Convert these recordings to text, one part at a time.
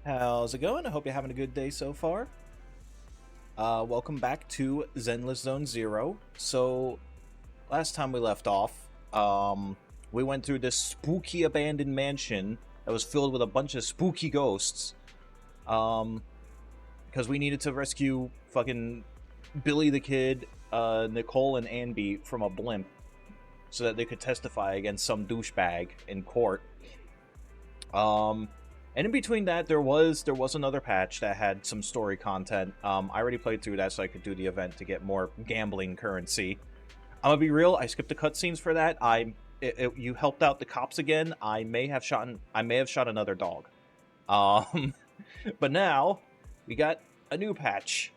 How's it going? I hope you're having a good day so far. Welcome back to Zenless Zone Zero. So, last time we left off, we went through this spooky abandoned mansion that was filled with a bunch of spooky ghosts. Because we needed to rescue fucking Billy the Kid, Nicole, and Anby from a blimp so that they could testify against some douchebag in court. And in between that, there was another patch that had some story content. I already played through that so I could do the event to get more gambling currency. I'm gonna be real, I skipped the cutscenes for that. You helped out the cops again. I may have shot another dog. But now we got a new patch.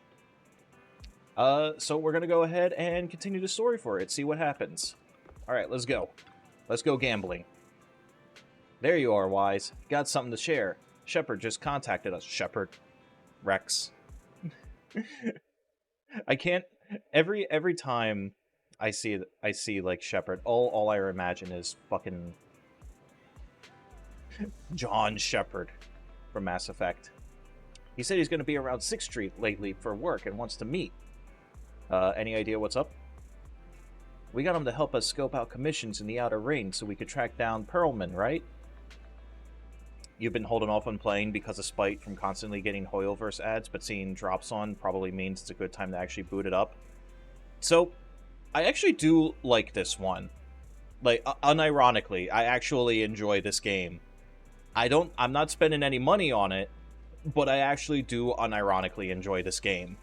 So we're gonna go ahead and continue the story for it. See what happens. All right, let's go. Let's go gambling. There you are, Wise. Got something to share. Shepard just contacted us. Shepard. Rex. I can't... Every time I see like, Shepard, all I imagine is fucking... John Shepard from Mass Effect. He said he's going to be around 6th Street lately for work and wants to meet. Any idea what's up? We got him to help us scope out commissions in the Outer Ring so we could track down Perlman, right? You've been holding off on playing because of spite from constantly getting Hoyoverse ads, but seeing drops on probably means it's a good time to actually boot it up. So, I actually do like this one. Like, unironically, I actually enjoy this game. I'm not spending any money on it, but I actually do unironically enjoy this game.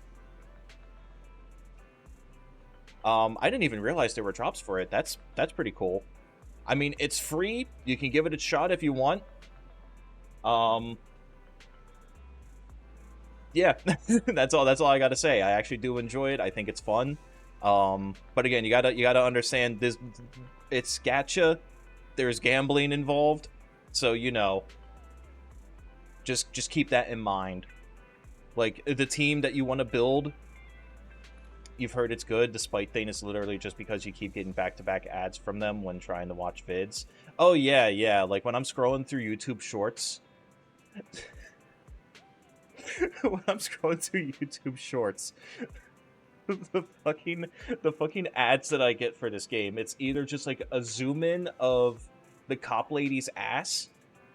I didn't even realize there were drops for it. That's pretty cool. I mean, it's free. You can give it a shot if you want. Yeah, that's all I gotta say. I actually do enjoy it. I think it's fun. But again, you gotta understand this. It's gacha. There's gambling involved, so you know. Just keep that in mind. Like the team that you want to build. You've heard it's good. The spite thing is literally just because you keep getting back-to-back ads from them when trying to watch vids. Oh yeah. Like when I'm scrolling through YouTube Shorts. When I'm scrolling through YouTube Shorts, the fucking ads that I get for this game, it's either just like a zoom in of the cop lady's ass,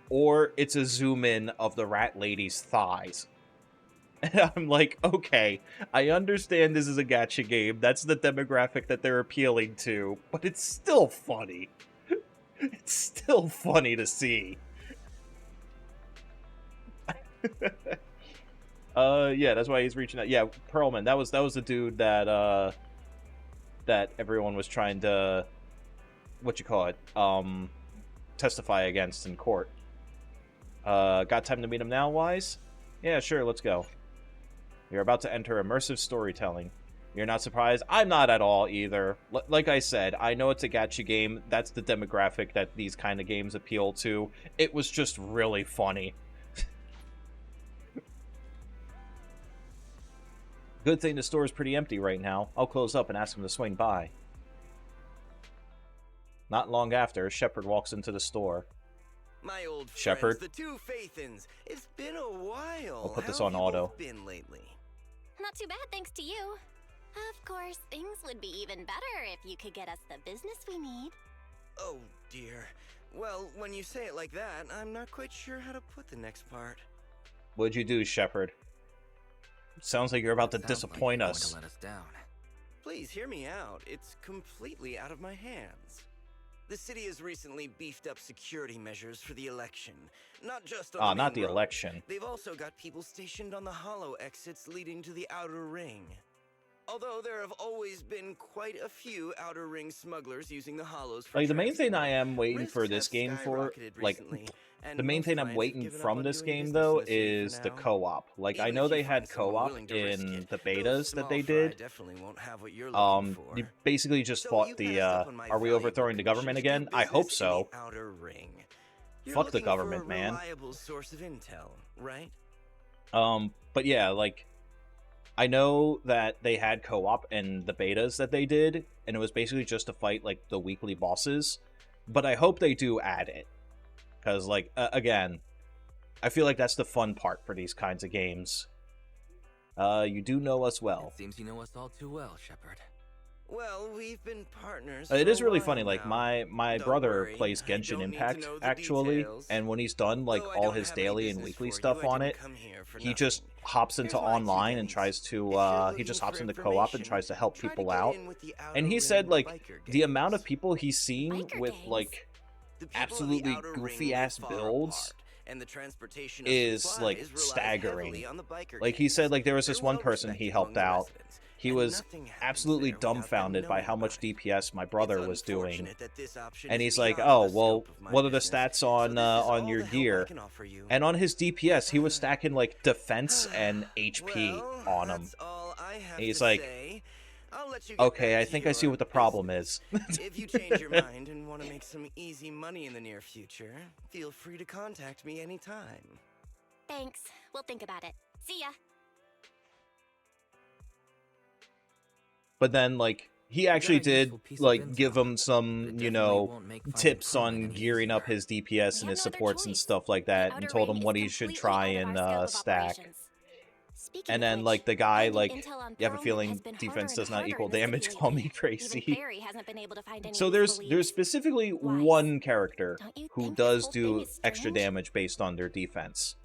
or it's a zoom in of the rat lady's thighs. And I'm like, okay, I understand this is a gacha game. That's the demographic that they're appealing to, but it's still funny. It's still funny to see. Yeah, that's why he's reaching out. Yeah, Perlman, that was the dude that that everyone was trying to testify against in court. Got time to meet him now, Wise? Yeah, sure, let's go. You're about to enter immersive storytelling. You're not surprised? I'm not at all either. Like I said, I know it's a gacha game. That's the demographic that these kind of games appeal to. It was just really funny. Good thing the store is pretty empty right now. I'll close up and ask him to swing by. Not long after, Shepard walks into the store. My old Shepard. friends, the two Faithins. It's been a while. I'll put this How on have you auto. both been lately? Not too bad, thanks to you. Of course, things would be even better if you could get us the business we need. Oh, dear. Well, when you say it like that, I'm not quite sure how to put the next part. What'd you do, Shepard? Sounds like you're about to Sounds like disappoint you're us. going to let us down. Please hear me out. It's completely out of my hands. The city has recently beefed up security measures for the election. Not just on Not main the road. election. They've also got people stationed on the hollow exits leading to the Outer Ring. Although there have always been quite a few Outer Ring smugglers using the hollows for Like, the main thing transport. I am waiting Risks for this have game for, skyrocketed like, recently, and the main most thing I'm clients have waiting given up from on this doing game, business though, in the city for is the now. co-op. Like, I Even know if they you had find someone co-op willing to risk in it, the those betas that small they fry did. definitely won't have what you're looking for. You basically just So fought you the, passed up on my are we valuable overthrowing the government commissions to again? I hope business in the so. Outer Ring. You're Fuck the looking government, for a man. reliable source of intel, right? But yeah, like, I know that they had co-op in the betas that they did, and it was basically just to fight, like, the weekly bosses. But I hope they do add it. Because, like, again, I feel like that's the fun part for these kinds of games. You do know us well. It seems you know us all too well, Shepard. Well, we've been partners. It for is a really while funny. Like now. my Don't brother worry, plays I Genshin don't need to Impact know the actually, details. and when he's done like Though I all don't his have any daily and business weekly for stuff you, I on didn't it, come here for he just nothing. hops into Here's my 2 online and days. tries If to you're he just looking hops for into co-op and information, tries to help try to people get out. in with the And he Outer said Ring like biker the amount of gangs. people he's seen Biker with gangs? like The people of the absolutely Outer Ring goofy live ass far builds apart, and the transportation of is supplies like relies staggering. heavily on the biker Like he gangs. said, like there was They're this one person well-respected he among helped the out. residents, He and was nothing happens absolutely there without them dumbfounded by knowing how much about it. DPS my brother It's was doing. unfortunate that this option And is he's like, beyond "Oh, the well, scope of my what are the business, stats so on this is on all your the help I gear?" can offer you. And on his DPS, he was stacking like defense and HP Well, on him. that's all I have And he's to like, say. I'll let you get "Okay, back I to think I see your what the problem business. is." If you change your mind and want to make some easy money in the near future, feel free to contact me anytime. Thanks. We'll think about it. See ya. But then, like, he actually got a did useful piece of like give intel, him but some, it you definitely know, won't make finding tips crewmen on any gearing up easier. his DPS We and have his no other supports and choice. stuff like The that, Outer and told Ring him is what he should completely try out of and our scope of stack. operations. Speaking And of then, which, like, the guy, finding like, intel on you have a Perlman feeling has been defense harder does and not harder equal in the city damage, lately. call me Even crazy. Barry hasn't been able to find any So useful there's leads. specifically Why? one character Don't you who think this does whole thing do is extra strange? damage based on their defense.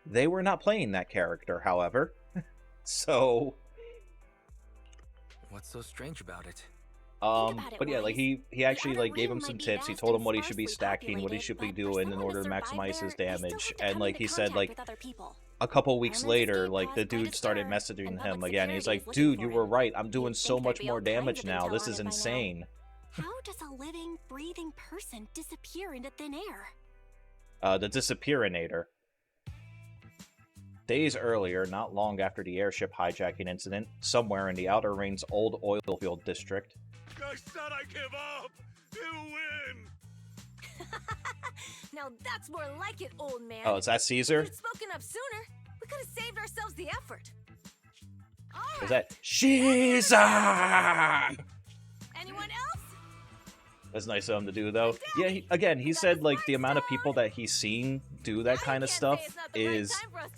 They were not playing that character, however. So, What's so strange about it? about it, but yeah, like Wise. he actually Outer like gave him Ring some might be tips. He vast told and him what he should be sparsely stacking, what he populated, should be but for doing in someone order to survive maximize his there, they still damage. have to And come like into he said, contact like with other people. a couple weeks Perlman's later, escape like the caused quite dude a started stir, messaging and him public again. He's security like, is looking "Dude, for you him. were right. I'm doing You'd so think much there'd be more all kinds damage of now. intel This on is it by now." insane." How does a living, breathing person disappear into thin air? The Disappearinator. Days earlier, not long after the airship hijacking incident, somewhere in the Outer Ring's old oil field district. I said I give up! You win! Now that's more like it, old man. Oh, is that If Caesar? you'd spoken up sooner, we could have saved ourselves the effort. All Is right. that Caesar? Anyone else? That's nice of him to do, though. Yeah, he said, like, the amount of people that he's seen do that kind of stuff is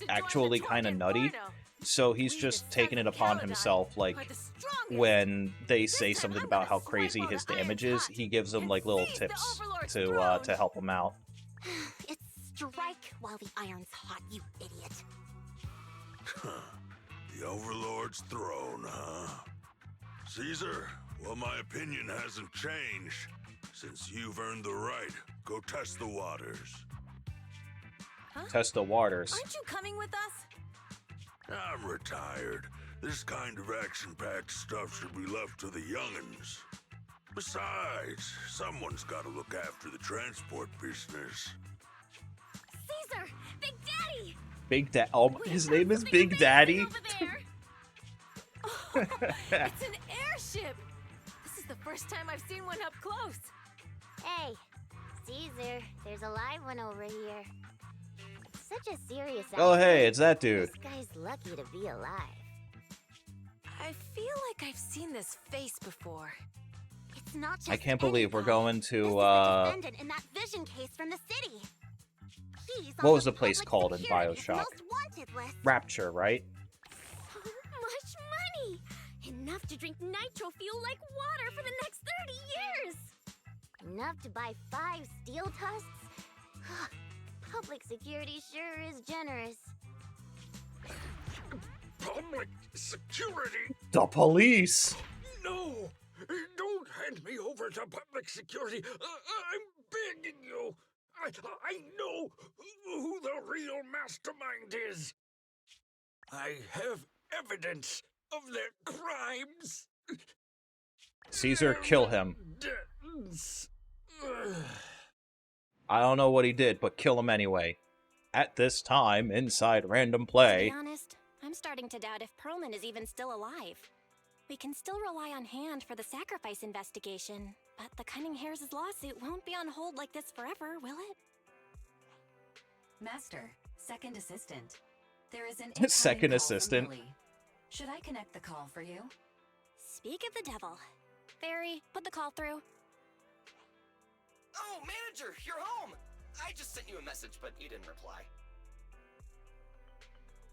actually kind of nutty. So he's just taking it upon himself, like, when they say something about how crazy his damage is, he gives them, like, little tips to help him out. It's strike while the iron's hot, you idiot. The Overlord's throne, huh? Caesar, well, my opinion hasn't changed. Since you've earned the right, go test the waters. Test the waters. Aren't you coming with us? I'm retired. This kind of action-packed stuff should be left to the young'uns. Besides, someone's got to look after the transport business. Caesar! Big Daddy! Big Daddy. Oh, his name is Big Daddy? Over there. Oh, it's an airship. This is the first time I've seen one up close. Hey, Caesar, there's a live one over here. It's such a serious Oh, hey, accident. it's that dude. This guy's lucky to be alive. I feel like I've seen this face before. It's not just I can't believe we're anybody. going This is to, the defendant in that vision case from the city. He's What on was the place public called in security's BioShock? most wanted list. Rapture, right? So much money! Enough to drink nitro fuel like water for the next 30 years! Enough to buy 5 steel tusks? Public security sure is generous. Public security? The police! No! Don't hand me over to public security! I'm begging you! I know who the real mastermind is! I have evidence of their crimes! Caesar, kill him. Evidence. I don't know what he did, but kill him anyway. At this time, inside Random To Play. be honest, I'm starting to doubt if Perlman is even still alive. We can still rely on Hand for the sacrifice investigation, but the Cunning Hares' lawsuit won't be on hold like this forever, will it? Master, second assistant. There is an Second incoming call assistant. from Lily. Should I connect the call for you? Speak of the devil. Barry, put the call through. Oh, manager, you're home! I just sent you a message, but you didn't reply.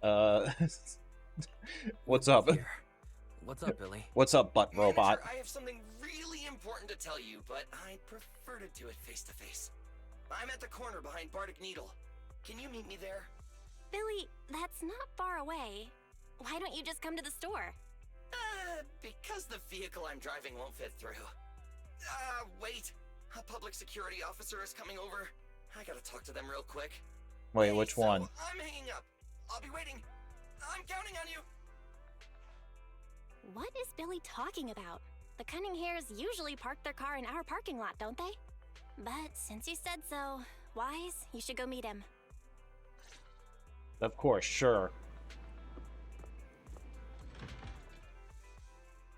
Uh, what's up? Here. What's up, Billy? What's up, butt robot? Manager, I have something really important to tell you, but I prefer to do it face to face. I'm at the corner behind Bardic Needle. Can you meet me there? Billy, that's not far away. Why don't you just come to the store? Because the vehicle I'm driving won't fit through. Wait. A public security officer is coming over. I gotta talk to them real quick. Wait, Hey, which so one? I'm hanging up. I'll be waiting. I'm counting on you. What is Billy talking about? The Cunning Hares usually park their car in our parking lot, don't they? But since you said so, Wise, you should go meet him. Of course, sure.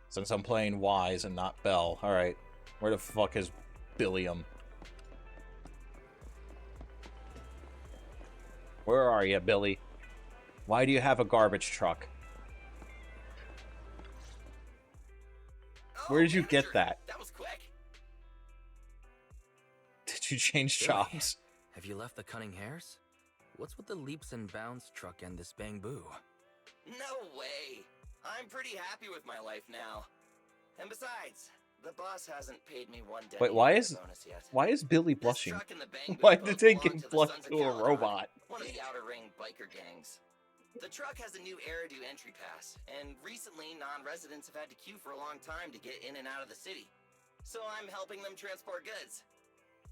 Since I'm playing Wise and not Belle. Alright. Where the fuck is Billiam? Where are you, Billy? Why do you have a garbage truck? Where did you get that? That was quick. Did you change Billy, jobs? Have you left the Cunning Hares? What's with the leaps and bounds truck and this bamboo? No way. I'm pretty happy with my life now. And besides, the boss hasn't paid me one Wait, why Debbie is bonus yet. Billy This blushing? truck and the Bangoo Why both did they belong give the blood Sons of to a Caledon, robot? one of the outer ring biker gangs. The truck has a new Eridu entry pass, and recently non-residents have had to queue for a long time to get in and out of the city. So I'm helping them transport goods.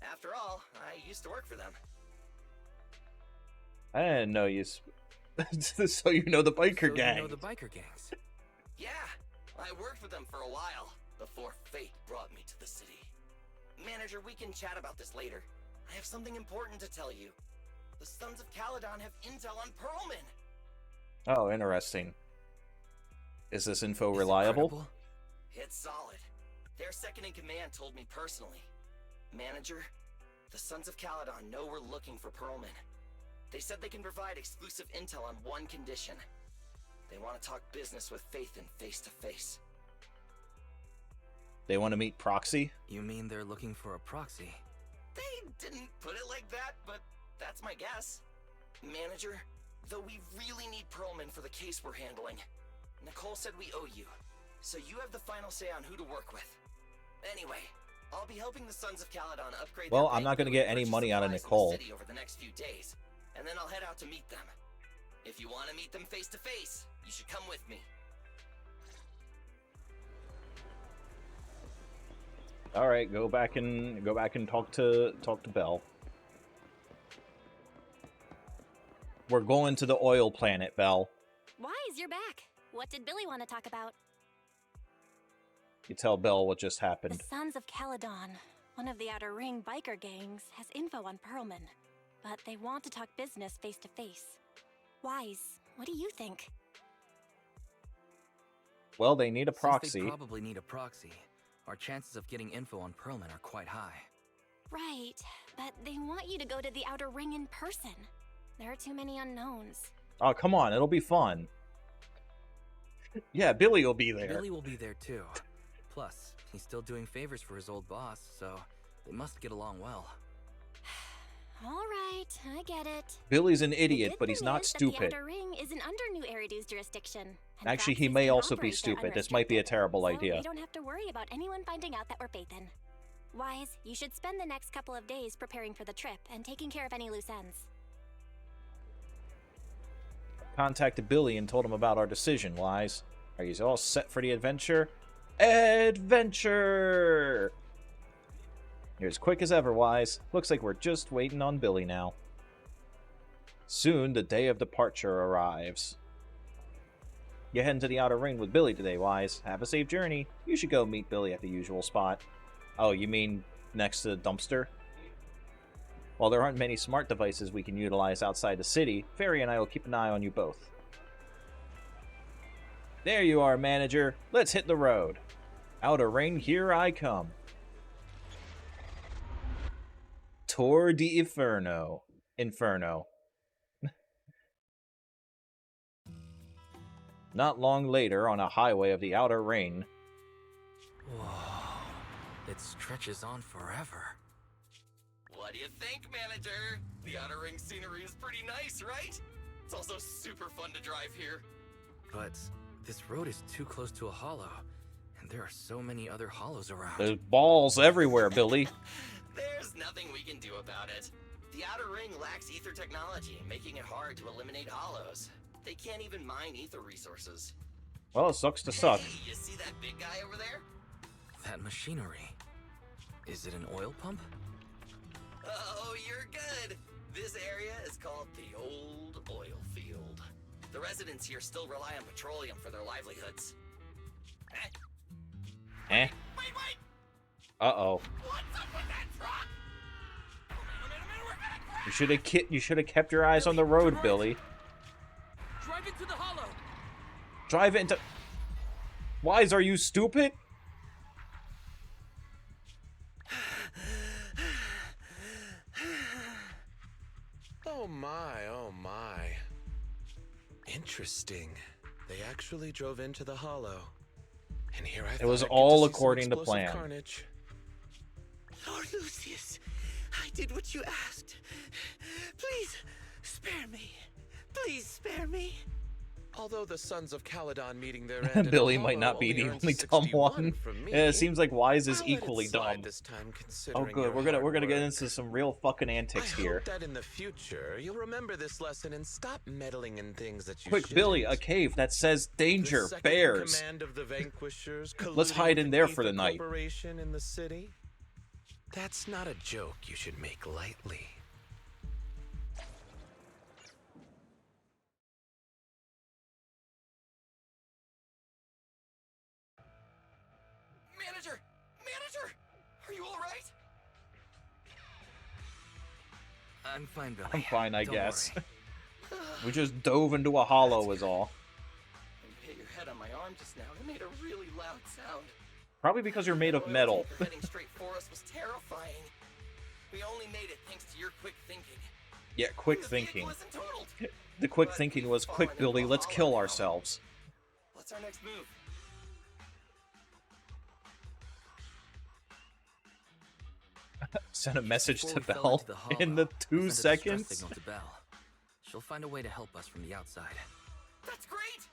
After all, I used to work for them. I didn't know you. So you know the biker So gang. You know the biker gangs. Yeah, I worked with them for a while, before fate brought me to the city. Manager, we can chat about this later. I have something important to tell you. The Sons of Caledon have intel on Pearlman. Oh, interesting. Is this info Is it reliable? credible? It's solid. Their second in command told me personally. Manager, the Sons of Caledon know we're looking for Pearlman. They said they can provide exclusive intel on one condition. They want to talk business with Faith and face to face. They want to meet Proxy? You mean they're looking for a proxy? They didn't put it like that, but that's my guess. Manager, though we really need Pearlman for the case we're handling, Nicole said we owe you, so you have the final say on who to work with. Anyway, I'll be helping the Sons of Caledon upgrade. Well, their I'm not bank going to get and any purchase money out of supplies in the Nicole. city over the next few days, and then I'll head out to meet them. If you want to meet them face to face, you should come with me. All right, go back and talk to Belle. We're going to the oil planet, Belle. Wise, you're back. What did Billy want to talk about? You tell Belle what just The happened. Sons of Caledon, one of the Outer Ring biker gangs, has info on Pearlman, but they want to talk business face to face. Wise, what do you think? Well, they need a Since proxy. they probably need a proxy. Our chances of getting info on Pearlman are quite high. Right, but they want you to go to the Outer Ring in person. There are too many unknowns. Oh, come on, it'll be fun. Yeah, Billy will be there. Billy will be there too. Plus, he's still doing favors for his old boss, so they must get along well. All right, I get it. Billy's an The idiot, good but he's thing not is that stupid. The Outer Ring isn't under New Eridu's jurisdiction. and Actually, he Praxis may can also be operate there stupid. This might be a unrestricted. terrible So idea. we don't have to worry about anyone finding out that we're Phaethan. Wise, you should spend the next couple of days preparing for the trip and taking care of any loose ends. Contacted Billy and told him about our decision, Wise. Are you all set for the adventure? Adventure! You're as quick as ever, Wise. Looks like we're just waiting on Billy now. Soon, the day of departure arrives. You're heading to the Outer Ring with Billy today, Wise. Have a safe journey. You should go meet Billy at the usual spot. Oh, you mean next to the dumpster? While there aren't many smart devices we can utilize outside the city, Fairy and I will keep an eye on you both. There you are, manager. Let's hit the road. Outer Ring, here I come. Tour de Inferno. Inferno. Not long later, on a highway of the Outer Ring, Whoa, it stretches on forever. What do you think, Manager? The Outer Ring scenery is pretty nice, right? It's also super fun to drive here. But this road is too close to a hollow, and there are so many other hollows around. There's balls everywhere, Billy. There's nothing we can do about it. The outer ring lacks ether technology, making it hard to eliminate hollows. They can't even mine ether resources. Well, it sucks to suck. Hey, you see that big guy over there? That machinery. Is it an oil pump? Oh, you're good. This area is called the Old Oil Field. The residents here still rely on petroleum for their livelihoods. Eh? Wait! Uh-oh. What's up with that truck? Oh man, we're gonna crash! You should have kept your eyes on the road, Billy. Drive into the hollow! Drive into... Wise, are you stupid? Oh my. Interesting. They actually drove into the hollow. And here I It was thought I'd get all to see some according to explosive plan. Carnage. Lord Lucius, I did what you asked. Please, spare me. Please spare me. Although the Sons of Caledon meeting their end in Billy a might hollow not be the earns only dumb 61 one. from me, Yeah, it seems like Wise is I'll let it equally slide dumb. this time, Oh, considering good. your We're gonna hard get work. into some real fucking antics I here. hope that in the future you'll remember this lesson and stop meddling in things that you Quick, Billy, a shouldn't. cave that says danger, The second in bears. command of the Vanquishers Let's colluding hide with in an there for ether the night. corporation in the city. That's not a joke you should make lightly. Manager, are you all right? I'm fine, Billy. I'm fine, I Don't guess. worry. We just dove into a hollow is all. When you hit your head on my arm just now, it made a really loud sound. Probably because you're made of The oil metal. tanker heading straight for us was terrifying. We only made it thanks to your quick thinking. Yeah, quick The thinking. vehicle isn't totaled. The quick But thinking we've was, fallen quick, into Billy, a let's hollow kill now. ourselves. What's our next move? Send a message Before to we fell Belle into the hollow, in the I 2 sent a distress seconds. signal to Belle. She'll find a way to help us from the outside. That's great!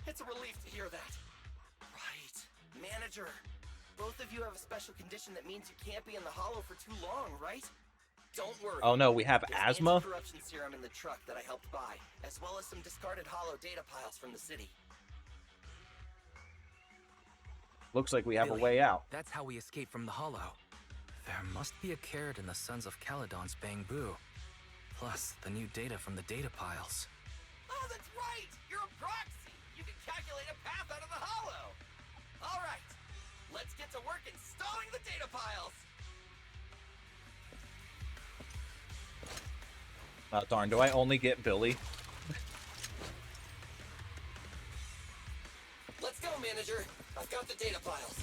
It's a relief to hear that. Right. Manager, both of you have a special condition that means you can't be in the hollow for too long, right? Don't worry. Oh no, we have There's asthma? anti-corruption serum in the truck that I helped buy, as well as some discarded hollow data piles from the city. Looks like we have a Billy, way out. That's how we escape from the hollow. There must be a carrot in the Sons of Caledon's bamboo. Plus, the new data from the data piles. Oh, that's right! You're a proxy! You can calculate a path out of the hollow! Alright, let's get to work installing the data piles! Darn, do I only get Billy? Let's go, manager! I've got the data piles.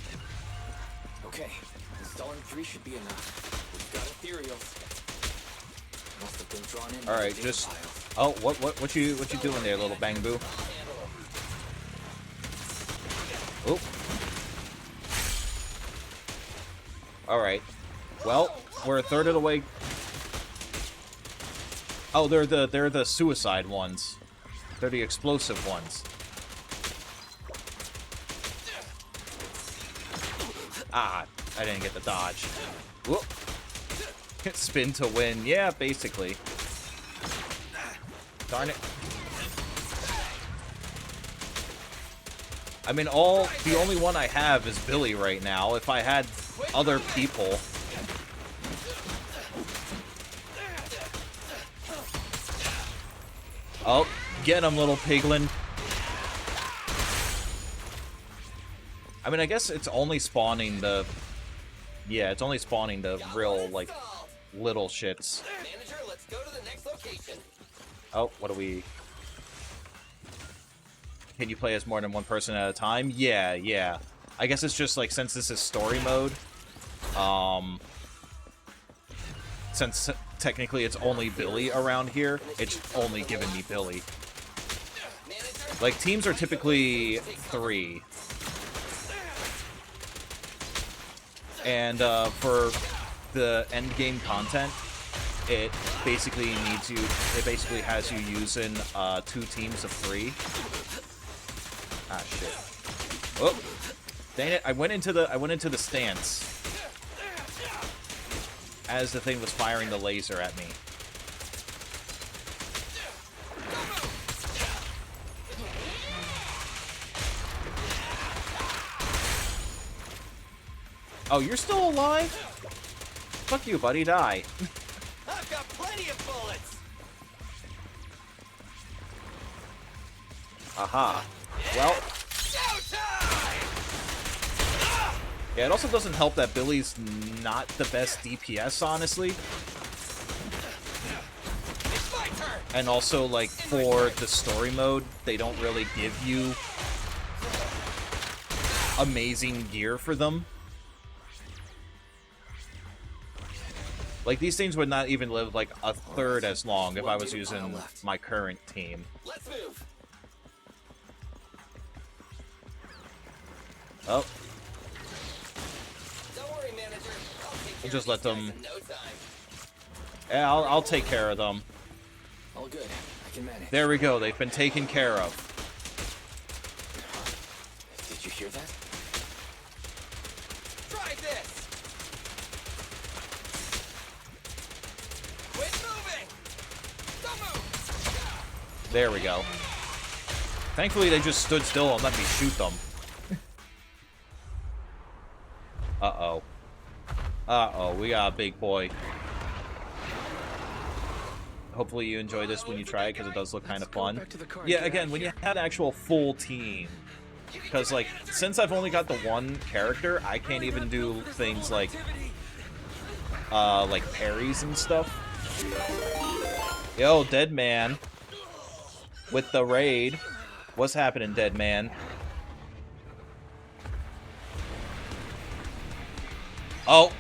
Okay, installing 3 should be enough. We've got ethereals. Must have been drawn in. by Alright, the just... data piles. Oh, what you doing there, little bang boo? Oh. Alright. Well, we're a third of the way. Oh, they're the suicide ones. They're the explosive ones. Ah, I didn't get the dodge. Whoop. Spin to win. Yeah, basically. Darn it. I mean, the only one I have is Billy right now. If I had other people... Oh, get him, little piglin. I mean, I guess it's only spawning the... Yeah, it's only spawning the real, like, little shits. Manager, let's go to the next location. Oh, what do we... Can you play as more than one person at a time? Yeah. I guess it's just, like, since this is story mode, since technically it's only Billy around here, it's only giving me Billy. Like, teams are typically 3. And, for the endgame content, it basically needs you. It basically has you using 2 teams of 3. Ah shit. Oh, dang it! I went into the stance as the thing was firing the laser at me. Oh, you're still alive? Fuck you, buddy. Die. I've got plenty of bullets. Aha. Well. Yeah, it also doesn't help that Billy's not the best DPS, honestly. It's my turn. And also, like, for the story mode, they don't really give you amazing gear for them. Like, these things would not even live, like, a third as long if I was using my current team. Let's move. Oh. Don't worry, manager. I'll take care We'll just of let these them... guys in no time. Yeah, I'll take care of them. All good. I can manage. There we go. They've been taken care of. Did you hear that? Try this. Quit moving. Don't move. There we go. Thankfully, they just stood still and let me shoot them. Uh-oh. Uh-oh, we got a big boy. Hopefully you enjoy this when you try it, because it does look kind of fun. Yeah, again, when you have an actual full team. Because, like, since I've only got the one character, I can't even do things like parries and stuff. Yo, Dead Man. With the raid. What's happening, Dead Man? Oh.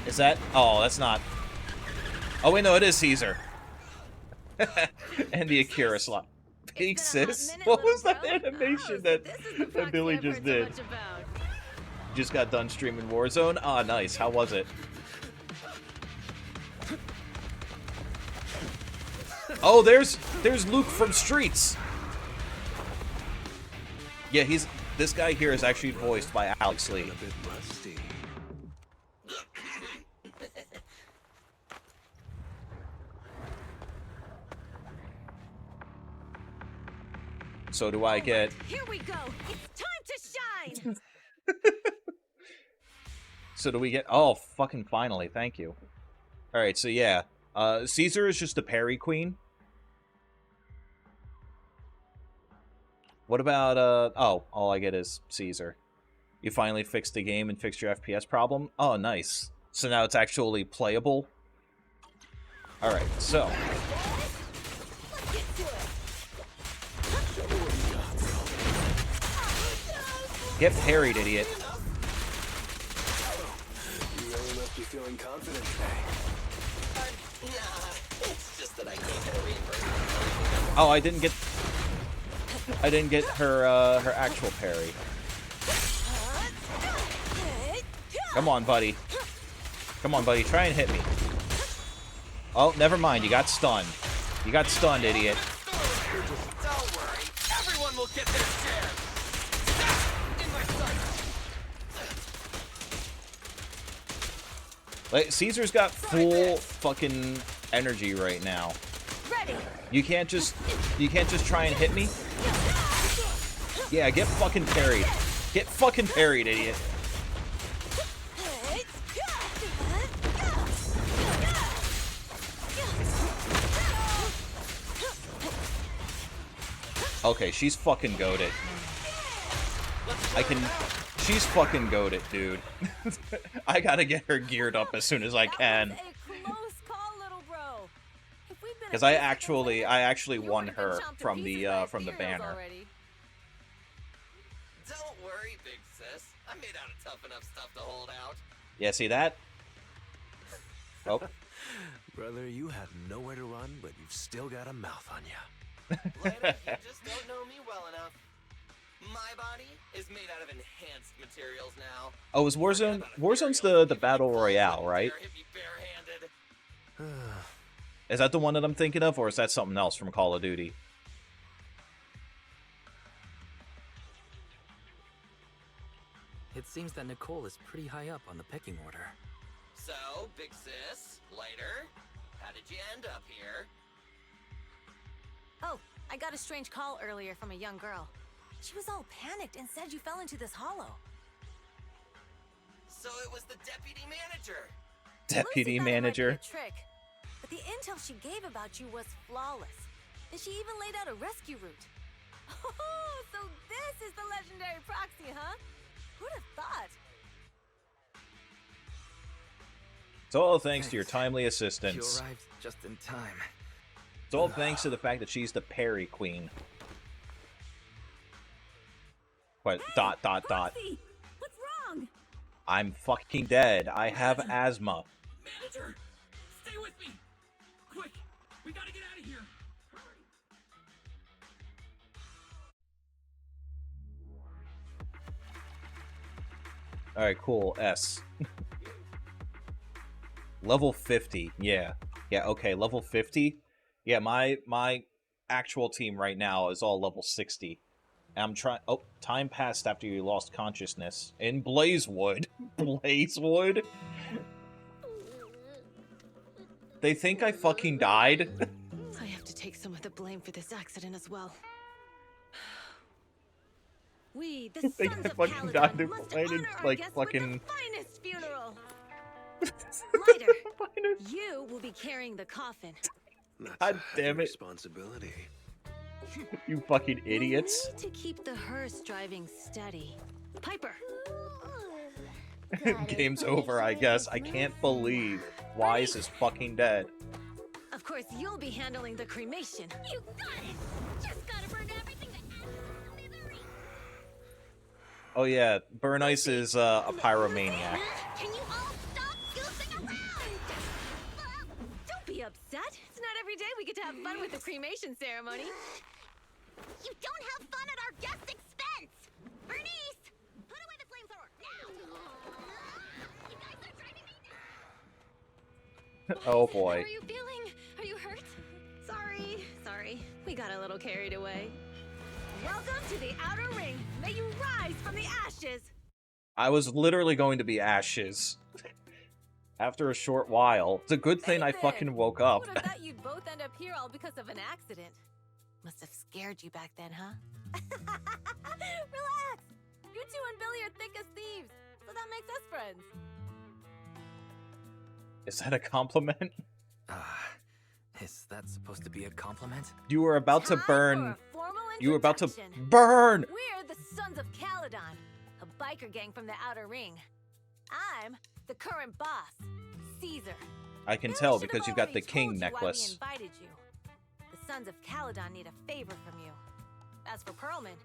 Is that? Oh, that's not. Oh, wait, no, it is Caesar. And the Akira slot. Big sis? What was that animation that Billy just did? Just got done streaming Warzone? Ah, nice. How was it? Oh, there's Luke from Streets. Yeah, this guy here is actually voiced by Alex Lee. So do I get... Here we go. It's time to shine. So do we get... Oh, fucking finally. Thank you. Alright, so yeah. Caesar is just the parry queen. What about, oh, all I get is Caesar. You finally fixed the game and fixed your FPS problem? Oh, nice. So now it's actually playable? Alright, so... Get parried, idiot. You really must be feeling confident today. Nah, it's just that I can't get a reimbursement. Oh, I didn't get her, her actual parry. Come on, buddy. Come on, buddy. Try and hit me. Oh, never mind. You got stunned. You got stunned, idiot. Don't worry. Everyone will get their share. In my sight. Like, Caesar's got full fucking energy right now. Ready. You can't just try and hit me. Yeah, get fucking parried. Get fucking parried, idiot. Okay, she's fucking goated. She's fucking goated, dude. I gotta get her geared up as soon as I can. Because I actually won her from the banner. Don't worry, big sis. I made out of tough enough stuff to hold out. Yeah, see that? Oh. Brother, you have nowhere to run, but you've still got a mouth on you. Lana, you just don't know me well enough. My body is made out of enhanced materials now. Oh, is Warzone? Warzone's the battle royale, right? Hit me barehanded. Is that the one that I'm thinking of, or is that something else from Call of Duty? It seems that Nicole is pretty high up on the pecking order. So, big sis, later, how did you end up here? Oh, I got a strange call earlier from a young girl. She was all panicked and said you fell into this hollow. So it was the deputy manager. Deputy Lucy thought it might be manager. a trick, but the intel she gave about you was flawless, and she even laid out a rescue route. Oh, so this is the legendary proxy, huh? Who'd have thought? It's all thanks to your timely You assistance. arrived just in time. It's all thanks to the fact that she's the parry queen. What? Hey, Dot. Proxy! What's wrong? I'm fucking dead. I have asthma. Manager, stay with me. Quick, we gotta get out of here. Hurry. Alright, cool. S. Level 50. Yeah. Yeah, okay, level 50. Yeah, my actual team right now is all level 60. And I'm trying... Oh, time passed after you lost consciousness. In Blazewood. Blazewood? They think I fucking died? I have to take some of the blame for this accident as well. We, the They sons of fucking died. They Caledon, must planted, honor our like, guests fucking... with the finest funeral. Lighter, you will be carrying the coffin. That's God a heavy damn it. responsibility. You fucking idiots. We'll need to keep the hearse driving steady. Piper, Game's over, I guess. I can't believe Wise is fucking dead. of course you'll be handling the cremation. You got it! Just gotta burn everything that slithering. Oh yeah, Burn Ice is a pyromaniac. Can you all stop goofing around? Don't be upset. It's not every day we get to have fun with the cremation ceremony. You don't have fun at our guest expense! Bernice! Put away the flamethrower, now! You guys are driving me nuts! Oh How boy. are you feeling? Are you hurt? Sorry. We got a little carried away. Welcome to the Outer Ring. May you rise from the ashes. I was literally going to be ashes. After a short while. It's a good thing I Face it. fucking woke up. Who would have thought you'd both end up here all because of an accident? Must have scared you back then, huh? Relax. You two and Billy are thick as thieves, so that makes us friends. Is that a compliment? Is that supposed to be a compliment? You were about to Time burn. for a formal You were about to introduction. burn! We're the Sons of Caledon, a biker gang from the Outer Ring. I'm the current boss, Caesar. I can Billy tell should have because you've got the already king told you why we necklace. invited you. The Sons of Caledon need a favor from you. As for Perlman,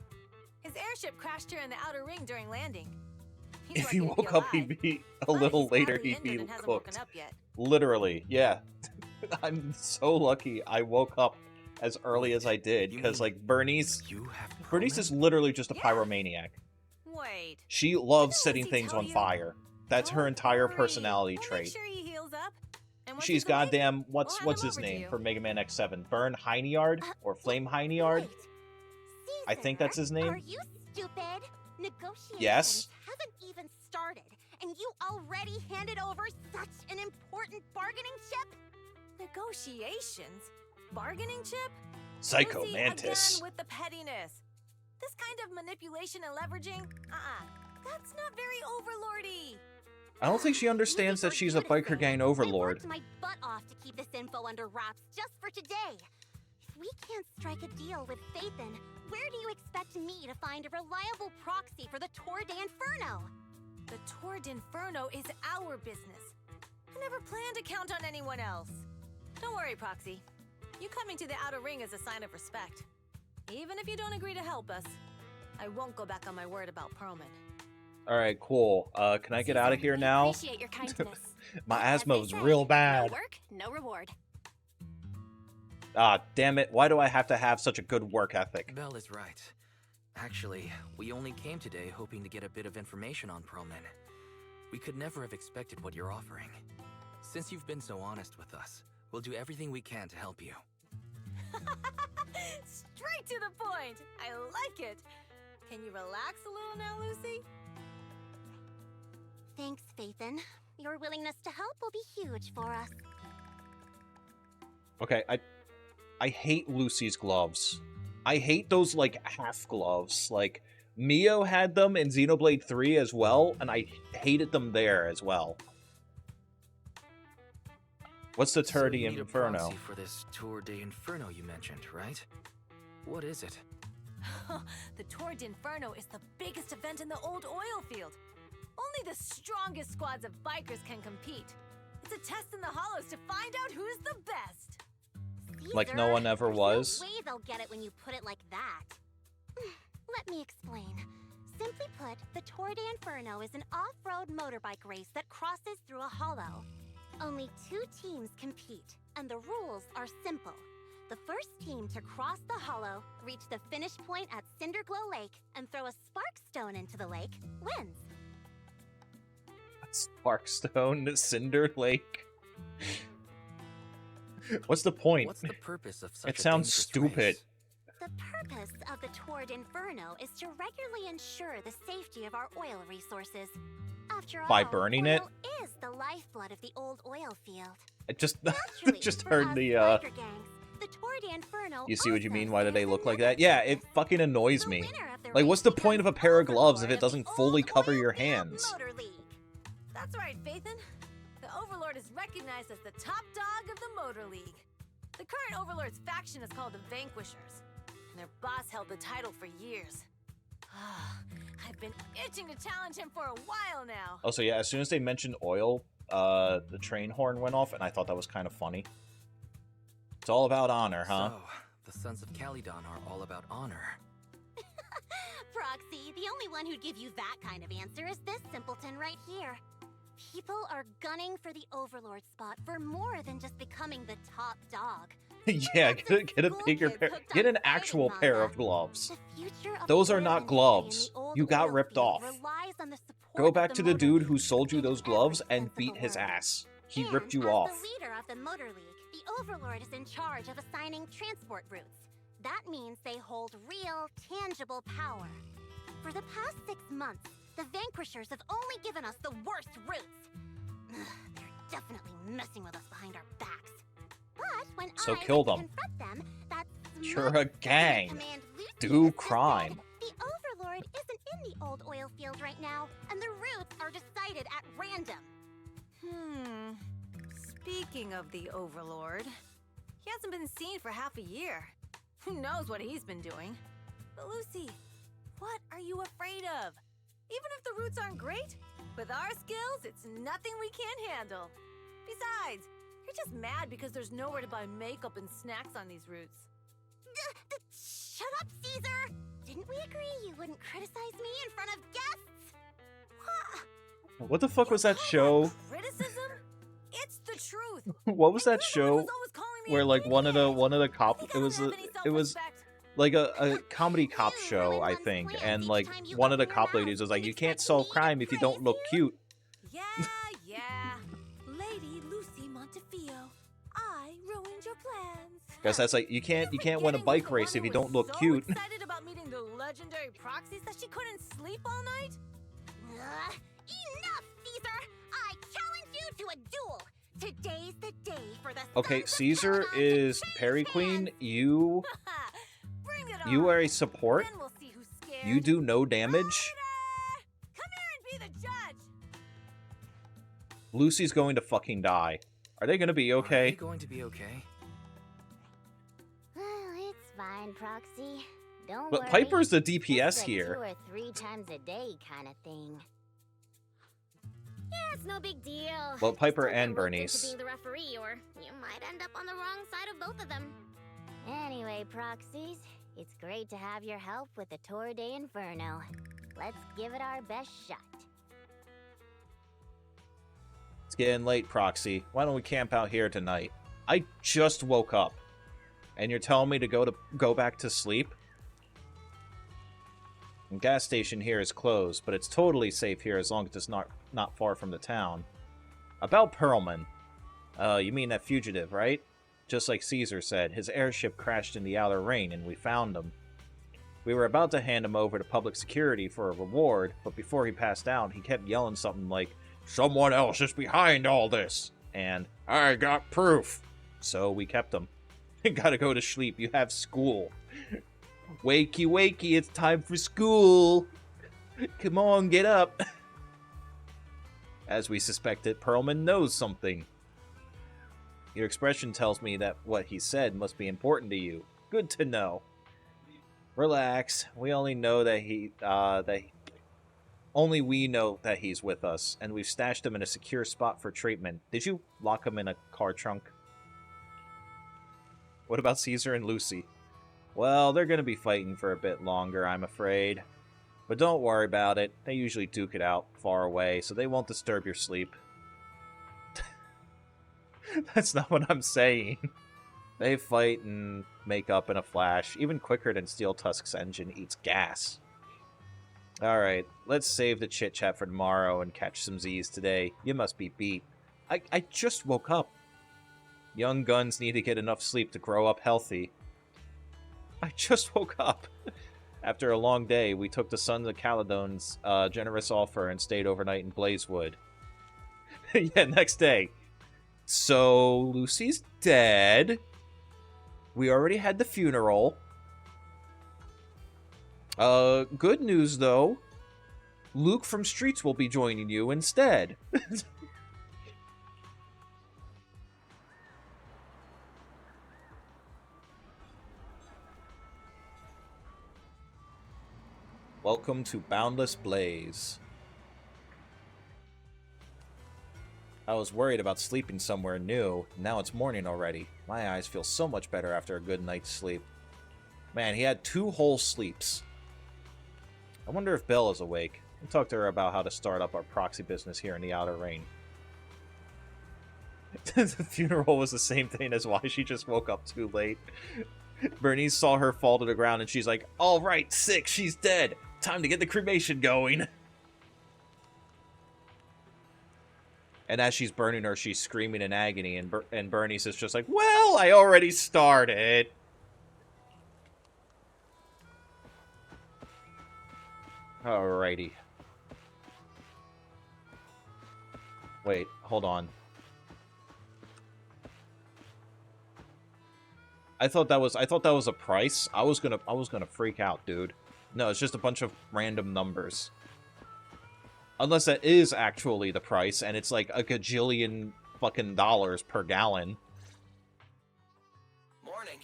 his airship crashed here in the Outer Ring during landing. He's If lucky he to be woke up, alive, he'd be a but little he's later, badly he'd be injured and hasn't cooked. woken up yet. Literally, yeah. I'm so lucky I woke up as early as I did, You because, mean like, Bernice You have is Perlman? literally just a Yeah. pyromaniac. Wait. She loves Didn't setting Lucy things tell on you? fire. That's her Don't entire worry. personality We'll trait. Make sure he heals up. And once She's he's awake, goddamn, we'll what's hand him his over to name you. for Mega Man X7? Burn Heinyard? Or Flame Heinyard? Wait. I think that's his name. Are you stupid? Negotiations Yes. haven't even started, and you already handed over such an important bargaining chip? Negotiations? Bargaining chip? Psycho Lucy, Mantis. again with the pettiness. This kind of manipulation and leveraging, that's not very overlordy. I don't think she understands that she's a biker gang overlord. I worked my butt off to keep this info under wraps just for today. If we can't strike a deal with Phaethon, where do you expect me to find a reliable proxy for the Tour d'Inferno? The Tour d'Inferno is our business. I never planned to count on anyone else. Don't worry, Proxy. You coming to the Outer Ring is a sign of respect. Even if you don't agree to help us, I won't go back on my word about Perlman. Alright, cool. Can I get out of here We now? appreciate your kindness. My As asthma they was say, real bad. No work, no reward. Ah, damn it. Why do I have to have such a good work ethic? Belle is right. Actually, we only came today hoping to get a bit of information on Pearlman. We could never have expected what you're offering. Since you've been so honest with us, we'll do everything we can to help you. Straight to the point! I like it! Can you relax a little now, Lucy? Thanks, Phaethon. Your willingness to help will be huge for us. Okay, I hate Lucy's gloves. I hate those, like, half gloves. Like, Mio had them in Xenoblade 3 as well, and I hated them there as well. What's the Tour de So you need a Inferno? proxy for this Tour de Inferno you mentioned, right? What is it? The Tour d'Inferno is the biggest event in the old oil field. Only the strongest squads of bikers can compete. It's a test in the hollows to find out who's the best. Like no one ever There's was? No way they'll get it when you put it like that. Let me explain. Simply put, the Tour de Inferno is an off-road motorbike race that crosses through a hollow. Only 2 teams compete, and the rules are simple. The first team to cross the hollow, reach the finish point at Cinderglow Lake, and throw a spark stone into the lake wins. Sparkstone, Cinder Lake. What's the point? What's the purpose of such It a sounds dangerous stupid. race? The purpose of the Tour d'Inferno is to regularly ensure the safety of our oil resources. After all, By burning it? oil is the lifeblood of the old oil field. I just Naturally, just for heard us the biker gangs, the Tour d'Inferno You see what you also mean? Why do they serves look like another that? Yeah, purpose. it fucking annoys The me. winner of the Like, what's race the point of a becomes pair of gloves if overlord it of the doesn't old fully cover oil your field hands? Motor League. That's right, Phaethon. The Overlord is recognized as the top dog of the Motor League. The current Overlord's faction is called the Vanquishers, and their boss held the title for years. I've been itching to challenge him for a while now. Also, yeah, as soon as they mentioned oil, the train horn went off, and I thought that was kind of funny. It's all about honor, huh? So, the Sons of Calydon are all about honor. Proxy, the only one who'd give you that kind of answer is this simpleton right here. People are gunning for the Overlord spot for more than just becoming the top dog. Yeah, get a bigger pair. Get an actual pair of gloves. Those are not gloves. You got ripped off. Go back to the dude who sold you those gloves and beat his ass. He ripped you off. As the leader of the Motor League, the Overlord is in charge of assigning transport routes. That means they hold real, tangible power. For the past 6 months, the Vanquishers have only given us the worst routes. They're definitely messing with us behind our backs. But when So I kill went to them. confront them, that You're smug a gang. command Lucy Do instead crime. said, the Overlord isn't in the old oil field right now, and the routes are decided at random. Speaking of the Overlord, he hasn't been seen for half a year. Who knows what he's been doing? But Lucy, what are you afraid of? Even if the routes aren't great, with our skills, it's nothing we can't handle. Besides, you're just mad because there's nowhere to buy makeup and snacks on these routes. Shut up, Caesar! Didn't we agree you wouldn't criticize me in front of guests? What the fuck was that show? Criticism? It's the truth. What was that You're the one show who's always calling me where an like one of the idiot. cop Think it I was don't have any it was self-respect. like a comedy cop show, I think, and like one of the cop ladies was like, you can't solve crime if you don't look cute. Yeah. Lady Lucy Montefiore, I ruined your plans. Guess that's like you can't win a Forgetting bike the race one if who you don't was look so cute. excited about meeting the legendary proxies that she couldn't sleep all night? Enough, Caesar! I challenge you to a duel! Today's the day for the Okay, Sons of Caesar Caledon is to change Perry Queen. hands. Bring it You on. are a support. Then we'll see who's scared. You do no damage. Alrighty. Come here and be the judge. Lucy's going to fucking die. Are they gonna be Are okay? they going to be okay? Well, it's fine, Proxy. Don't But worry. Piper's the It's DPS a here. 2 or 3 times a day kind of thing. Yeah, it's no big deal. Well, Just Piper don't get and roped into Bernice. being the referee, or you might end up on the wrong side of both of them. Anyway, Proxies, it's great to have your help with the Tour de Inferno. Let's give it our best shot. It's getting late, Proxy. Why don't we camp out here tonight? I just woke up, and you're telling me to go back to sleep? The gas station here is closed, but it's totally safe here as long as it's not far from the town. About Perlman. You mean that fugitive, right? Just like Caesar said, his airship crashed in the outer ring and we found him. We were about to hand him over to public security for a reward, but before he passed out, he kept yelling something like, "Someone else is behind all this!" and, "I got proof!" So we kept him. Gotta go to sleep, you have school. Wakey, wakey, it's time for school! Come on, get up! As we suspected, Perlman knows something. Your expression tells me that what he said must be important to you. Good to know. Relax. We only know that only we know that he's with us, and we've stashed him in a secure spot for treatment. Did you lock him in a car trunk? What about Caesar and Lucy? Well, they're going to be fighting for a bit longer, I'm afraid. But don't worry about it. They usually duke it out far away, so they won't disturb your sleep. That's not what I'm saying. They fight and make up in a flash, even quicker than Steel Tusk's engine eats gas. Alright, let's save the chit-chat for tomorrow and catch some Z's today. You must be beat. I just woke up. Young guns need to get enough sleep to grow up healthy. I just woke up. After a long day, we took the Sons of Caledon's generous offer and stayed overnight in Blazewood. Yeah, next day. So, Lucy's dead. We already had the funeral. Good news, though. Luke from Streets will be joining you instead. Welcome to Boundless Blaze. I was worried about sleeping somewhere new. Now it's morning already. My eyes feel so much better after a good night's sleep. Man, he had 2 whole sleeps. I wonder if Belle is awake. I'll talk to her about how to start up our proxy business here in the Outer Ring. The funeral was the same thing as why she just woke up too late. Bernice saw her fall to the ground and she's like, "Alright, sick, she's dead. Time to get the cremation going." And as she's burning her, she's screaming in agony, and Bernice is just like, "Well, I already started." Alrighty. Wait, hold on. I thought that was a price. I was gonna freak out, dude. No, it's just a bunch of random numbers. Unless that is actually the price, and it's like a gajillion fucking dollars per gallon. Morning.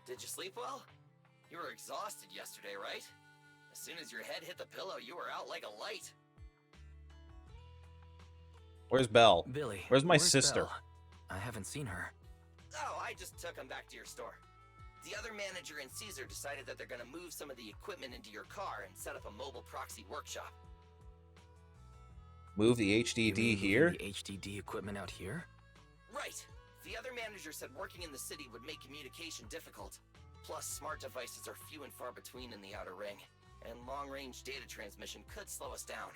Did you sleep well? You were exhausted yesterday, right? As soon as your head hit the pillow, you were out like a light. Where's Belle? Billy, Where's my where's sister? Belle? I haven't seen her. Oh, I just took him back to your store. The other manager and Caesar decided that they're gonna move some of the equipment into your car and set up a mobile proxy workshop. Move the You HDD mean here? The HDD equipment out here? Right. The other manager said working in the city would make communication difficult. Plus, smart devices are few and far between in the Outer Ring, and long-range data transmission could slow us down.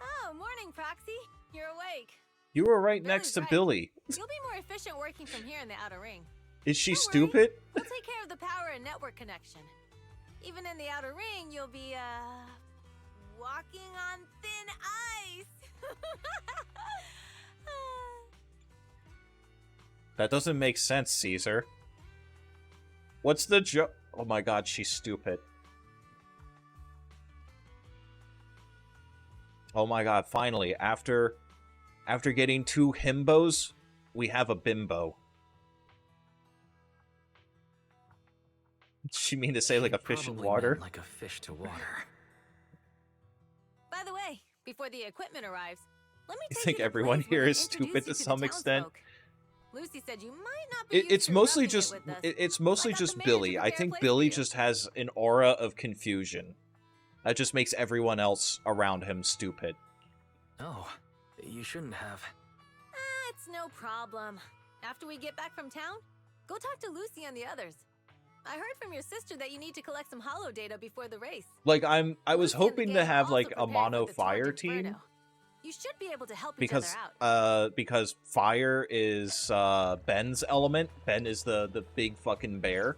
Oh, morning, Proxy. You're awake. You were right Billy's next to right. Billy. You'll be more efficient working from here in the Outer Ring. Is she Don't worry. stupid? We'll take care of the power and network connection. Even in the Outer Ring, you'll be, walking on thin ice. That doesn't make sense, Caesar. What's the joke? Oh my god, she's stupid. Oh my god, finally, after getting 2 himbos, we have a bimbo. She mean to say like a fish in Probably water? meant like a fish to water. By the way, before the equipment arrives, let me You take think you to everyone place where here they is stupid introduce to you the some extent? townsfolk. Lucy said you might not be used It's to mostly roughing it just with us. it's mostly I got the just manager Billy. to I prepare a think place Billy for you. just has an aura of confusion. That just makes everyone else around him stupid. Oh, you shouldn't have. It's no problem. After we get back from town, go talk to Lucy and the others. I heard from your sister that you need to collect some holo data before the race. Like I was Lucy and the hoping gang to are have also like a preparing mono for the fire Torrent team Inferno. You should be able to help each other because fire is Ben's element. Ben is the big fucking bear.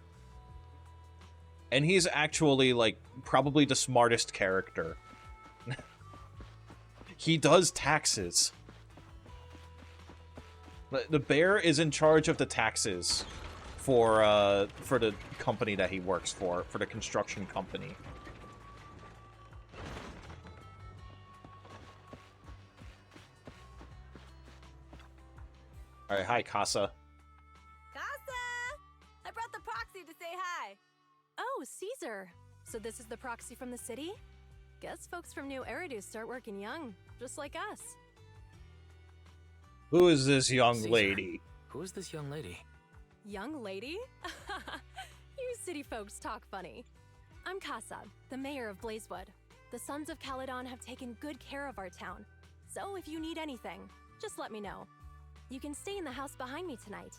And he's actually like probably the smartest character. He does taxes. The bear is in charge of the taxes for the company that he works for the construction company. All right, hi, Casa. Casa! I brought the proxy to say hi. Oh, Caesar. So this is the proxy from the city? Guess folks from New Eridu start working young, just like us. Who is this young Caesar. lady? Who is this young lady? Young lady? You city folks talk funny. I'm Casa, the mayor of Blazewood. The Sons of Caledon have taken good care of our town. So if you need anything, just let me know. You can stay in the house behind me tonight.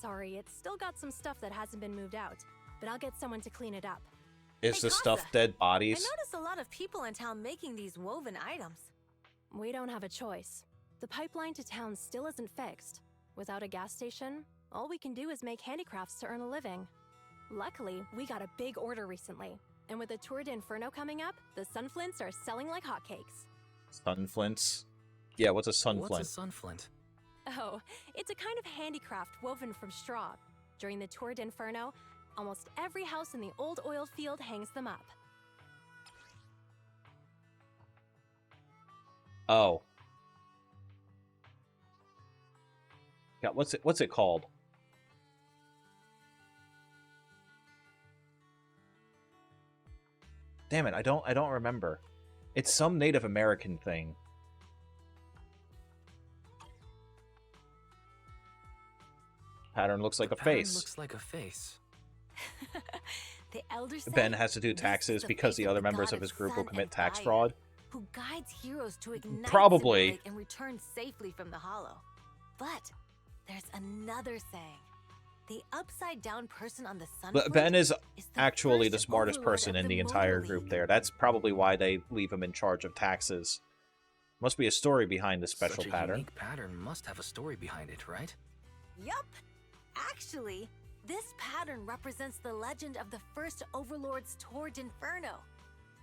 Sorry, it's still got some stuff that hasn't been moved out, but I'll get someone to clean it up. Is Hey, the stuff Casa. dead I bodies? noticed a lot of people in town making these woven items. We don't have a choice. The pipeline to town still isn't fixed. Without a gas station, all we can do is make handicrafts to earn a living. Luckily, we got a big order recently, and with the Tour d'Inferno coming up, the sunflints are selling like hotcakes. Sunflints? Yeah, what's a sunflint? What's a sunflint? Oh, it's a kind of handicraft woven from straw. During the Tour d'Inferno, almost every house in the old oil field hangs them up. Oh. Yeah, what's it called? Damn it, I don't remember. It's some Native American thing. Pattern looks like a Pattern face. Looks like a face. The elders say Ben has to do this taxes is the because face the of other members god of his group will sun commit and tax fire, fraud. who guides heroes to ignite Probably. Cinder Lake and return safely from the hollow. But there's another saying. The upside down person on the sun. But Ben is the actually the first smartest overlord person of in the the entire Motor group League. there. That's probably why they leave him in charge of taxes. Must be a story behind this special Such a pattern. unique pattern must have a story behind it, right? Yup. Actually, this pattern represents the legend of the first Overlord's Tour d'Inferno.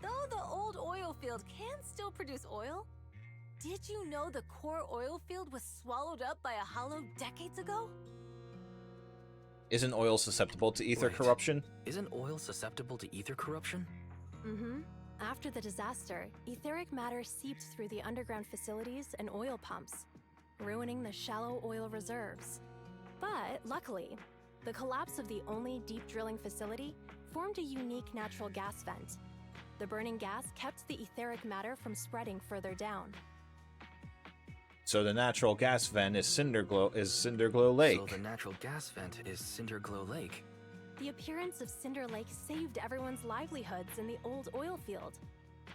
Though the old oil field can still produce oil, did you know the core oil field was swallowed up by a hollow decades ago? Isn't oil susceptible to ether Wait. corruption? Isn't oil susceptible to ether corruption? Mm-hmm. After the disaster, etheric matter seeped through the underground facilities and oil pumps, ruining the shallow oil reserves. But luckily, the collapse of the only deep drilling facility formed a unique natural gas vent. The burning gas kept the etheric matter from spreading further down. So the natural gas vent is Cinderglow Lake. So the natural gas vent is Cinderglow Lake. The appearance of Cinder Lake saved everyone's livelihoods in the old oil field.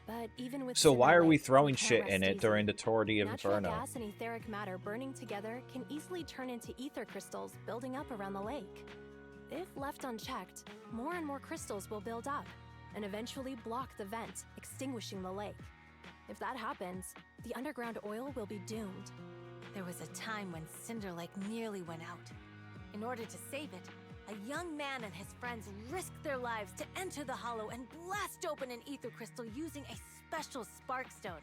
But even with So Cinder why are we Lake, throwing can't shit rest in it easy. during the Tour Natural d'Inferno? gas and etheric matter burning together can easily turn into ether crystals building up around the lake. If left unchecked, more and more crystals will build up and eventually block the vent, extinguishing the lake. If that happens, the underground oil will be doomed. There was a time when Cinder Lake nearly went out. In order to save it, a young man and his friends risked their lives to enter the hollow and blast open an ether crystal using a special spark stone,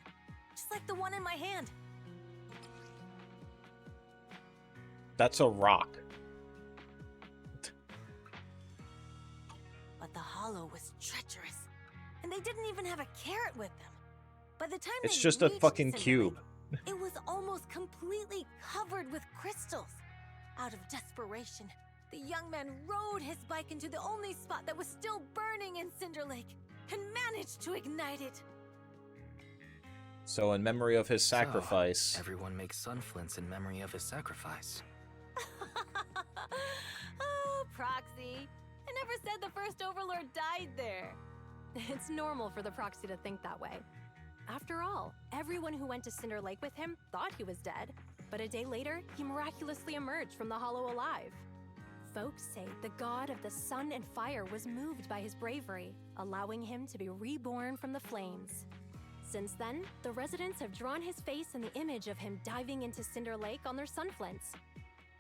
just like the one in my hand. That's a rock. But the hollow was treacherous, and they didn't even have a carrot with them. By the time It's they just a reached fucking Cinder cube. Lake, it was almost completely covered with crystals. Out of desperation, the young man rode his bike into the only spot that was still burning in Cinder Lake and managed to ignite it. So in memory of his sacrifice. So, everyone makes sunflints in memory of his sacrifice. Oh, Proxy. I never said the first Overlord died there. It's normal for the proxy to think that way. After all, everyone who went to Cinder Lake with him thought he was dead, but a day later, he miraculously emerged from the hollow alive. Folks say the god of the sun and fire was moved by his bravery, allowing him to be reborn from the flames. Since then, the residents have drawn his face in the image of him diving into Cinder Lake on their sunflints.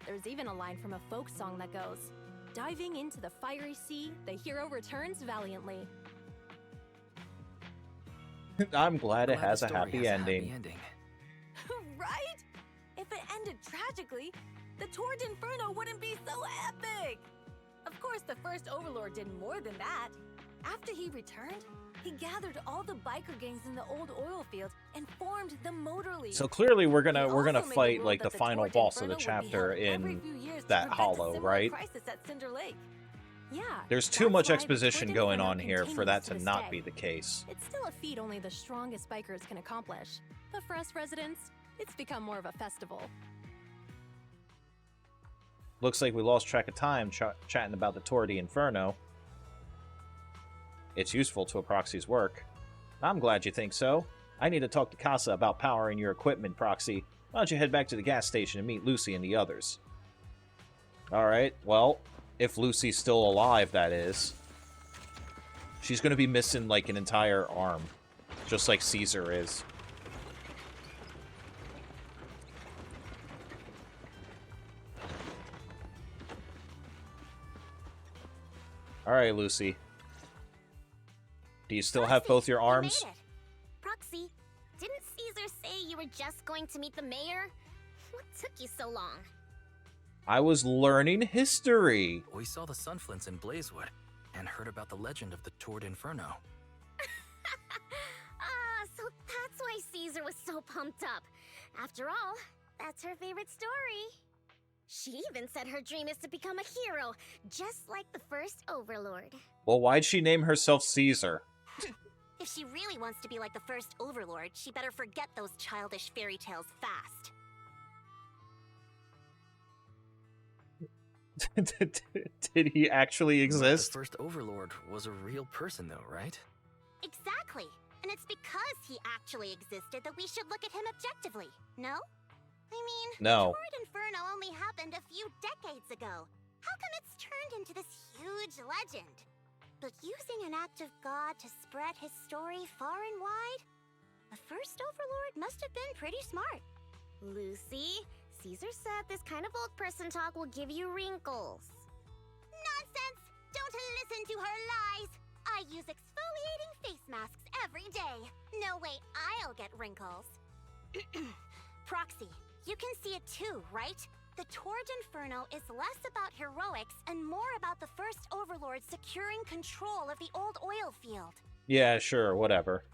There's even a line from a folk song that goes, "Diving into the fiery sea, the hero returns valiantly." I'm glad it Glad has the a story happy has a ending. happy ending. Right? If it ended tragically, the Tour d'Inferno wouldn't be so epic! Of course, the first Overlord did more than that. After he returned, he gathered all the biker gangs in the old oil field and formed the Motor League. So clearly we're He gonna also made the fight rule like that the final Tour boss of the d'Inferno would be chapter held every in few years to that prevent a hollow, similar right? crisis at Cinder Lake. Yeah. There's too that's much why the exposition Tour going d'Inferno on here for continues that to to this not day. be the case. It's still a feat only the strongest bikers can accomplish. But for us residents, it's become more of a festival. Looks like we lost track of time chatting about the Tour d'Inferno. It's useful to a proxy's work. I'm glad you think so. I need to talk to Casa about powering your equipment, Proxy. Why don't you head back to the gas station and meet Lucy and the others? Alright, well, if Lucy's still alive, that is. She's going to be missing, like, an entire arm. Just like Caesar is. Alright, Lucy. Do you still have both your arms? You made it. Proxy, didn't Caesar say you were just going to meet the mayor? What took you so long? I was learning history. We saw the sunflints in Blazewood and heard about the legend of the Tour d'Inferno. So that's why Caesar was so pumped up. After all, that's her favorite story. She even said her dream is to become a hero, just like the first Overlord. Well, why'd she name herself Caesar? If she really wants to be like the first Overlord, she better forget those childish fairy tales fast. Did he actually But exist? the first Overlord was a real person, though, right? Exactly. And it's because he actually existed that we should look at him objectively, no? I mean, No. the Tour d'Inferno only happened a few decades ago. How come it's turned into this huge legend? But using an act of God to spread his story far and wide? The first Overlord must have been pretty smart. Lucy, Caesar said this kind of old person talk will give you wrinkles. Nonsense! Don't listen to her lies! I use exfoliating face masks every day. No way I'll get wrinkles. Proxy, you can see it too, right? The Tour d'Inferno is less about heroics and more about the first Overlord securing control of the old oil field. Yeah, sure, whatever.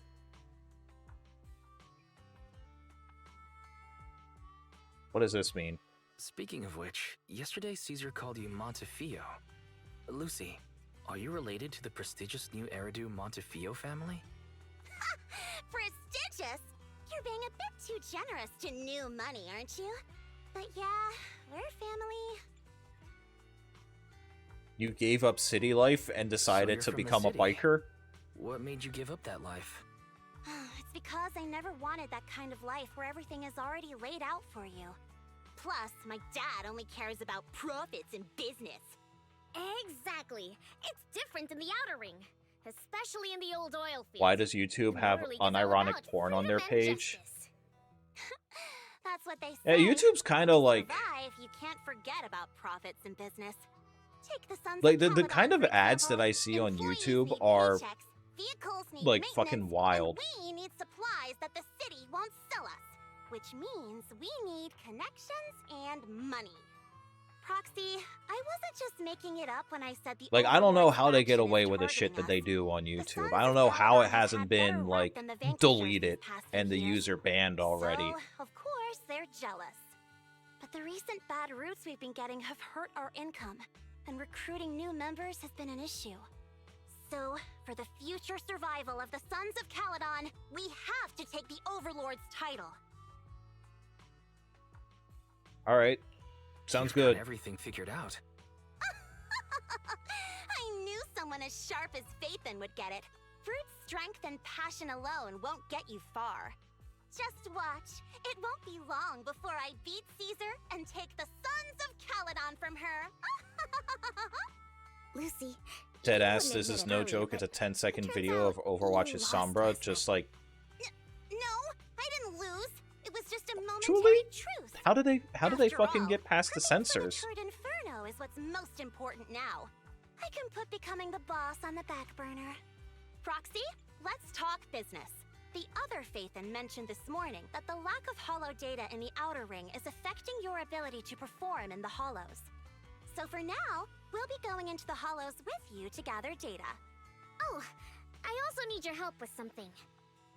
What does this mean? Speaking of which, yesterday Caesar called you Montefiore. Lucy, are you related to the prestigious new Eridu Montefiore family? Prestigious? You're being a bit too generous to new money, aren't you? But yeah, we're family. You gave up city life and decided you're to from the become a city. biker? What made you give up that life? It's because I never wanted that kind of life where everything is already laid out for you. Plus, my dad only cares about profits and business. Exactly. It's different in the Outer Ring, especially in the old oil field. Why does YouTube have Motor League is all unironic about porn on their freedom and page? justice. That's what they Yeah, say. YouTube's kind of like... Survive, you can't forget about profits and business. Take the Sons Like, of the Caledon, kind of for ads example. that I see on Employees YouTube need are, paychecks, vehicles need like, maintenance, fucking wild. And we need supplies that the city won't sell us, which means we need connections and money. Proxy, I wasn't just making it up when I said the Like, I don't know Overlord's how they get faction is away with the shit targeting that they us. do on The YouTube. Sons I don't of know how it Caledon have hasn't had better been, rep like, than the Vanquishers deleted these past few and the years. user banned already. So, of course, they're jealous. But the recent bad routes we've been getting have hurt our income, and recruiting new members has been an issue. So, for the future survival of the Sons of Caledon, we have to take the Overlord's title. Alright. Sounds You've got good. everything figured out. I knew someone as sharp as Phaethon would get it. Brute strength and passion alone won't get you far. Just watch. It won't won't be long before I beat Caesar and take the sons of Caledon from her. Lucy. Deadass, this is no joke. It's a 10-second video of Overwatch's Sombra, just like... No, I didn't lose. It was just a momentary Truly? truce. How did they fucking all, get past the prepping for censors? The Turd Inferno is what's most important now. I can put becoming the boss on the back burner. Proxy, let's talk business. The other Phaethon mentioned this morning that the lack of holo data in the Outer Ring is affecting your ability to perform in the Hollows. So for now, we'll be going into the Hollows with you to gather data. Oh, I also need your help with something.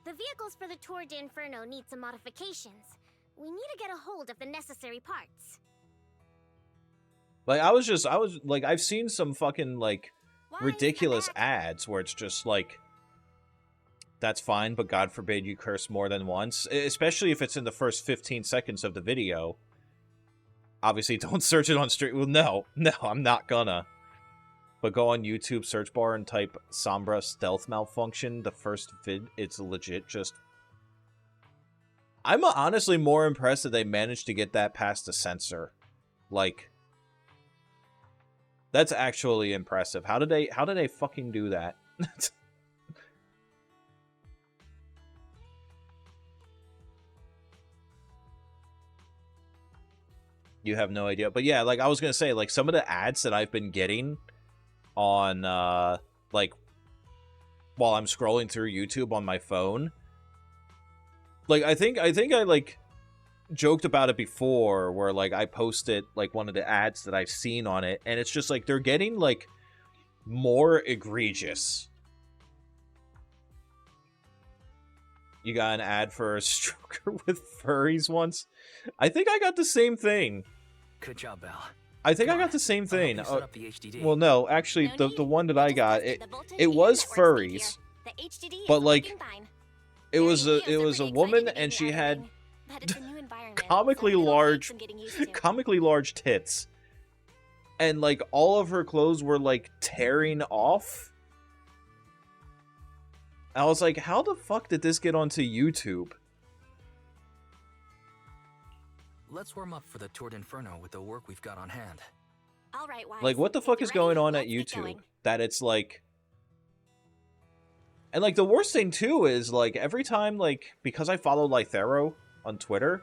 The vehicles for the Tour de Inferno need some modifications. We need to get a hold of the necessary parts. Like, I've seen some fucking, like, ridiculous ads where it's just, like, that's fine, but God forbid you curse more than once. Especially if it's in the first 15 seconds of the video. Obviously, don't search it on stream. Well, no, I'm not gonna. But go on YouTube search bar and type Sombra stealth malfunction. The first vid, it's legit just... I'm honestly more impressed that they managed to get that past the censor. Like... That's actually impressive. How did they fucking do that? You have no idea. But yeah, like I was gonna say, like some of the ads that I've been getting on like while I'm scrolling through YouTube on my phone. Like I think I like joked about it before where like I posted like one of the ads that I've seen on it, and it's just like they're getting like more egregious. You got an ad for a stroker with furries once? I think I got the same thing. Good job, Belle. I think I got the same thing. I'll help you set up the HDD. Well, no, actually, the one that I got, it was furries, but like it was a woman, and she had comically large tits, and like all of her clothes were like tearing off. I was like, how the fuck did this get onto YouTube? Let's warm up for the Tour d'Inferno with the work we've got on hand. All right, Wise. Like, what the fuck is going on at YouTube? That it's like... And like, the worst thing too is, like, every time, like, because I follow Lythero on Twitter,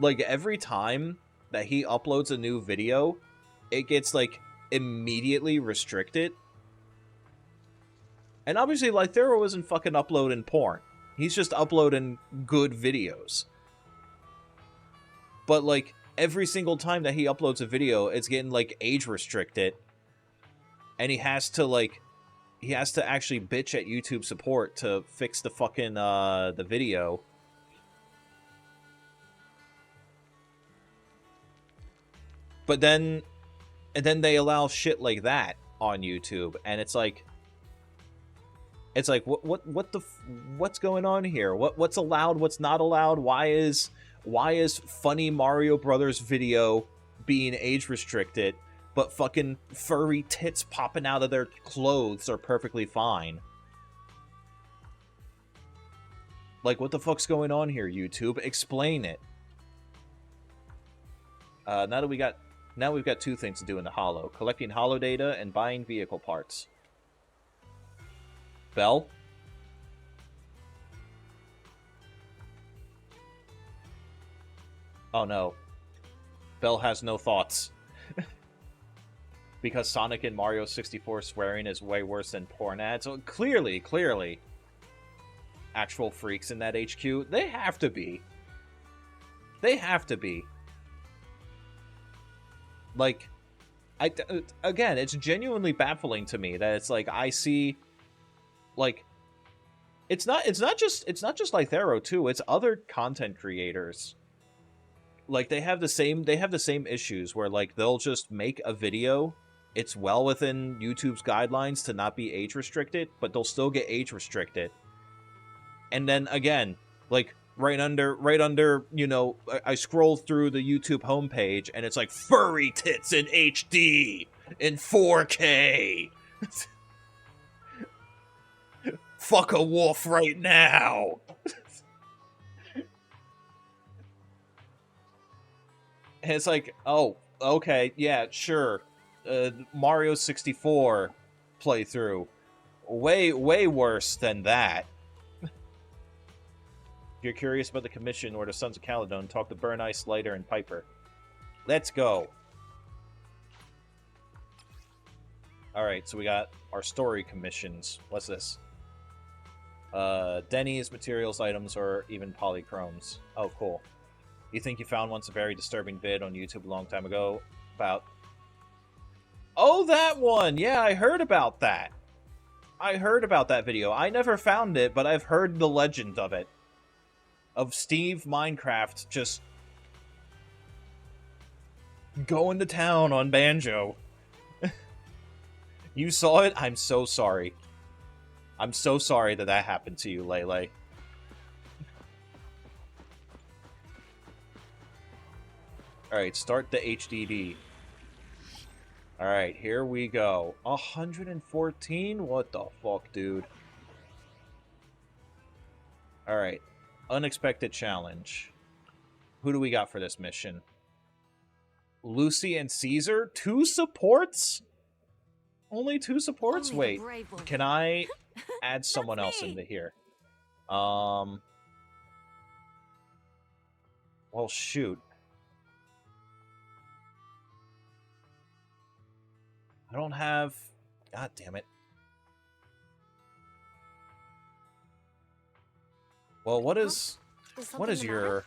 like, every time that he uploads a new video, it gets, like, immediately restricted. And obviously, Lythero isn't fucking uploading porn. He's just uploading good videos. But, like, every single time that he uploads a video, it's getting, like, age restricted. And he has to, like, he has to actually bitch at YouTube support to fix the fucking, the video. But then, and then they allow shit like that on YouTube, and it's like, what's going on here? What's allowed? What's not allowed? Why is funny Mario Brothers video being age restricted, but fucking furry tits popping out of their clothes are perfectly fine? Like, what the fuck's going on here, YouTube? Explain it. Now we've got two things to do in the holo: collecting holo data and buying vehicle parts. Belle? Oh no. Belle has no thoughts. Because Sonic and Mario 64 swearing is way worse than porn ads. So clearly. Actual freaks in that HQ. They have to be. They have to be. Like, again, it's genuinely baffling to me that it's like I see, like, it's not just Lythero too. It's other content creators. Like, they have the same issues where, like, they'll just make a video. It's well within YouTube's guidelines to not be age restricted, but they'll still get age restricted. And then again, like, right under, you know, I scroll through the YouTube homepage and it's like furry tits in HD in 4K. Fuck a wolf right now. And it's like, oh, okay, yeah, sure. Mario 64 playthrough. Way worse than that. If you're curious about the commission or the Sons of Caledon, talk to Burn Ice, Lighter, and Piper. Let's go. Alright, so we got our story commissions. What's this? Denny's, materials, items, or even polychromes. Oh, cool. You think you found once a very disturbing vid on YouTube a long time ago about... Oh, that one! Yeah, I heard about that. I heard about that video. I never found it, but I've heard the legend of it. Of Steve Minecraft just going to town on Banjo. You saw it? I'm so sorry. I'm so sorry that that happened to you, Lele. Alright, start the HDD. Alright, here we go. 114? What the fuck, dude? Alright. Unexpected challenge. Who do we got for this mission? Lucy and Caesar? 2 supports? Only 2 supports? Wait, can I add someone else into here? Well, shoot. I don't have... God damn it. Well, what is your...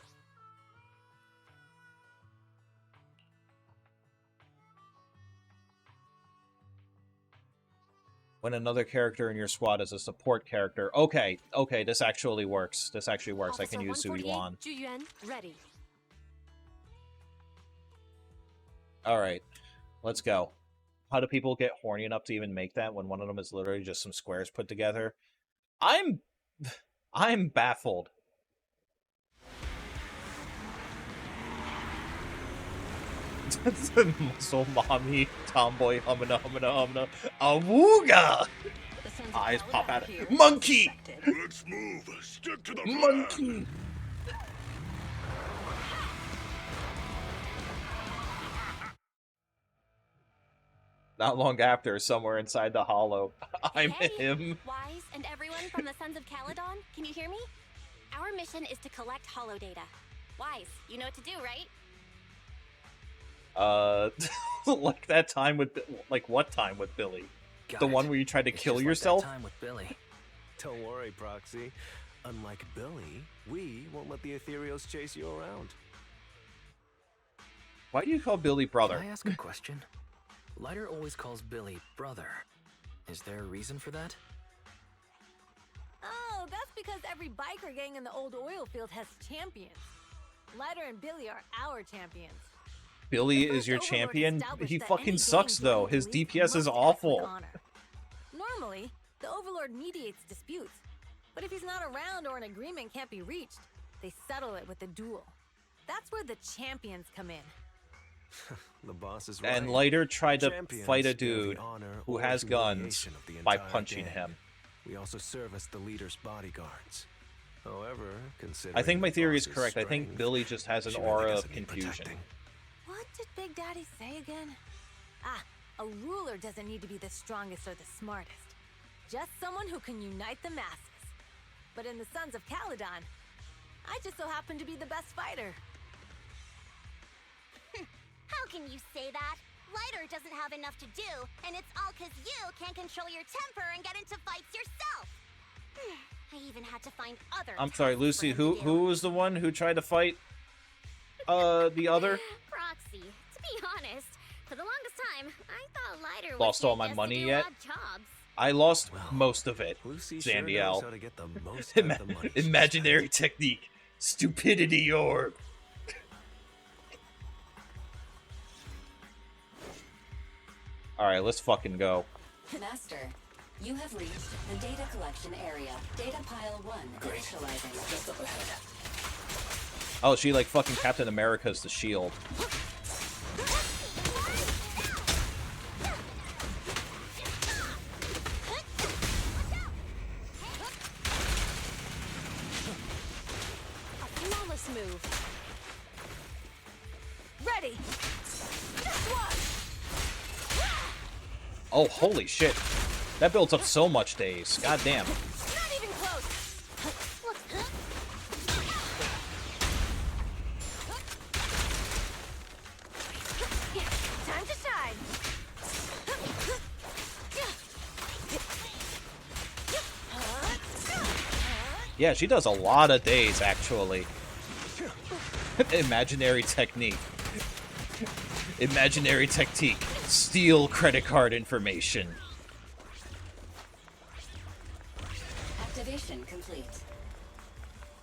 When another character in your squad is a support character. Okay, okay, this actually works. This actually works. Officer I can use Zhu Yuan. Zhu Yuan, ready. Alright, let's go. How do people get horny enough to even make that when one of them is literally just some squares put together? I'm baffled. Muscle mommy, tomboy, humana, awooga! Eyes pop out. Monkey! Let's move. Stick to the Monkey! Not long after, somewhere inside the hollow, I'm him. Wise and everyone from the Sons of Caledon, can you hear me? Our mission is to collect holo data. Wise, you know what to do, right? Like that time with... Like, what time with Billy? Got The it. one where you tried to It's kill just yourself? Like that time with Billy. Don't worry, Proxy. Unlike Billy, we won't let the Ethereals chase you around. Why do you call Billy brother? Can I ask a question? Lighter always calls Billy brother. Is there a reason for that? Oh, that's because every biker gang in the old oil field has champions. Lighter and Billy are our champions. Billy The is first your Overlord champion? established He that fucking any sucks, gang though. joining His the League DPS is must act with awful. honor. Normally, the Overlord mediates disputes, but if he's not around or an agreement can't be reached, they settle it with a duel. That's where the champions come in. The boss is right. And Lighter tried to Champions fight a bear the dude honor who or has guns humiliation of the by entire punching gang. him. We also serve as the leader's bodyguards. However, considering I think my the theory is boss's correct. I think strength, Billy just has an she really aura doesn't of need confusion. protecting. What did Big Daddy say again? Ah, a ruler doesn't need to be the strongest or the smartest. Just someone who can unite the masses. But in the Sons of Caledon, I just so happen to be the best fighter. How can you say that? Lighter doesn't have enough to do, and it's all 'cause you can't control your temper and get into fights yourself. I even had to find other. I'm sorry, tasks Lucy, for him to do. who was the one who tried to fight the other? Proxy. To be honest, for the longest time, I thought Lighter was Lost all here my just to money do yet? odd jobs. I lost Well, most of it, Lucy sure knows how to Zandiel. get the most out of the money she's Imaginary spent. technique. Stupidity orb. Alright, let's fucking go. Master, you have reached the data collection area. Data pile 1 Great. initializing. Just up ahead. Oh, she like fucking Captain America's the shield. A flawless move. Ready! Ready. Just one. Oh, holy shit. That builds up so much days. God damn. Not even close. Time to shine. Yeah, she does a lot of days, actually. Imaginary technique. Imaginary technique. Steal credit card information. Activation complete.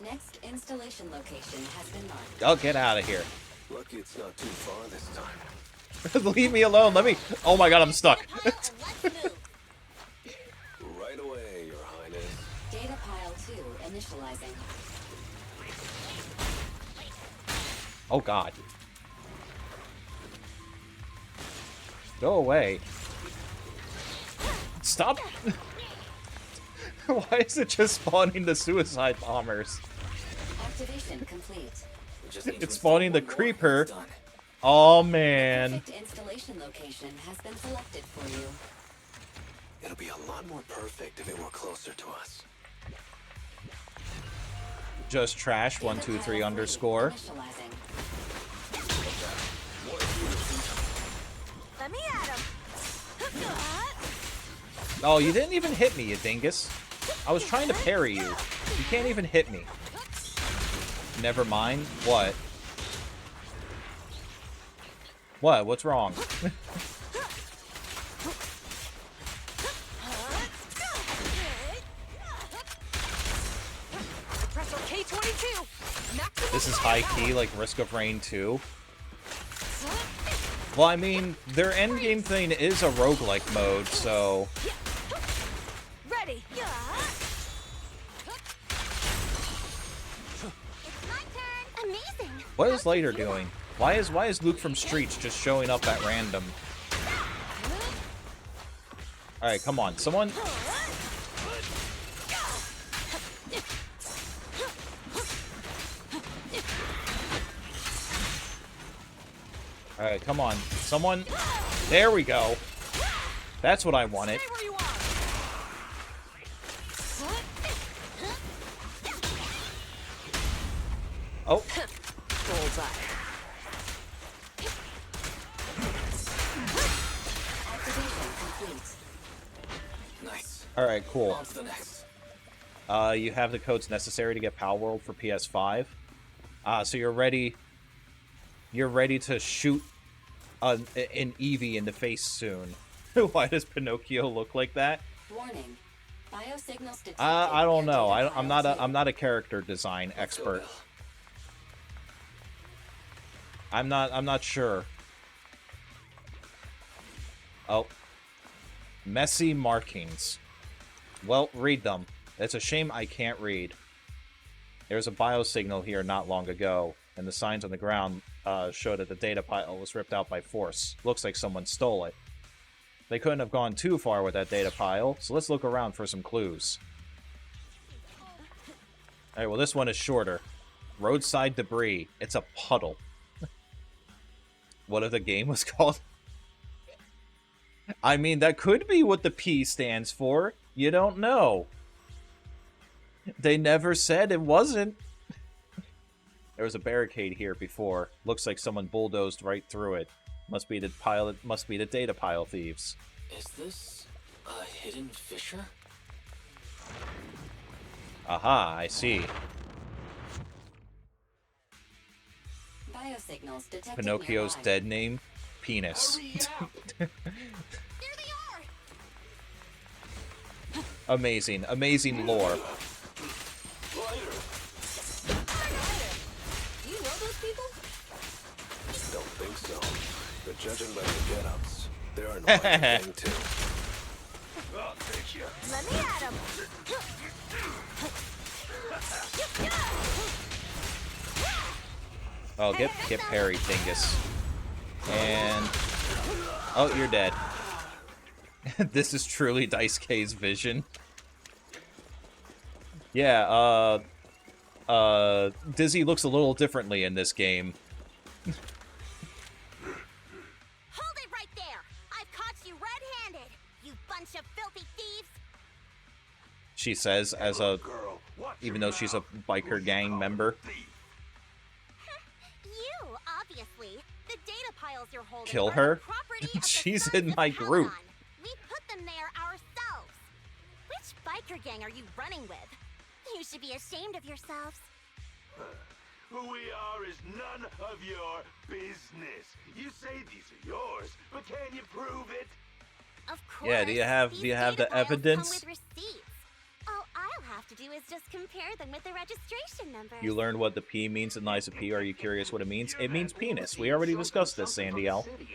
Next installation location has been marked. Oh, get out of here. Lucky it's not too far this time. Leave me alone. Let me... Oh my god, I'm stuck. Right away, Your Highness. Data pile 2 initializing. Oh god. Go away. Stop. Why is it just spawning the suicide bombers? Activation complete. It's spawning the creeper. Oh man. Perfect installation location has been selected for you. It'll be a lot more perfect if it were closer to us. Just trash 123 underscore. Initializing. Let me at him. Oh, you didn't even hit me, you dingus. I was trying to parry you. You can't even hit me. Never mind. What? What? What's wrong? Pressure K22. This is high key, like Risk of Rain 2. Well, I mean, their endgame thing is a roguelike mode, so... Ready. Amazing. What is Later doing? Why is Luke from Streets just showing up at random? Alright, come on. Someone... Alright, come on. Someone... There we go. That's what I wanted. Stay where you are. Oh. Bullseye. Activation complete. Nice. Alright, cool. On to the next. You have the codes necessary to get Palworld for PS5. So you're ready... You're ready to shoot an Eevee in the face soon. Why does Pinocchio look like that? Warning. Biosignals detected. I don't know. near data I'm pile not 2. I'm not a character design expert. Bill. I'm not sure. Oh. Messy markings. Well, read them. It's a shame I can't read. There's a biosignal here not long ago, and the signs on the ground show that the data pile was ripped out by force. Looks like someone stole it. They couldn't have gone too far with that data pile, so let's look around for some clues. Alright, well this one is shorter. Roadside debris. It's a puddle. What if the game was called? I mean, that could be what the P stands for. You don't know. They never said it wasn't. There was a barricade here before. Looks like someone bulldozed right through it. Must be the pile. Must be the data pile thieves. Is this a hidden fissure? Aha, I see. Biosignals detected Pinocchio's nearby. dead name? Penis. Amazing. Amazing lore. Do you know those people? Don't think so. But judging by the get-ups, they're annoying thing too. Let me at him. Oh, get parried, dingus. And... Oh, you're dead. This is truly Dice K's vision. Yeah, Dizzy looks a little differently in this game. bunch of filthy thieves! She says, as a, even though she's a biker gang member. You, obviously. The data piles you're holding Kill are her? the property of the She's Sons in of my group. Caledon. We put them there ourselves. Which biker gang are you running with? You should be ashamed of yourselves. Who we are is none of your business. You say these are yours, but can you prove it? Of course. Yeah, do you have these the data piles evidence? Come with receipts. All I'll have to do is just compare them with the registration numbers. You learned what the P means in Lies of P. Are you curious what it means? It means penis. We already discussed this, Sandy L. Yeah,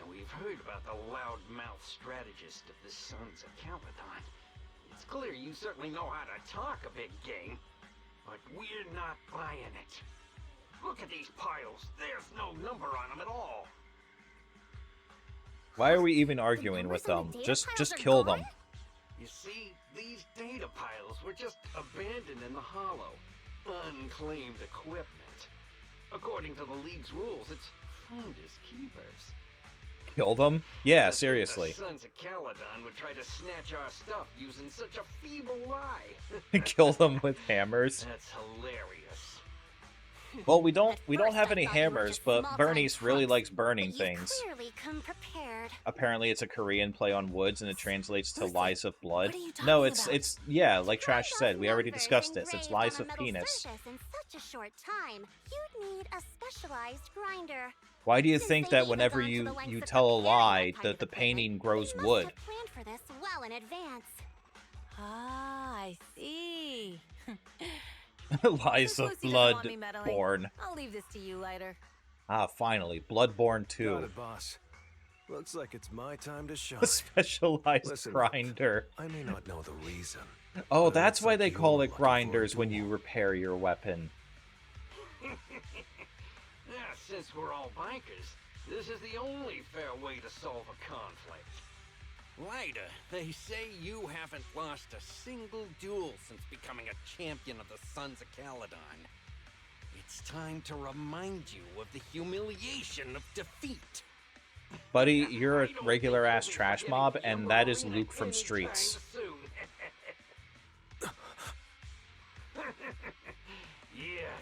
we've heard about the loudmouth strategist of the Sons of Caledon. It's clear you certainly know how to talk a big game, but we're not buying it. Look at these piles. There's no number on them at all. Why are we even arguing with them? Just kill them. You see, these data piles were just abandoned in the hollow. Unclaimed equipment. According to the League's rules, it's finders keepers. Kill them? Yeah, seriously. The Sons of Caledon would try to snatch our stuff using such a feeble lie. Kill them with hammers. That's hilarious. Well, we don't have any hammers, but Bernice really likes burning things. Clearly come prepared. Apparently it's a Korean play on woods and it translates to Lies of Blood. What are you No, talking it's yeah, like Trash said, we already discussed this. It's Lies of Metal Penis. surface in such a short time, you'd need a specialized grinder. Why do you Since think they've that even whenever gone to you the lengths you of tell a preparing lie, that kind that of the equipment, painting grows they must wood? have planned for this well in advance. Ah, I see. Lies Since of Lucy doesn't want me Blood meddling, born. I'll leave this to you later. Ah, finally, Bloodborne Got 2. it, boss. Looks like it's my time to shine. A specialized Listen, grinder. I may not know the reason. Oh, but it that's looks why like they you're call it looking for a grinders when duel. you repair your weapon. Yeah, since we're all bikers, this is the only fair way to solve a conflict. Ryder, they say you haven't lost a single duel since becoming a champion of the Sons of Caledon. It's time to remind you of the humiliation of defeat. Buddy, you're a regular-ass trash mob, and that is Luke from Streets. Yes,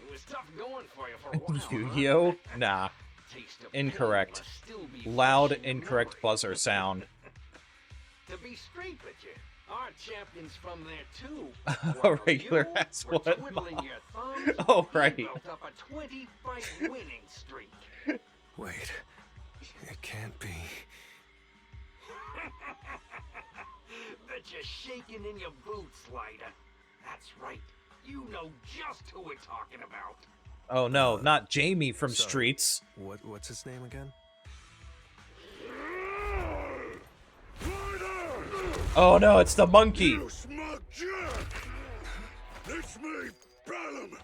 it was tough going for you for a while. Yu-Gi-Oh? Nah. Incorrect. Loud, incorrect buzzer sound. To be straight with you, our champions from there too. A regular-ass were what twiddling mob? your thumbs, Oh, you right. built up a 20-fight winning streak. Wait, it can't be. Bet you're shaking in your boots, Lyda. That's right. You know just who we're talking about. Oh no, not Jamie from Sorry. Streets. What's his name again? Oh no, it's the monkey. You smug jerk! It's me, Bellum!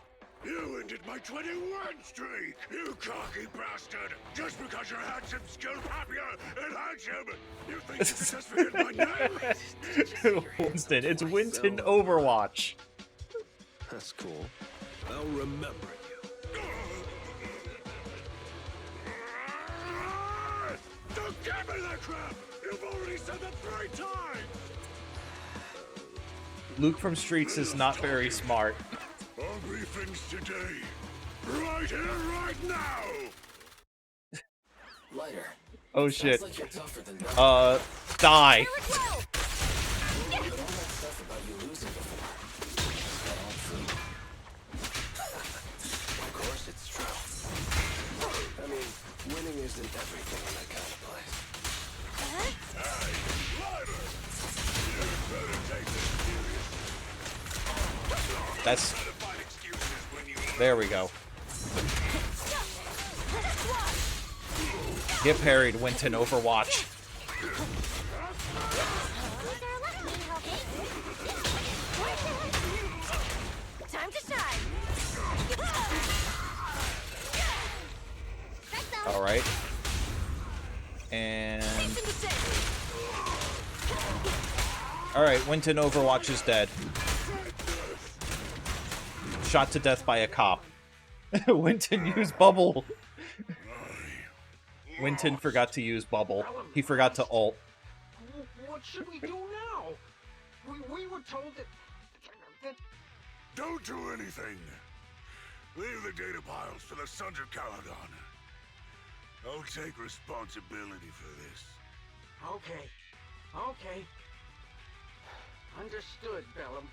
You ended my 21 streak, you cocky bastard! Just because you're handsome, skilled, happier, and handsome! You think you can just forget my name? Winston, it's Winston Overwatch. That's cool. I'll remember you. Don't give me that crap! You've already said that 3 times! Luke from Streets is not very smart. Ugly things today. Right here, right now! Lighter. Oh shit. Sounds like you're tougher than that. Die. You know that stuff about you losing before. Is that all true? Of course it's true. I mean, winning isn't everything in that kind of place. Hey, Ryder! You better take this serious. That's... Find excuses when you There we go. Get parried, Winston Overwatch. Time to shine. Alright. And... Alright, Winston Overwatch is dead. Shot to death by a cop. Winston used bubble. Winton forgot to use bubble. He forgot to ult. What should we do now? We were told that... Don't do anything. Leave the data piles to the Sons of Caledon. I'll take responsibility for this. Okay. Okay. Understood, Bellum.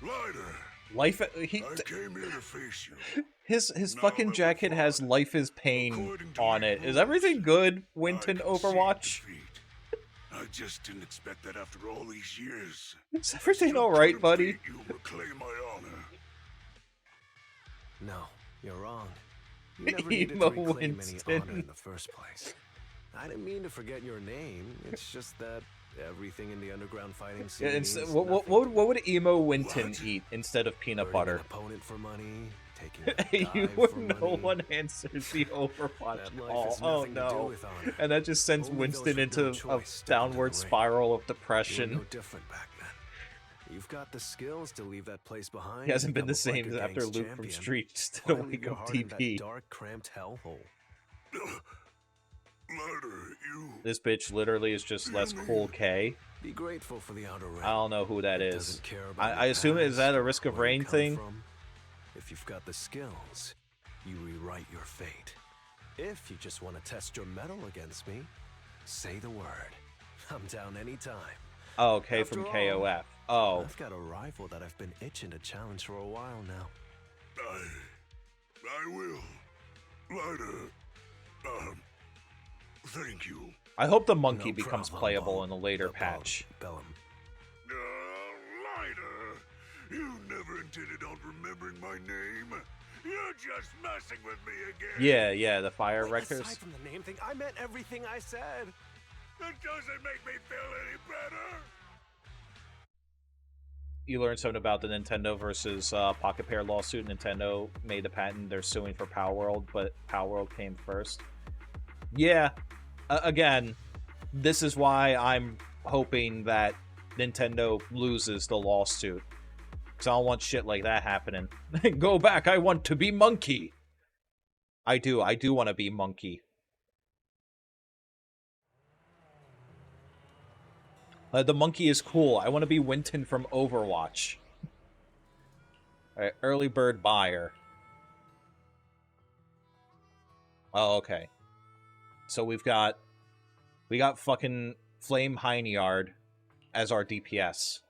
Lighter. Life. I came here to face you. His fucking jacket has "Life is Pain" on it. Is everything good, Winton Overwatch? I just didn't expect that after all these years. Is everything all right, buddy? You reclaim my honor. No, you're wrong. You never needed Emo to reclaim any Winston. honor in the first place. I didn't mean to forget your name. It's just that everything in the underground fighting scene. means What would Emo Winton eat instead of peanut butter? An opponent for money, taking a You dive for no money. one answers the Overwatch That life call. has Oh nothing to do no! with honor. And that just sends Only those Winston with into no a choice step into downward the ring. spiral of You were depression. no different back then. You've got the skills to leave that place behind. He hasn't been the become a same biker after gang's Luke from champion. Streets to Why Wake leave your Up heart in that DP. dark, cramped hellhole? Lighter, you. This bitch literally is just less cool K. Be grateful for the outer ring. I don't know who that It is. doesn't care about I your assume is past, that a Risk of where you Rain come thing? from. If you've got the skills, you rewrite your fate. If you just want to test your mettle against me, say the word. I'm down anytime. Oh, K from After all, KOF. Oh, I've got a rival that I've been itching to challenge for a while now. I will. Lighter. Thank you. I hope the monkey No becomes problem, playable in a later patch. Bellum. Lighter. You never intended on remembering my name. You're just messing with me again. Yeah, the Fire Wait, Wreckers. aside from the name thing, I meant everything I said. That doesn't make me feel any better. You learned something about the Nintendo versus Pocket Pair lawsuit. Nintendo made the patent. They're suing for Power World, but Power World came first. Yeah. Again, this is why I'm hoping that Nintendo loses the lawsuit. Because I don't want shit like that happening. Go back, I want to be Monkey. I do want to be Monkey. The monkey is cool. I want to be Winton from Overwatch. Alright, early bird buyer. Oh, okay. So we got fucking Flame Hineyard as our DPS.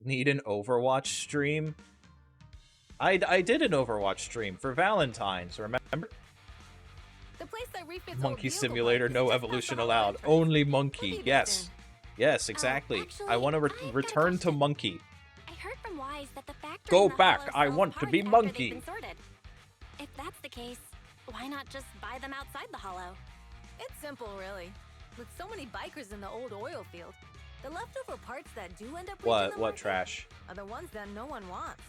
Need an Overwatch stream? I did an Overwatch stream for Valentine's, remember? The place that refits Monkey old vehicle Simulator, parts is no just evolution past the allowed. Hollow entrance. Only What Monkey. do you do Yes. then? Yes, exactly. I want to return to Monkey. I heard from Wise that the factory Go in the back. Hollow I sells want to parts be after Monkey. they've been sorted. If that's the case, why not just buy them outside the Hollow? It's simple, really. With so many bikers in the old oil field, the leftover parts that do end up reaching the What market trash? are the ones that no one wants.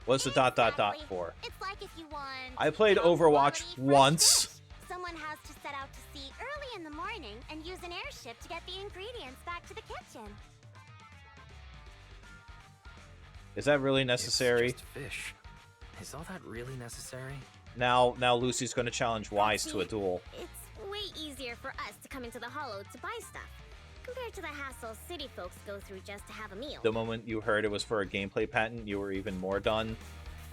What's the ... Exactly. for? It's like if you want I played top Overwatch quality fresh once. fish. Someone has to set out to sea early in the morning and use an airship to get the ingredients back to the kitchen. Is that really It's necessary? just fish. Is all that really necessary? Now Lucy's going to challenge Wise to a duel. It's way easier for us to come into the Hollow to buy stuff, compared to the hassle city folks go through just to have a meal. The moment you heard it was for a gameplay patent, you were even more done.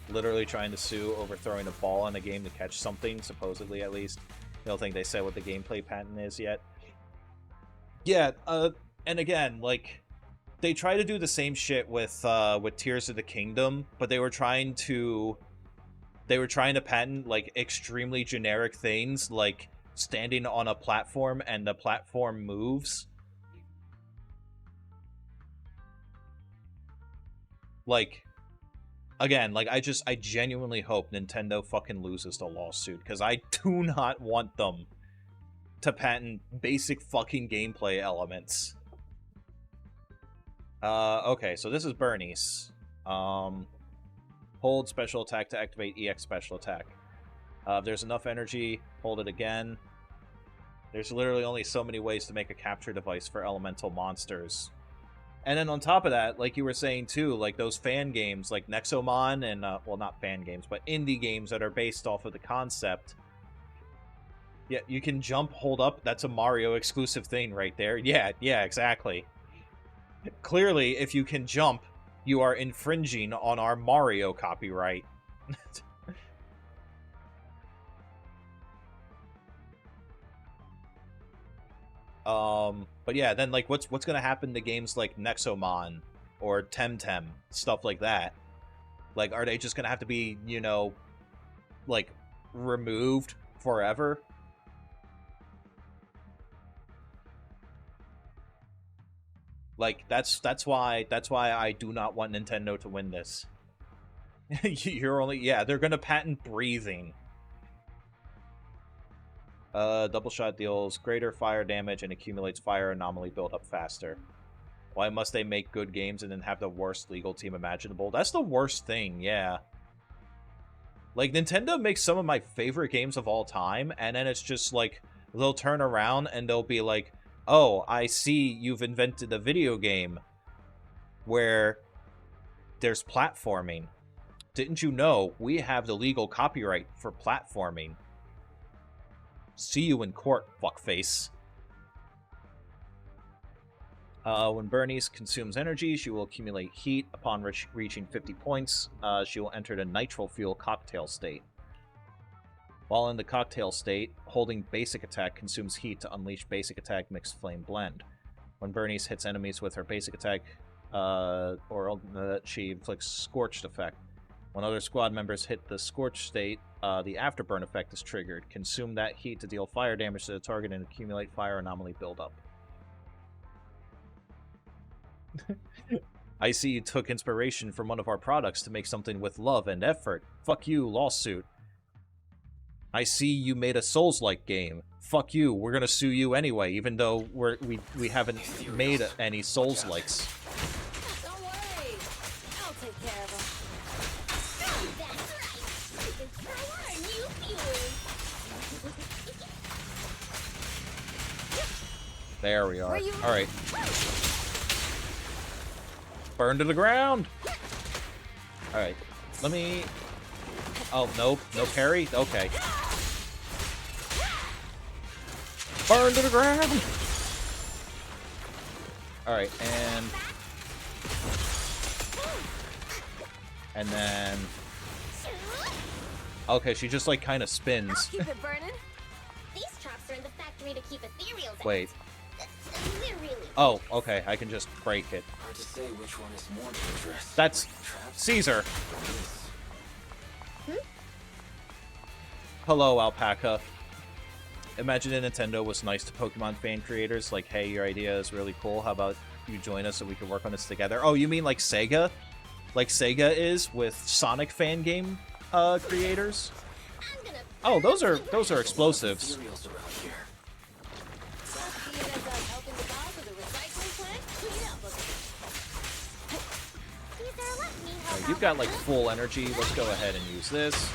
Literally trying to sue over throwing a ball in a game to catch something, supposedly at least. I don't think they said what the gameplay patent is yet. Yeah, and again, like, they try to do the same shit with Tears of the Kingdom, but they were trying to patent, like, extremely generic things, like standing on a platform and the platform moves. Like, again, like, I genuinely hope Nintendo fucking loses the lawsuit, because I do not want them to patent basic fucking gameplay elements. Okay, so this is Bernie's. Hold special attack to activate EX special attack. If there's enough energy, hold it again. There's literally only so many ways to make a capture device for elemental monsters. And then on top of that, like you were saying too, like those fan games like Nexomon and, well, not fan games, but indie games that are based off of the concept. Yeah, you can jump, hold up. That's a Mario exclusive thing right there. Yeah, exactly. Clearly, if you can jump, you are infringing on our Mario copyright. But yeah, then like what's gonna happen to games like Nexomon or Temtem, stuff like that? Like, are they just gonna have to be, you know, like removed forever? Like that's why I do not want Nintendo to win this. You're only, yeah, they're gonna patent breathing. Double shot deals greater fire damage and accumulates fire anomaly build-up faster. Why must they make good games and then have the worst legal team imaginable? That's the worst thing, yeah. Like, Nintendo makes some of my favorite games of all time, and then it's just like, they'll turn around and they'll be like, oh, I see you've invented a video game where there's platforming. Didn't you know we have the legal copyright for platforming? See you in court, fuckface. When Bernice consumes energy, she will accumulate heat. Upon reaching 50 points, she will enter the nitro fuel cocktail state. While in the cocktail state, holding basic attack consumes heat to unleash basic attack mixed flame blend. When Bernice hits enemies with her basic attack, she inflicts scorched effect. When other squad members hit the scorched state, the afterburn effect is triggered. Consume that heat to deal fire damage to the target and accumulate fire anomaly buildup. I see you took inspiration from one of our products to make something with love and effort. Fuck you, lawsuit. I see you made a Souls-like game. Fuck you, we're gonna sue you anyway, even though we haven't made any Souls-likes. Don't worry. I'll take care of them. That's right. We can try our new fuel. There we are. Alright. Burn to the ground! Alright. Let me... Oh, nope. No parry? Okay. Burn to the ground! Alright, and... And then... Okay, she just, like, kind of spins. Keep it burning. These traps are in the factory to keep ethereals out. Wait. They're really Oh, okay, I can just break it. Hard to say which one is more dangerous. That's Caesar. Hello, Alpaca. Imagine if Nintendo was nice to Pokemon fan creators, like, hey, your idea is really cool, how about you join us so we can work on this together? Oh, you mean like Sega? Like Sega is with Sonic fan game creators? Oh, those are explosives. Alright, you've got like full energy. Let's go ahead and use this.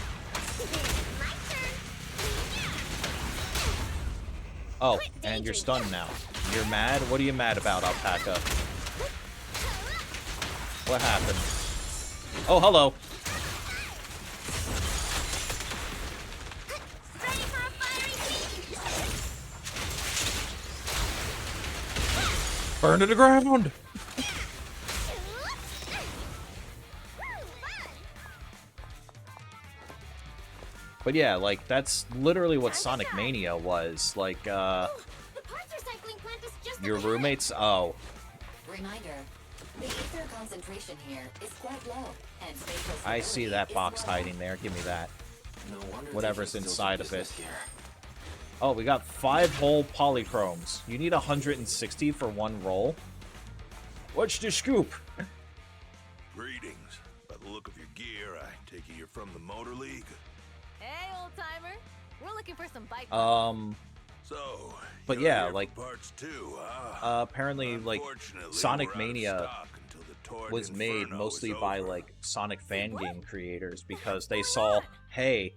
Oh, and you're stunned now. You're mad? What are you mad about, Alpaca? What happened? Oh, hello. Burn to the ground! But yeah, like, that's literally what Sonic Mania was. Like, your roommates? Oh. Reminder, the ether concentration here is quite low. Hence, I see that box hiding there. Give me that. Whatever's inside of it. Oh, we got 5 whole polychromes. You need 160 for one roll? What's the scoop? Greetings. By the look of your gear, I take it you're from the Motor League. Hey, old timer. We're looking for some bike. So, but yeah, like, parts too, huh? apparently, like, Sonic Mania was made mostly by like Sonic fan game creators because they saw, hey,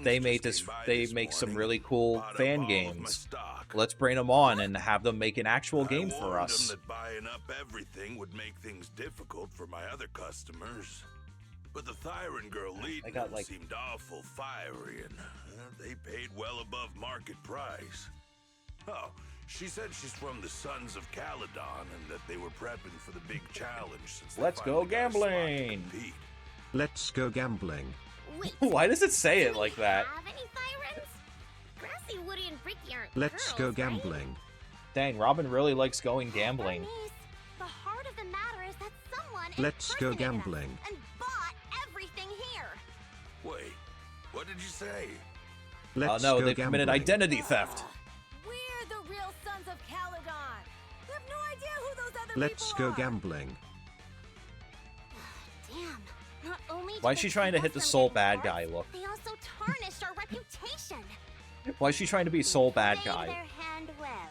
they make some really cool fan games. Let's bring them on and have them make an actual game for us. That buying up everything would make things difficult for my other customers. But the Thyron girl leading them seemed awful fiery, and they paid well above market price. Oh, she said she's from the Sons of Caledon and that they were prepping for the big challenge since Let's go gambling! Let's go gambling. Why does it say it like that? Have any Thyrans? Grassy, Woody, and Bricky aren't Let's go girls, gambling. Dang, Robin really likes going gambling. Bernice, the heart of the matter is that someone Let's go impersonated us gambling. and bought everything here. Wait, what did you say? Let's no, go they've committed gambling. identity theft. We're the real Sons of Caledon. We have no idea who those other Let's people go are. gambling. Damn. Not only Why is did she they trying to keep hit the us from sole getting bad parts, guy look? They also tarnished our reputation. Why is she trying to be sole bad Played guy? their hand well.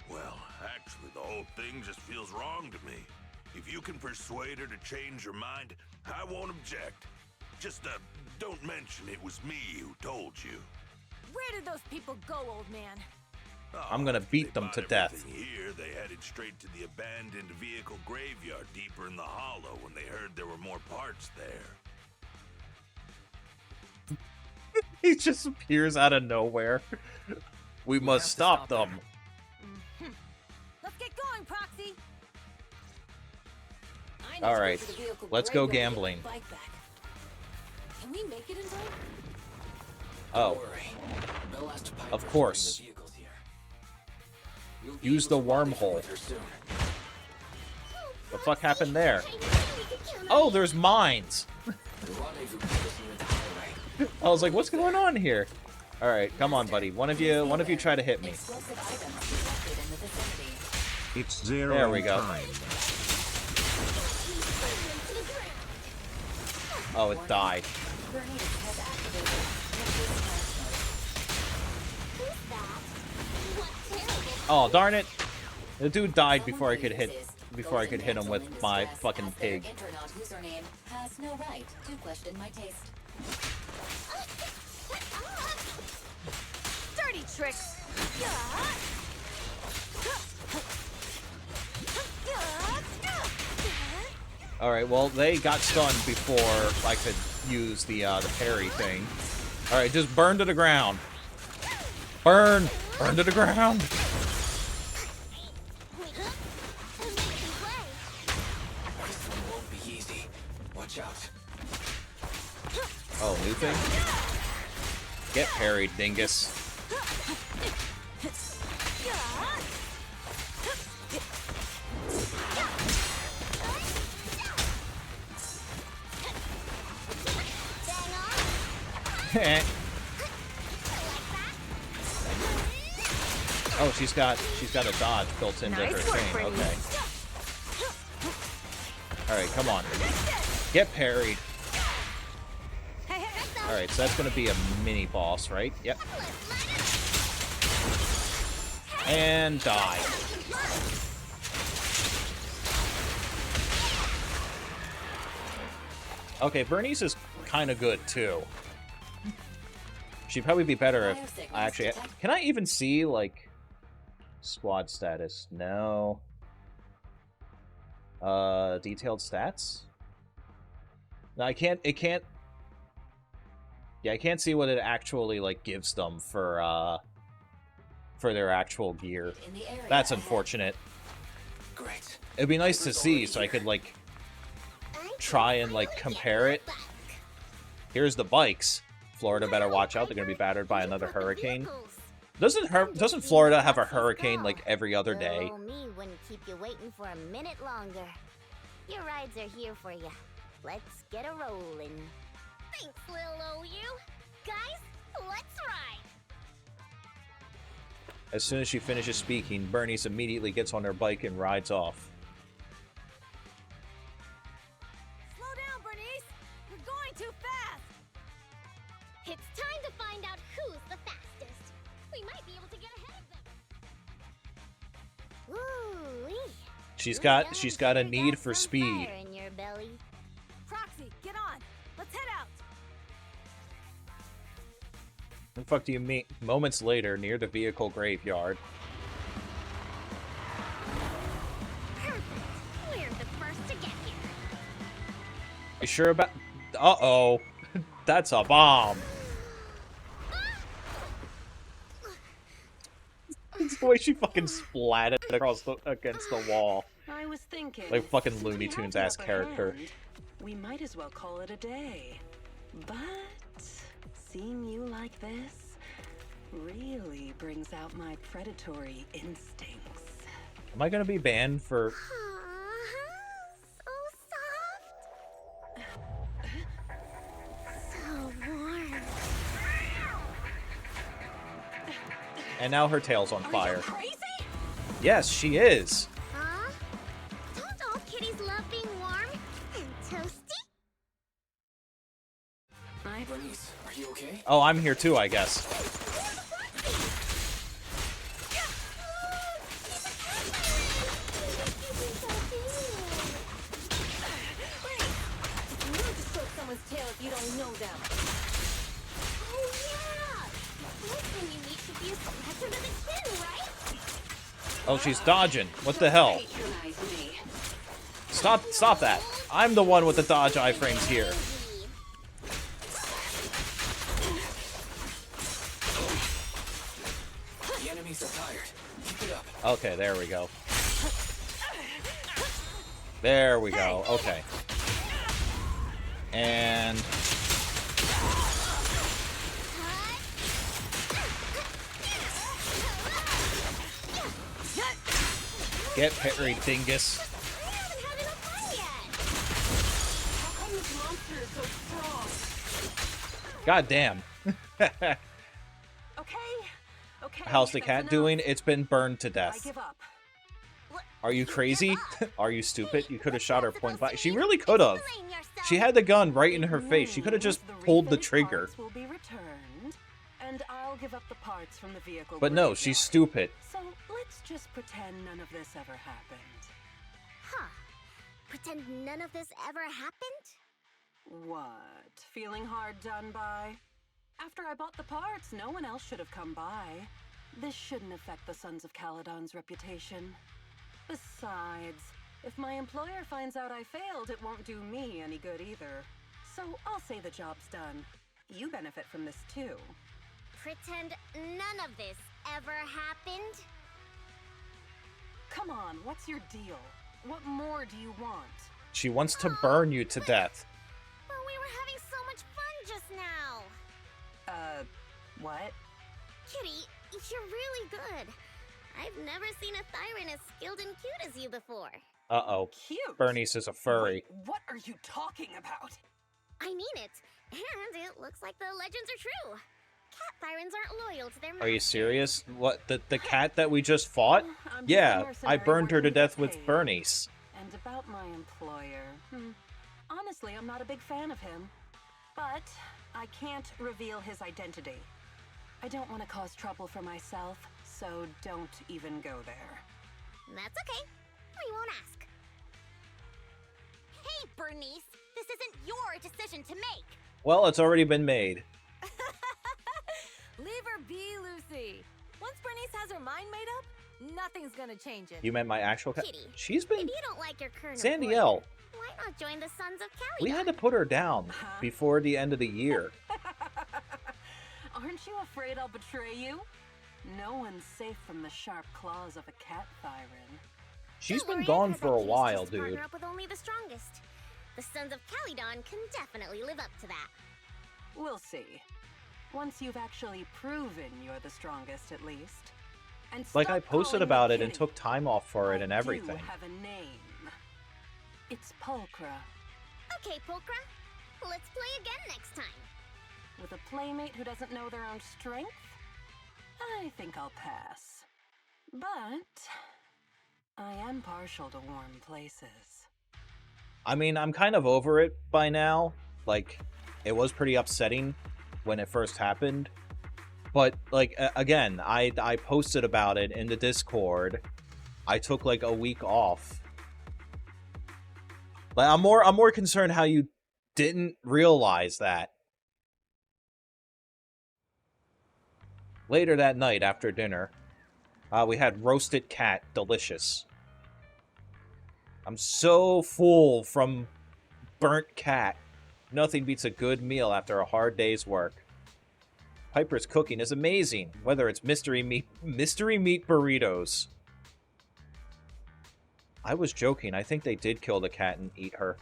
Well, actually, the whole thing just feels wrong to me. If you can persuade her to change her mind, I won't object. Just, don't mention it was me who told you. Where did those people go, old man? I'm gonna beat them to death. Here, they headed straight to the abandoned vehicle graveyard deeper in the hollow when they heard there were more parts there. He just appears out of nowhere. We must stop them. Let's get going, Proxy. All right, let's go gambling. Can we make it in time? Oh, of course. Use the wormhole. The fuck happened there? Oh, there's mines. I was like, what's going on here? All right, come on, buddy. One of you try to hit me. It's zero There we go. time. Oh, it died. Oh, darn it! The dude died before I could hit him with my fucking pig. Whose her name has no right to question my taste. Dirty tricks. All right, well, they got stunned before I could use the parry thing. All right, just burn to the ground. Burn! Burn to the ground! This one won't be easy. Watch out. Oh, new thing? Get parried, dingus. Oh, she's got a dodge built into her thing. Okay. All right, come on. Get parried. All right, so that's gonna be a mini boss, right? Yep. And die. Okay, Bernice is kind of good too. She'd probably be better if I actually... Can I even see, like, squad status? No. Detailed stats? No, I can't... It can't... Yeah, I can't see what it actually, like, gives them for their actual gear. That's unfortunate. Great. It'd be nice to see so I could, like, try and, like, compare it. Here's the bikes. Florida better watch out. They're going to be battered by another hurricane. Doesn't Florida have a hurricane like every other day? Me wouldn't keep you waiting for a minute longer. Your rides are here for you. Let's get a rolling. Thanks, Lil OU. Guys, let's ride. As soon as she finishes speaking, Bernice immediately gets on her bike and rides off. Slow down, Bernice. You're going too fast. It's time to find out who's the fastest. We might be able to get ahead of them. Ooh-wee. She's got a need for speed. Fire in your belly. Proxy, get on. Let's head out. What the fuck do you mean? Moments later, near the vehicle graveyard. Perfect. We're the first to get here. You sure about... Uh-oh. That's a bomb. It's the way she fucking splatted against the wall. I was thinking, Like fucking since Looney we Tunes have ass the upper character. hand, we might as well call it a day. But seeing you like this really brings out my predatory instincts. Am I gonna be banned for... So warm. And now her tail's on fire. Crazy? Yes, she is. Huh? Don't all kitties love being warm and toasty? Bernice, are you okay? Oh, I'm here too, I guess. You need to stroke someone's tail if you don't know them. Oh yeah! Next time you meet should be a scratcher to the chin, right? Oh, she's dodging. What the hell? Stop that. I'm the one with the dodge iframes here. The enemies are tired. Keep it up. Okay, there we go. There we go. Okay. And... Get parried, dingus. God damn. Okay. How's the cat doing? It's been burned to I death. give up. Are you crazy? Are you stupid? You could have shot her point blank. She really could have. She had the gun right in her face. She could have just pulled the trigger. Parts will be returned, and I'll give up the parts from the vehicle. But no, she's stupid. So let's just pretend none of this ever happened. Huh. Pretend none of this ever happened? What? Feeling hard done by? After I bought the parts, no one else should have come by. This shouldn't affect the Sons of Caledon's reputation. Besides, if my employer finds out I failed, it won't do me any good either. So I'll say the job's done. You benefit from this too. Pretend none of this ever happened? Come on, what's your deal? What more do you want? She wants to burn you to death. But we were having so much fun just now. What? Kitty, you're really good. I've never seen a Thyran as skilled and cute as you before. Uh-oh. Cute? Bernice is a furry. What are you talking about? I mean it. And it looks like the legends are true. Cat Thyrans aren't loyal to their Are you masters. serious? What, the cat that we just fought? I'm just a Yeah, I mercenary burned her to working death for with pay. Bernice. And about my employer. Honestly, I'm not a big fan of him. But I can't reveal his identity. I don't want to cause trouble for myself, so don't even go there. That's okay. We won't ask. Hey, Bernice! This isn't your decision to make! Well, it's already been made. Leave her be, Lucy. Once Bernice has her mind made up, nothing's gonna change it. You meant my actual cat? Kitty, She's been... if you don't like your current Sandiel. employer, why not join the Sons of Caledon? We had to put her down before the end of the year. Aren't you afraid I'll betray you? No one's safe from the sharp claws of a cat Thyran. She's Don't been worry, gone I've for heard a that while, Kitty's just dude. partner up with only the strongest. The Sons of Caledon can definitely live up to that. We'll see. Once you've actually proven you're the strongest, at least. And Like, stop I posted calling me about it and Kitty. took time off for it and I everything. do have a name. It's Pulchra. Okay, Pulchra. Let's play again next time. With a playmate who doesn't know their own strength? I think I'll pass. But I am partial to warm places. I mean, I'm kind of over it by now. Like, it was pretty upsetting when it first happened. But, like, again, I posted about it in the Discord. I took, like, a week off Like, I'm more concerned how you didn't realize that. Later that night, after dinner, we had roasted cat. Delicious. I'm so full from burnt cat. Nothing beats a good meal after a hard day's work. Piper's cooking is amazing, whether it's mystery meat burritos. I was joking. I think they did kill the cat and eat her.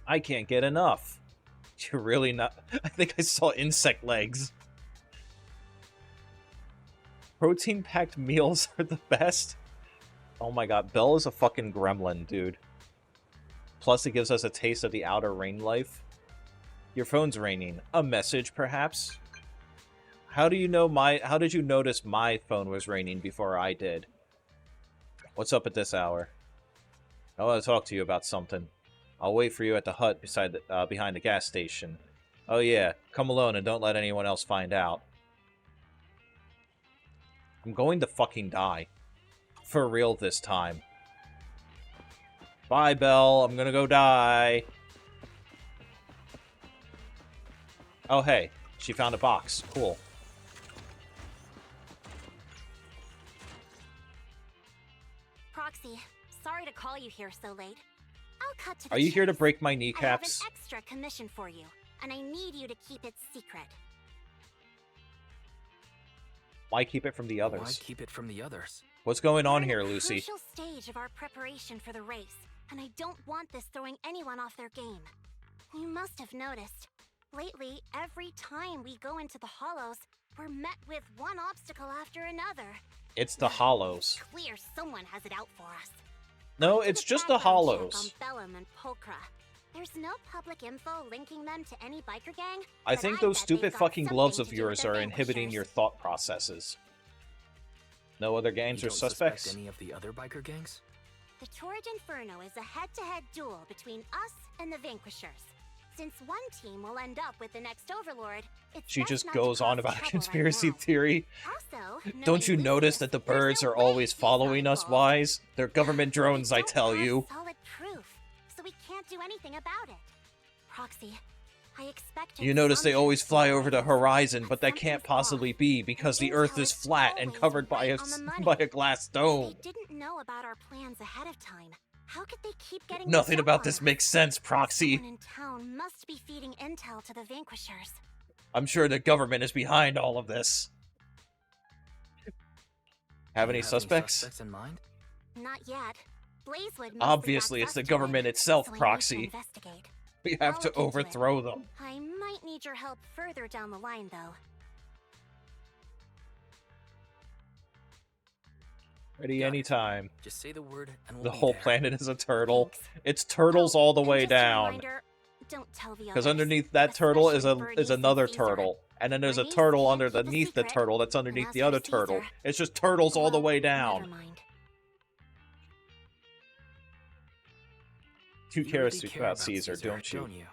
I can't get enough. You're really not... I think I saw insect legs. Protein-packed meals are the best. Oh my god, Belle is a fucking gremlin, dude. Plus, it gives us a taste of the outer ring life. Your phone's ringing. A message, perhaps? How did you notice my phone was ringing before I did? What's up at this hour? I want to talk to you about something. I'll wait for you at the hut behind the gas station. Oh yeah, come alone and don't let anyone else find out. I'm going to fucking die. For real this time. Bye, Belle. I'm gonna go die. Oh, hey. She found a box. Cool. Proxy, sorry to call you here so late. I'll cut to the Are you here to chase. break my I have kneecaps? an extra commission for you, and I need you to keep it secret. Why keep it from the others? Why keep it from the others? What's going on We're here, in a Lucy? crucial stage of our preparation for the race, and I don't want this throwing anyone off their game. You must have noticed. Lately, every time we go into the Hollows, we're met with one obstacle after another. It's the Hollows. Clear someone has it out for us. No, it's just the Hollows. On Bellum and Pulchra. There's no public info linking them to any biker gang. I but think bet those they've stupid got fucking gloves something of to do with yours their are inhibiting vanquishers. your thought processes. No other gangs You or don't suspects? suspect any of the other biker gangs? The Torrid Inferno is a head-to-head duel between us and the Vanquishers. Since one team will end up with the next Overlord, it's She best just not to goes on cause about a trouble conspiracy right now. theory. Also, Don't you knowing notice Lucius, that the there's birds no are way always he's not following us, involved. Wise? They're government But we drones, I don't tell have you. solid proof, so we can't do anything about it. Proxy, I expect You notice they always fly over the horizon, but that something's can't off. possibly be because the Earth is flat and covered by a, on the money. by a glass dome. They didn't know about our plans ahead of time. How could they keep getting Nothing the about jump this on makes us? sense, Proxy. Someone in town must be feeding intel to the Vanquishers. I'm sure the government is behind all of this. Have any suspects? in mind? Not yet. Blazewood mostly Obviously, backs it's the us to government it, itself, so I need to Proxy. investigate. We have I'll to look into it. overthrow them. I might need your help further down the line, though. Ready anytime. Just say the word and we'll The be whole there. planet is a turtle. It's turtles all the way Just a down. reminder, don't tell the Because others, underneath that turtle is especially Bernice another and Caesar. turtle. And then there's a Bernice turtle can't keep a underneath the secret, turtle that's and underneath as the for other turtle. Caesar, It's just turtles all the way never down. mind. You care really about care Caesar, don't you? No way!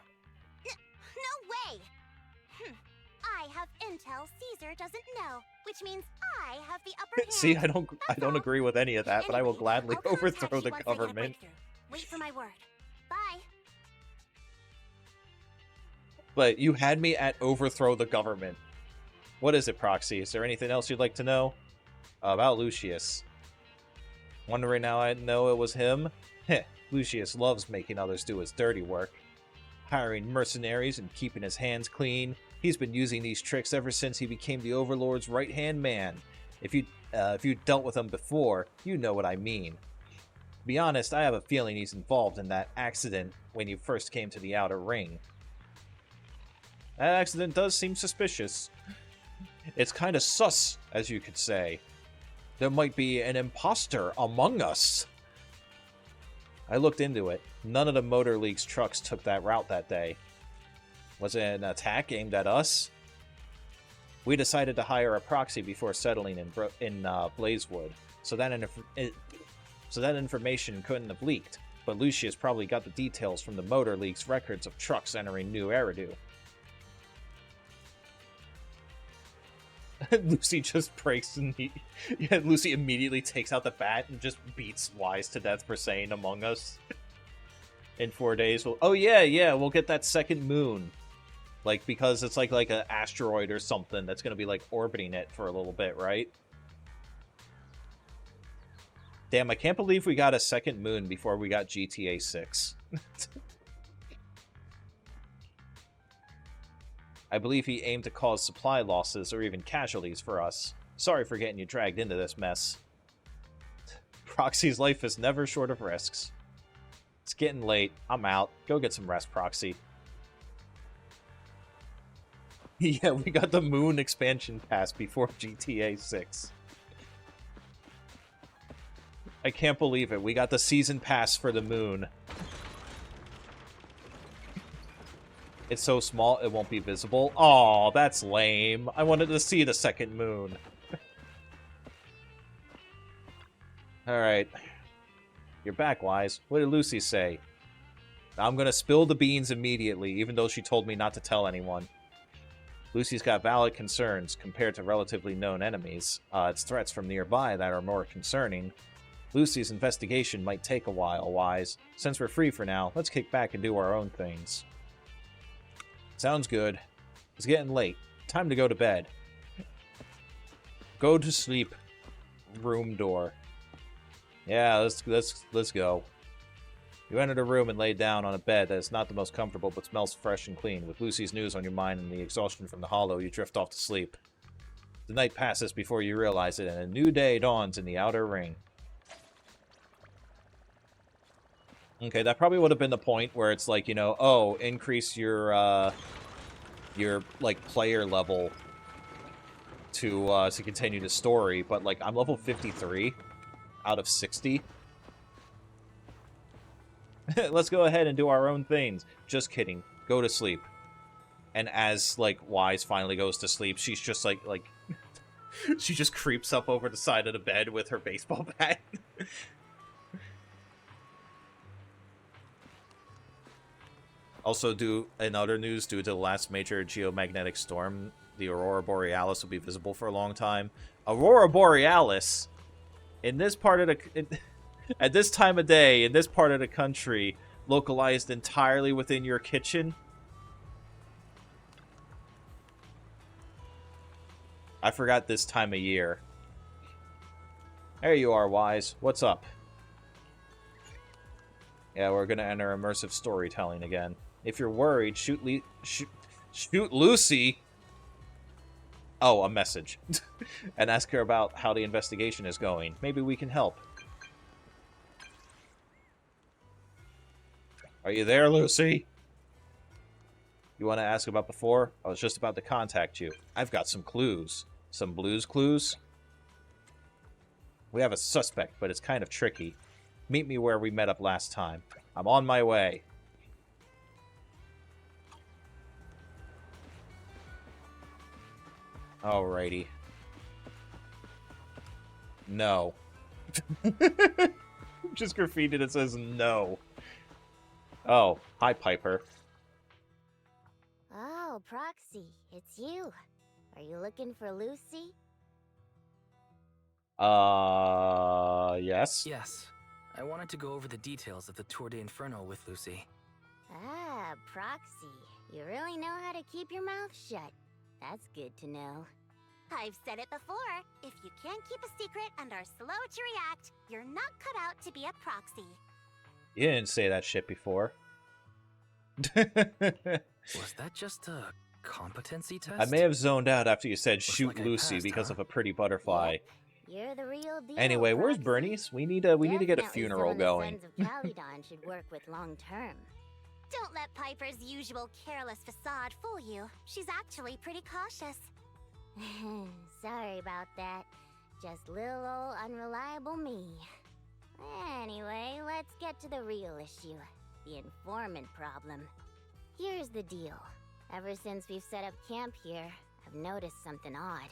I have intel Caesar doesn't know, which means I have the upper hand. See, I don't agree with any of that, but I will Anyway, gladly I'll contact overthrow you the once I get a government. breakthrough. Wait for my word. Bye. But you had me at overthrow the government. What is it, Proxy? Is there anything else you'd like to know? About Lucius. Wondering how I know it was him? Heh, Lucius loves making others do his dirty work. Hiring mercenaries and keeping his hands clean. He's been using these tricks ever since he became the Overlord's right-hand man. If you dealt with him before, you know what I mean. To be honest, I have a feeling he's involved in that accident when you first came to the Outer Ring. That accident does seem suspicious. It's kind of sus, as you could say. There might be an imposter among us. I looked into it. None of the Motor League's trucks took that route that day. Was it an attack aimed at us? We decided to hire a proxy before settling in Blazewood, so that information couldn't have leaked. But Lucius probably got the details from the Motor League's records of trucks entering New Eridu. Lucy just breaks and Lucy immediately takes out the bat and just beats Wise to death for saying Among Us. In 4 days, oh yeah, we'll get that second moon. Like, because it's like an asteroid or something that's gonna be, like, orbiting it for a little bit, right? Damn, I can't believe we got a second moon before we got GTA 6. I believe he aimed to cause supply losses or even casualties for us. Sorry for getting you dragged into this mess. Proxy's life is never short of risks. It's getting late. I'm out. Go get some rest, Proxy. Yeah, we got the moon expansion pass before GTA 6. I can't believe it. We got the season pass for the moon. It's so small, it won't be visible. Aw, that's lame. I wanted to see the second moon. Alright. You're back, Wise. What did Lucy say? I'm gonna spill the beans immediately, even though she told me not to tell anyone. Lucy's got valid concerns compared to relatively known enemies. It's threats from nearby that are more concerning. Lucy's investigation might take a while, Wise. Since we're free for now, let's kick back and do our own things. Sounds good. It's getting late. Time to go to bed. Go to sleep. Room door. Yeah, let's go. You entered a room and laid down on a bed that is not the most comfortable but smells fresh and clean. With Lucy's news on your mind and the exhaustion from the hollow, you drift off to sleep. The night passes before you realize it, and a new day dawns in the outer ring. Okay, that probably would have been the point where it's like, you know, oh, increase your like player level to continue the story, but like I'm level 53 out of 60. Let's go ahead and do our own things. Just kidding. Go to sleep. And as like Wise finally goes to sleep, she's just like she just creeps up over the side of the bed with her baseball bat. Also, in other news, due to the last major geomagnetic storm, the Aurora Borealis will be visible for a long time. Aurora Borealis, in this part of the... at this time of day, in this part of the country, localized entirely within your kitchen? I forgot this time of year. There you are, Wise. What's up? Yeah, we're gonna enter immersive storytelling again. If you're worried, shoot Lucy. Oh, a message. And ask her about how the investigation is going. Maybe we can help. Are you there, Lucy? You want to ask about before? I was just about to contact you. I've got some clues. Some Blues clues? We have a suspect, but it's kind of tricky. Meet me where we met up last time. I'm on my way. Alrighty. No. Just graffiti that says no. Oh, hi, Piper. Oh, Proxy, it's you. Are you looking for Lucy? Yes? Yes. I wanted to go over the details of the Tour de Inferno with Lucy. Ah, Proxy. You really know how to keep your mouth shut. That's good to know. I've said it before. If you can't keep a secret and are slow to react, you're not cut out to be a proxy. You didn't say that shit before. Was that just a competency test? I may have zoned out after you said Looks shoot like I Lucy passed, because huh? of a pretty butterfly. You're the real deal. Anyway, where's Proxy. Bernie's? We need to get a Definitely funeral someone the going. Sons of Caledon should work with long term. Don't let Piper's usual careless facade fool you. She's actually pretty cautious. Sorry about that. Just little old unreliable me. Anyway, let's get to the real issue. The informant problem. Here's the deal. Ever since we've set up camp here, I've noticed something odd.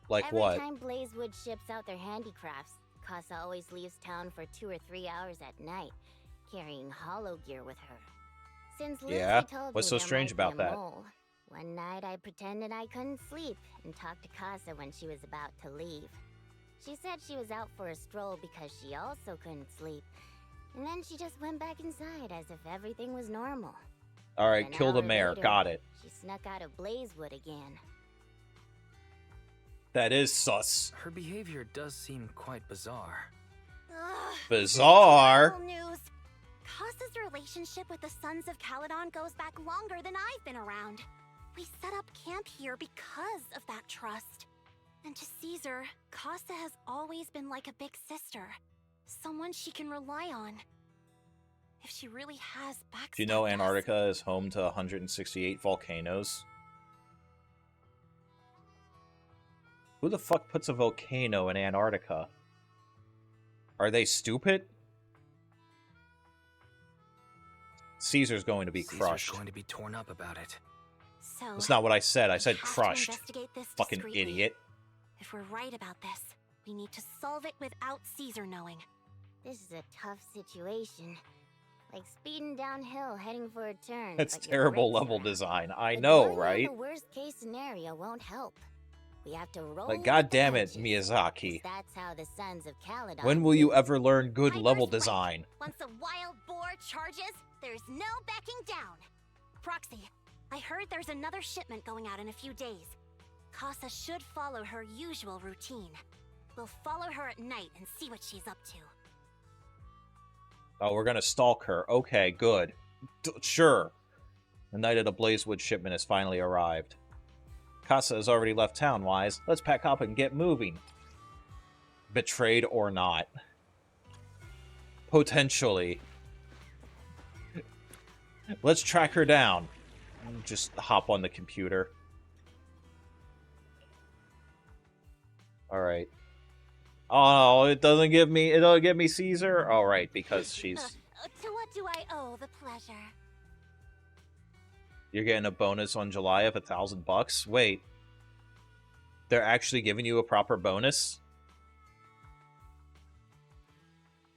Like what? Every time Blazewood ships out their handicrafts, Casa always leaves town for 2 or 3 hours at night, carrying hollow gear with her. Since Lucy Yeah? told What's me so there strange might be about a that? mole, One night I pretended I couldn't sleep and talked to Casa when she was about to leave. She said she was out for a stroll because she also couldn't sleep. And then she just went back inside as if everything was normal. Alright, An kill the hour mayor. later, Got it. She snuck out of Blazewood again. That is sus. Her behavior does seem quite bizarre. Ugh, Bizarre? terrible news. Casa's relationship with the Sons of Caledon goes back longer than I've been around. We set up camp here because of that trust. And to Caesar, Casa has always been like a big sister. Someone she can rely on. If she really has backstabbed Do you know us- Antarctica is home to 168 volcanoes? Who the fuck puts a volcano in Antarctica? Are they stupid? Caesar's going to be crushed. Caesar's going to be torn up about it. So, That's not what I said. I said we have to crushed. investigate this Fucking discreetly. idiot. If we're right about this, we need to solve it without Caesar knowing. This is a tough situation. Like speeding downhill, heading for a turn. That's but your terrible brakes level are out. design. I But know, knowing right? The worst case scenario won't help. We have to roll. Like, with god the damn it, punches, Miyazaki. 'cause that's how the Sons of Caledon. When will you do. ever learn good Piper's level right. design? Once a wild boar charges, there's no backing down. Proxy, I heard there's another shipment going out in a few days. Casa should follow her usual routine. We'll follow her at night and see what she's up to. Oh, we're gonna stalk her. Okay, good. Sure. The night of the Blazewood shipment has finally arrived. Casa has already left town, Wise. Let's pack up and get moving. Betrayed or not. Potentially. Let's track her down. Just hop on the computer. Alright. Oh, it doesn't give me Caesar? Alright, because she's... To what do I owe the pleasure? You're getting a bonus on July of $1,000? Wait. They're actually giving you a proper bonus?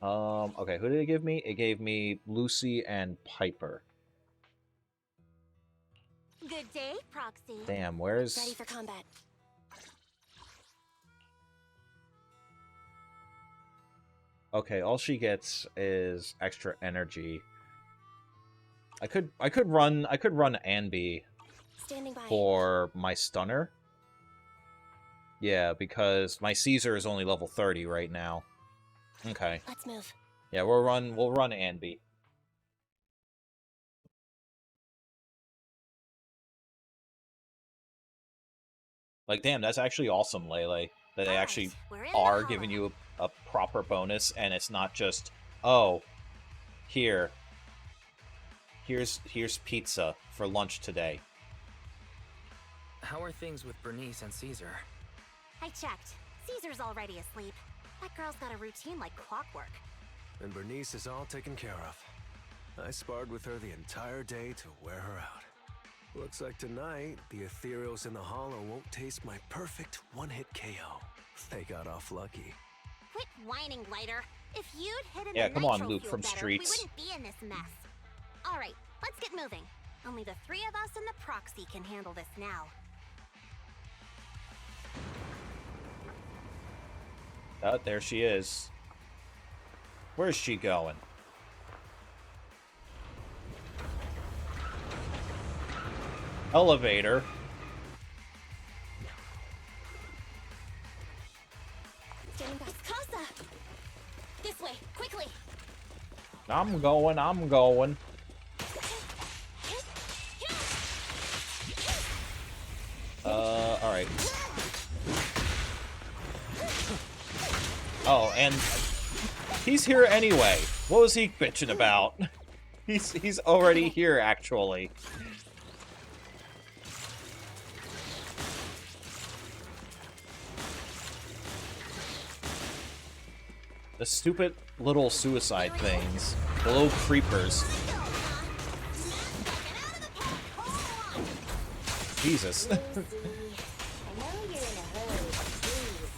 Okay, who did it give me? It gave me Lucy and Piper. Good day, Proxy. Damn, where's... Ready for combat. Okay, all she gets is extra energy. I could run Anby Standing by. for my stunner. Yeah, because my Caesar is only level 30 right now. Okay. Let's move. Yeah, we'll run Anby. Like, damn, that's actually awesome, Lele. That they actually we're in the are hollow. giving you a proper bonus, and it's not just, oh, here's pizza for lunch today. How are things with Bernice and Caesar? I checked. Caesar's already asleep. That girl's got a routine like clockwork. And Bernice is all taken care of. I sparred with her the entire day to wear her out. Looks like tonight, the ethereals in the hollow won't taste my perfect one-hit KO. They got off lucky. Quit whining, Lighter. If you'd hidden Yeah, the come on, nitro Luke fuel from better, Streets. we wouldn't be in this mess. All right, let's get moving. Only the three of us and the Proxy can handle this now. Oh, there she is. Where's she going? Elevator. Standing by. Casa! This way, quickly! I'm going. Alright. Oh, and he's here anyway. What was he bitching about? He's already here, actually. The stupid little suicide things. The little creepers. Jesus.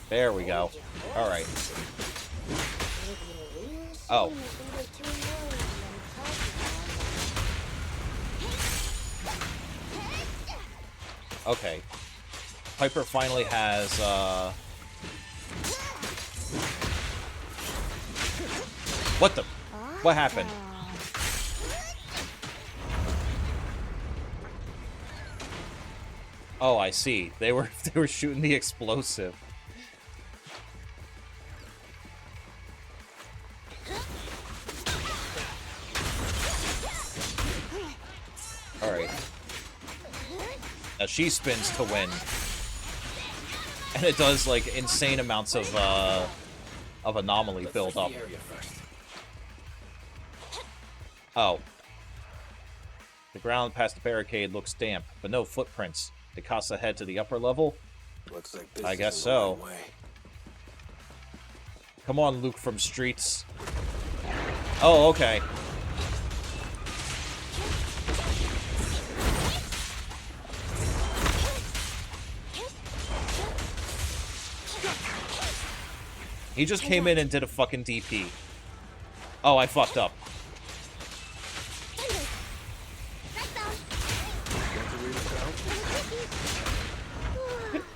There we go. Alright. Oh. Okay. Piper finally has, What the? What happened? Oh, I see. They were shooting the explosive. All right. Now she spins to win, and it does like insane amounts of anomaly build up. Oh. The ground past the barricade looks damp, but no footprints. Did Casa head to the upper level? Looks like this I guess is the so. right way. Come on, Luke from Streets. Oh, okay. He just came in and did a fucking DP. Oh, I fucked up.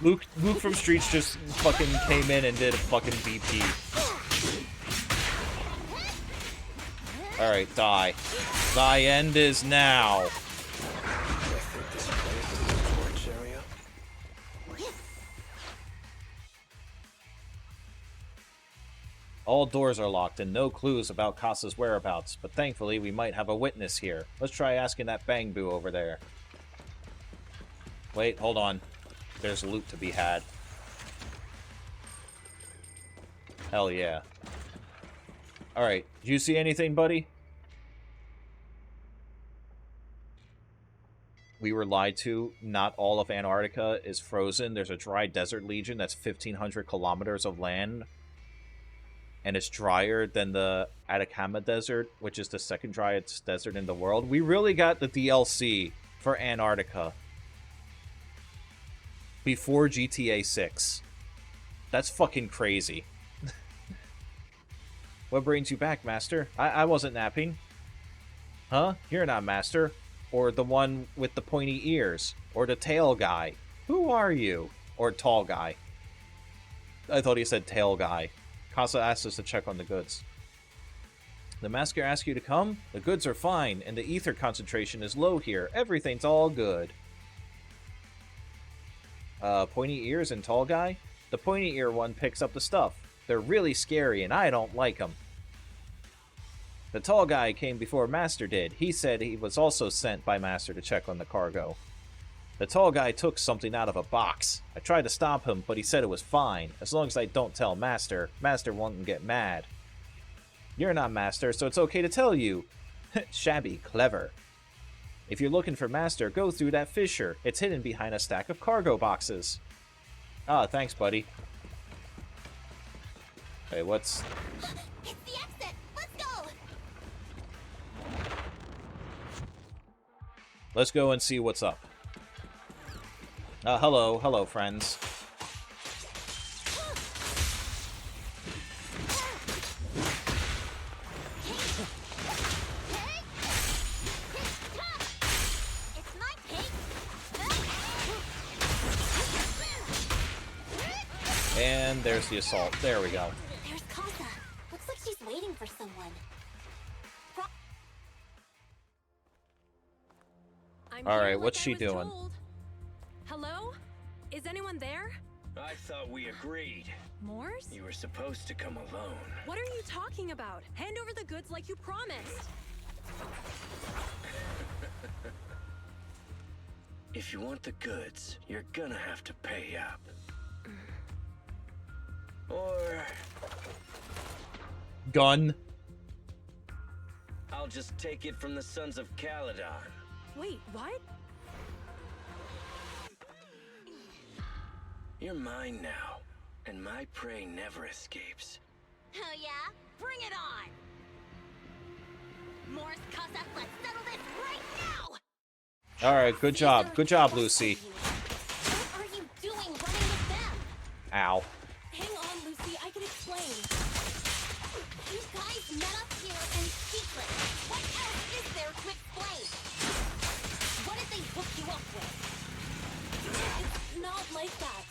Luke from Streets just fucking came in and did a fucking DP. Alright, die. Thy end is now. All doors are locked and no clues about Casa's whereabouts, but thankfully we might have a witness here. Let's try asking that Bang Boo over there. Wait, hold on. There's loot to be had. Hell yeah. Alright, did you see anything, buddy? We were lied to. Not all of Antarctica is frozen. There's a dry desert region that's 1,500 kilometers of land. And it's drier than the Atacama Desert, which is the second driest desert in the world. We really got the DLC for Antarctica before GTA 6. That's fucking crazy. What brings you back, Master? I wasn't napping. Huh? You're not Master. Or the one with the pointy ears. Or the tail guy. Who are you? Or tall guy. I thought he said tail guy. Casa asked us to check on the goods. The Master asked you to come? The goods are fine, and the ether concentration is low here. Everything's all good. Pointy ears and tall guy? The pointy ear one picks up the stuff. They're really scary, and I don't like them. The tall guy came before Master did. He said he was also sent by Master to check on the cargo. The tall guy took something out of a box. I tried to stop him, but he said it was fine. As long as I don't tell Master, Master won't get mad. You're not Master, so it's okay to tell you. Shabby clever. If you're looking for Master, go through that fissure. It's hidden behind a stack of cargo boxes. Ah, thanks, buddy. Hey, what's... It's the exit! Let's go! Let's go and see what's up. Hello, friends. And there's the assault. There we go. There's Casa. Looks like she's waiting for someone. Alright, what's she doing? Told. Hello? Is anyone there? I thought we agreed. Morse? You were supposed to come alone. What are you talking about? Hand over the goods like you promised. If you want the goods, you're gonna have to pay up. Or... Gun. I'll just take it from the Sons of Caledon. Wait, what? You're mine now, and my prey never escapes. Oh yeah? Bring it on! Morse, Casa, let's settle this right now! Alright, good job. Good job, Lucy. What are you doing running with them? Ow. Hang on, Lucy, I can explain. You guys met up here in secret. What else is there to explain? What did they hook you up with? It's not like that.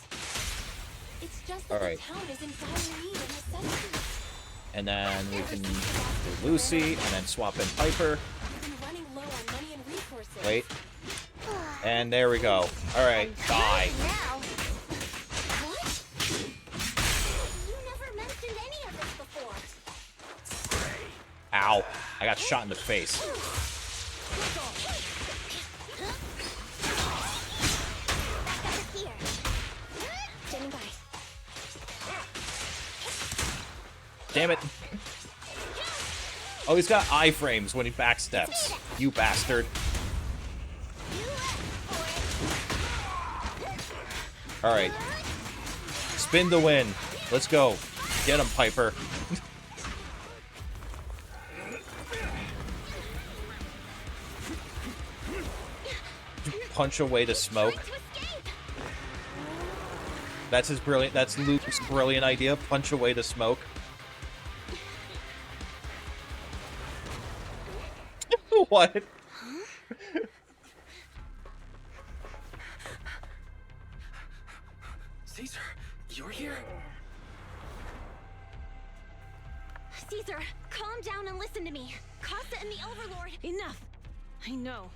It's just that All right. the town is in dire need of necessities. And then we can do Lucy, and then swap in Piper. We've been running low on money and resources. Wait. And there we go. Alright, die. Now. What? You never mentioned any of this before. Ow. I got shot in the face. Here. Standing by. Damn it. Oh, he's got iframes when he backsteps. You bastard. Alright. Spin to win. Let's go. Get him, Piper. Punch away to smoke. That's his brilliant. That's Luke's brilliant idea. Punch away to smoke. What? Caesar, you're here? Caesar, calm down and listen to me. Casa and the Overlord. Enough. I know.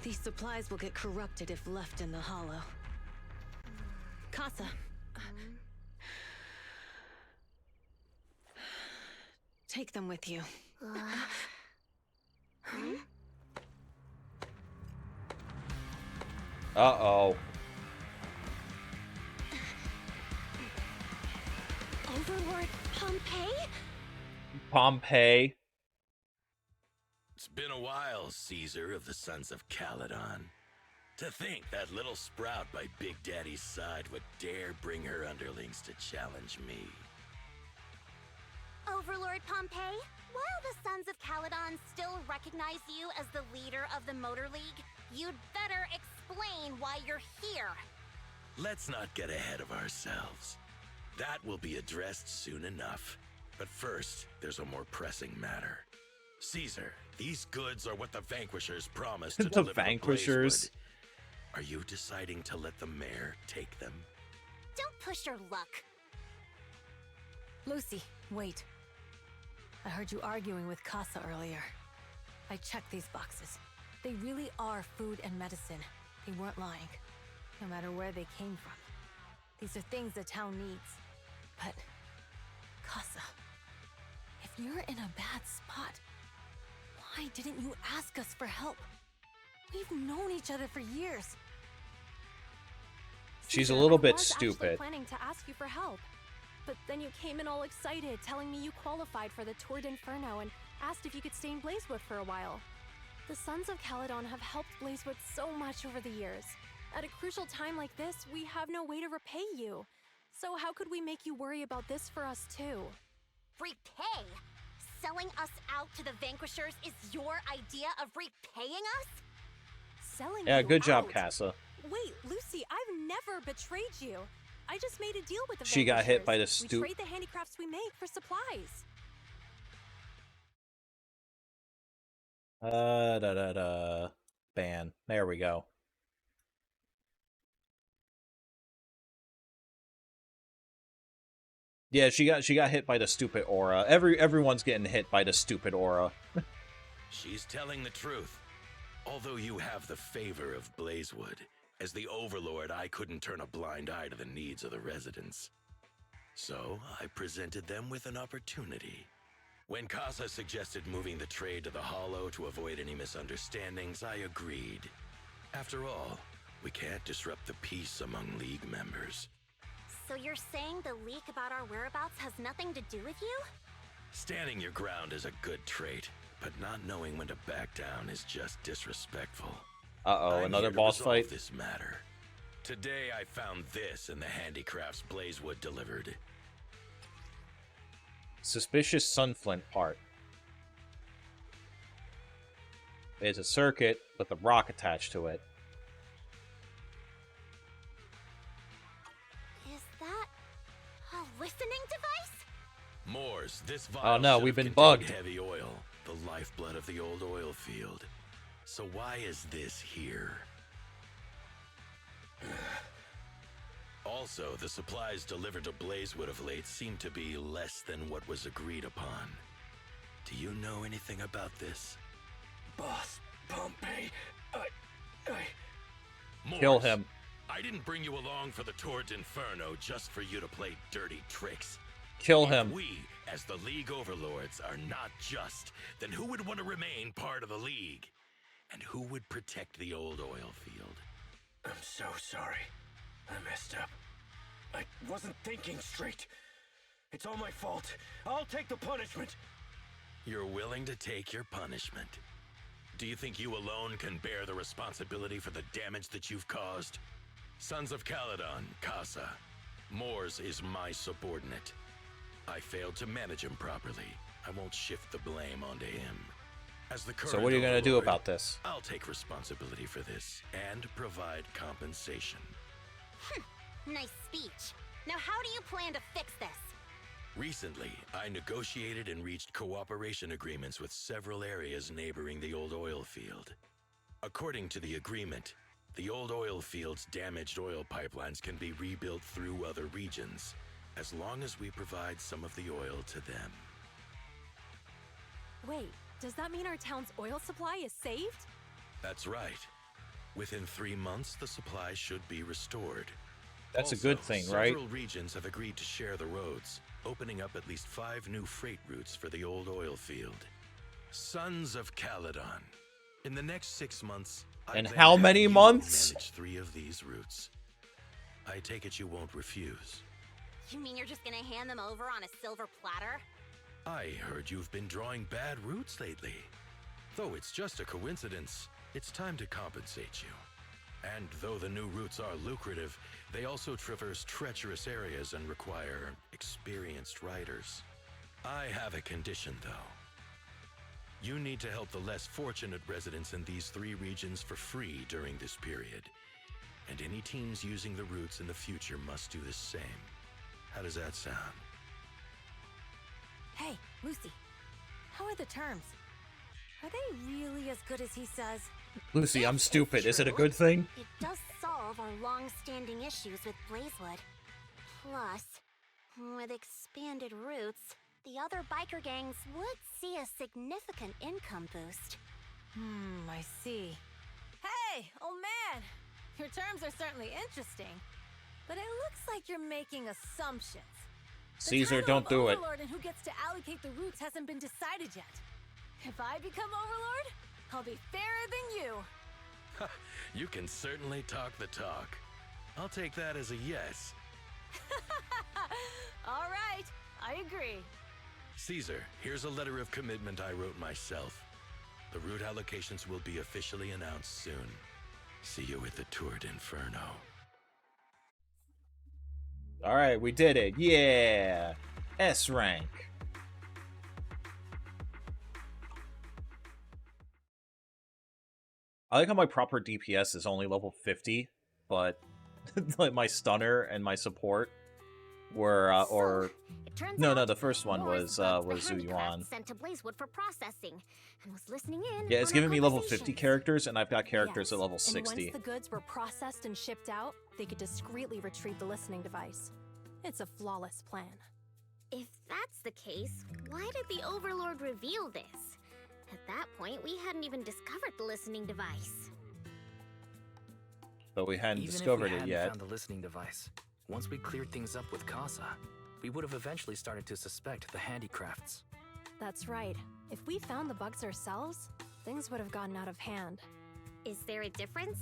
These supplies will get corrupted if left in the hollow. Casa. Take them with you. Uh-oh. Overlord Pompeii? Pompeii. It's been a while, Caesar of the Sons of Caledon. To think that little sprout by Big Daddy's side would dare bring her underlings to challenge me. Overlord Pompeii, while the Sons of Caledon still recognize you as the leader of the Motor League, you'd better explain why you're here. Let's not get ahead of ourselves. That will be addressed soon enough. But first, there's a more pressing matter. Caesar, these goods are what the Vanquishers promised to The deliver to Vanquishers? Blazewood. Are you deciding to let the mayor take them? Don't push your luck. Lucy, wait. I heard you arguing with Casa earlier. I checked these boxes. They really are food and medicine. They weren't lying, no matter where they came from. These are things the town needs. But, Casa, if you're in a bad spot, why didn't you ask us for help? We've known each other for years. She's a little bit I was actually stupid. planning to ask you for help. But then you came in all excited, telling me you qualified for the Tour d'Inferno and asked if you could stay in Blazewood for a while. The Sons of Caledon have helped Blazewood so much over the years. At a crucial time like this, we have no way to repay you. So how could we make you worry about this for us too? Repay? Selling us out to the Vanquishers is your idea of repaying us? Selling Yeah, you good job, out? Casa. Wait, Lucy, I've never betrayed you. I just made a deal with the She got hit by the Vanquishers. We trade the handicrafts we make for supplies. Ban. There we go. Yeah, she got hit by the stupid aura. Everyone's getting hit by the stupid aura. She's telling the truth. Although you have the favor of Blazewood, as the Overlord, I couldn't turn a blind eye to the needs of the residents. So, I presented them with an opportunity. When Casa suggested moving the trade to the Hollow to avoid any misunderstandings, I agreed. After all, we can't disrupt the peace among League members. So you're saying the leak about our whereabouts has nothing to do with you? Standing your ground is a good trait, but not knowing when to back down is just disrespectful. Uh-oh, I'm another here to boss resolve fight? this matter. Today I found this in the handicrafts Blazewood delivered. Suspicious sunflint part. It's a circuit with a rock attached to it. Is that a listening device? Moors, this Oh vial no, should we've have been contained bugged. heavy oil, the lifeblood of the old oil field. So why is this here? Also, the supplies delivered to Blazewood of late seem to be less than what was agreed upon. Do you know anything about this? Boss Pompey, Kill him. I didn't bring you along for the Tour d'Inferno just for you to play dirty tricks. Kill him. If we, as the League Overlords, are not just, then who would want to remain part of the League? And who would protect the old oil field? I'm so sorry. I messed up. I wasn't thinking straight. It's all my fault. I'll take the punishment. You're willing to take your punishment. Do you think you alone can bear the responsibility for the damage that you've caused? Sons of Caledon, Casa. Mors is my subordinate. I failed to manage him properly. I won't shift the blame onto him. As the current So what are you going to do overlord, about this? I'll take responsibility for this and provide compensation. Nice speech. Now how do you plan to fix this? Recently, I negotiated and reached cooperation agreements with several areas neighboring the old oil field. According to the agreement, the old oil field's damaged oil pipelines can be rebuilt through other regions, as long as we provide some of the oil to them. Wait, does that mean our town's oil supply is saved? That's right. Within 3 months, the supply should be restored. That's Also, a good thing, right? Several regions have agreed to share the roads, opening up at least 5 new freight routes for the old oil field. Sons of Caledon. In the next 6 months, I In plan how to many have you months? manage 3 of these routes. I take it you won't refuse. You mean you're just gonna hand them over on a silver platter? I heard you've been drawing bad routes lately. Though it's just a coincidence, it's time to compensate you. And though the new routes are lucrative, they also traverse treacherous areas and require experienced riders. I have a condition, though. You need to help the less fortunate residents in these 3 regions for free during this period. And any teams using the routes in the future must do the same. How does that sound? Hey, Lucy. How are the terms? Are they really as good as he says? Lucy, I'm stupid. Is it a good thing? It does solve our long-standing issues with Blazewood. Plus, with expanded routes, the other biker gangs would see a significant income boost. I see. Hey, old man! Your terms are certainly interesting, but it looks like you're making assumptions. Caesar, The don't title do of it. Overlord and who gets to allocate the routes hasn't been decided yet. If I become Overlord, I'll be fairer than you. You can certainly talk the talk. I'll take that as a yes. All right, I agree. Caesar, here's a letter of commitment I wrote myself. The route allocations will be officially announced soon. See you at the Tour d'Inferno. Alright, we did it. Yeah! S rank. I like how my proper DPS is only level 50, but like my stunner and my support were no, the first one was Zuyuan. Sent to Blazewood for processing and was listening in. Yeah, it's on giving our me level conversations. 50 characters, and I've got characters at level And 60. once the goods were processed and shipped out, they could discreetly retrieve the listening device. It's a flawless plan. If that's the case, why did the Overlord reveal this? At that point, we hadn't even discovered the listening device. But we hadn't Even discovered if we it hadn't yet. found the listening device, once we cleared things up with Casa, we would have eventually started to suspect the handicrafts. That's right. If we found the bugs ourselves, things would have gotten out of hand. Is there a difference?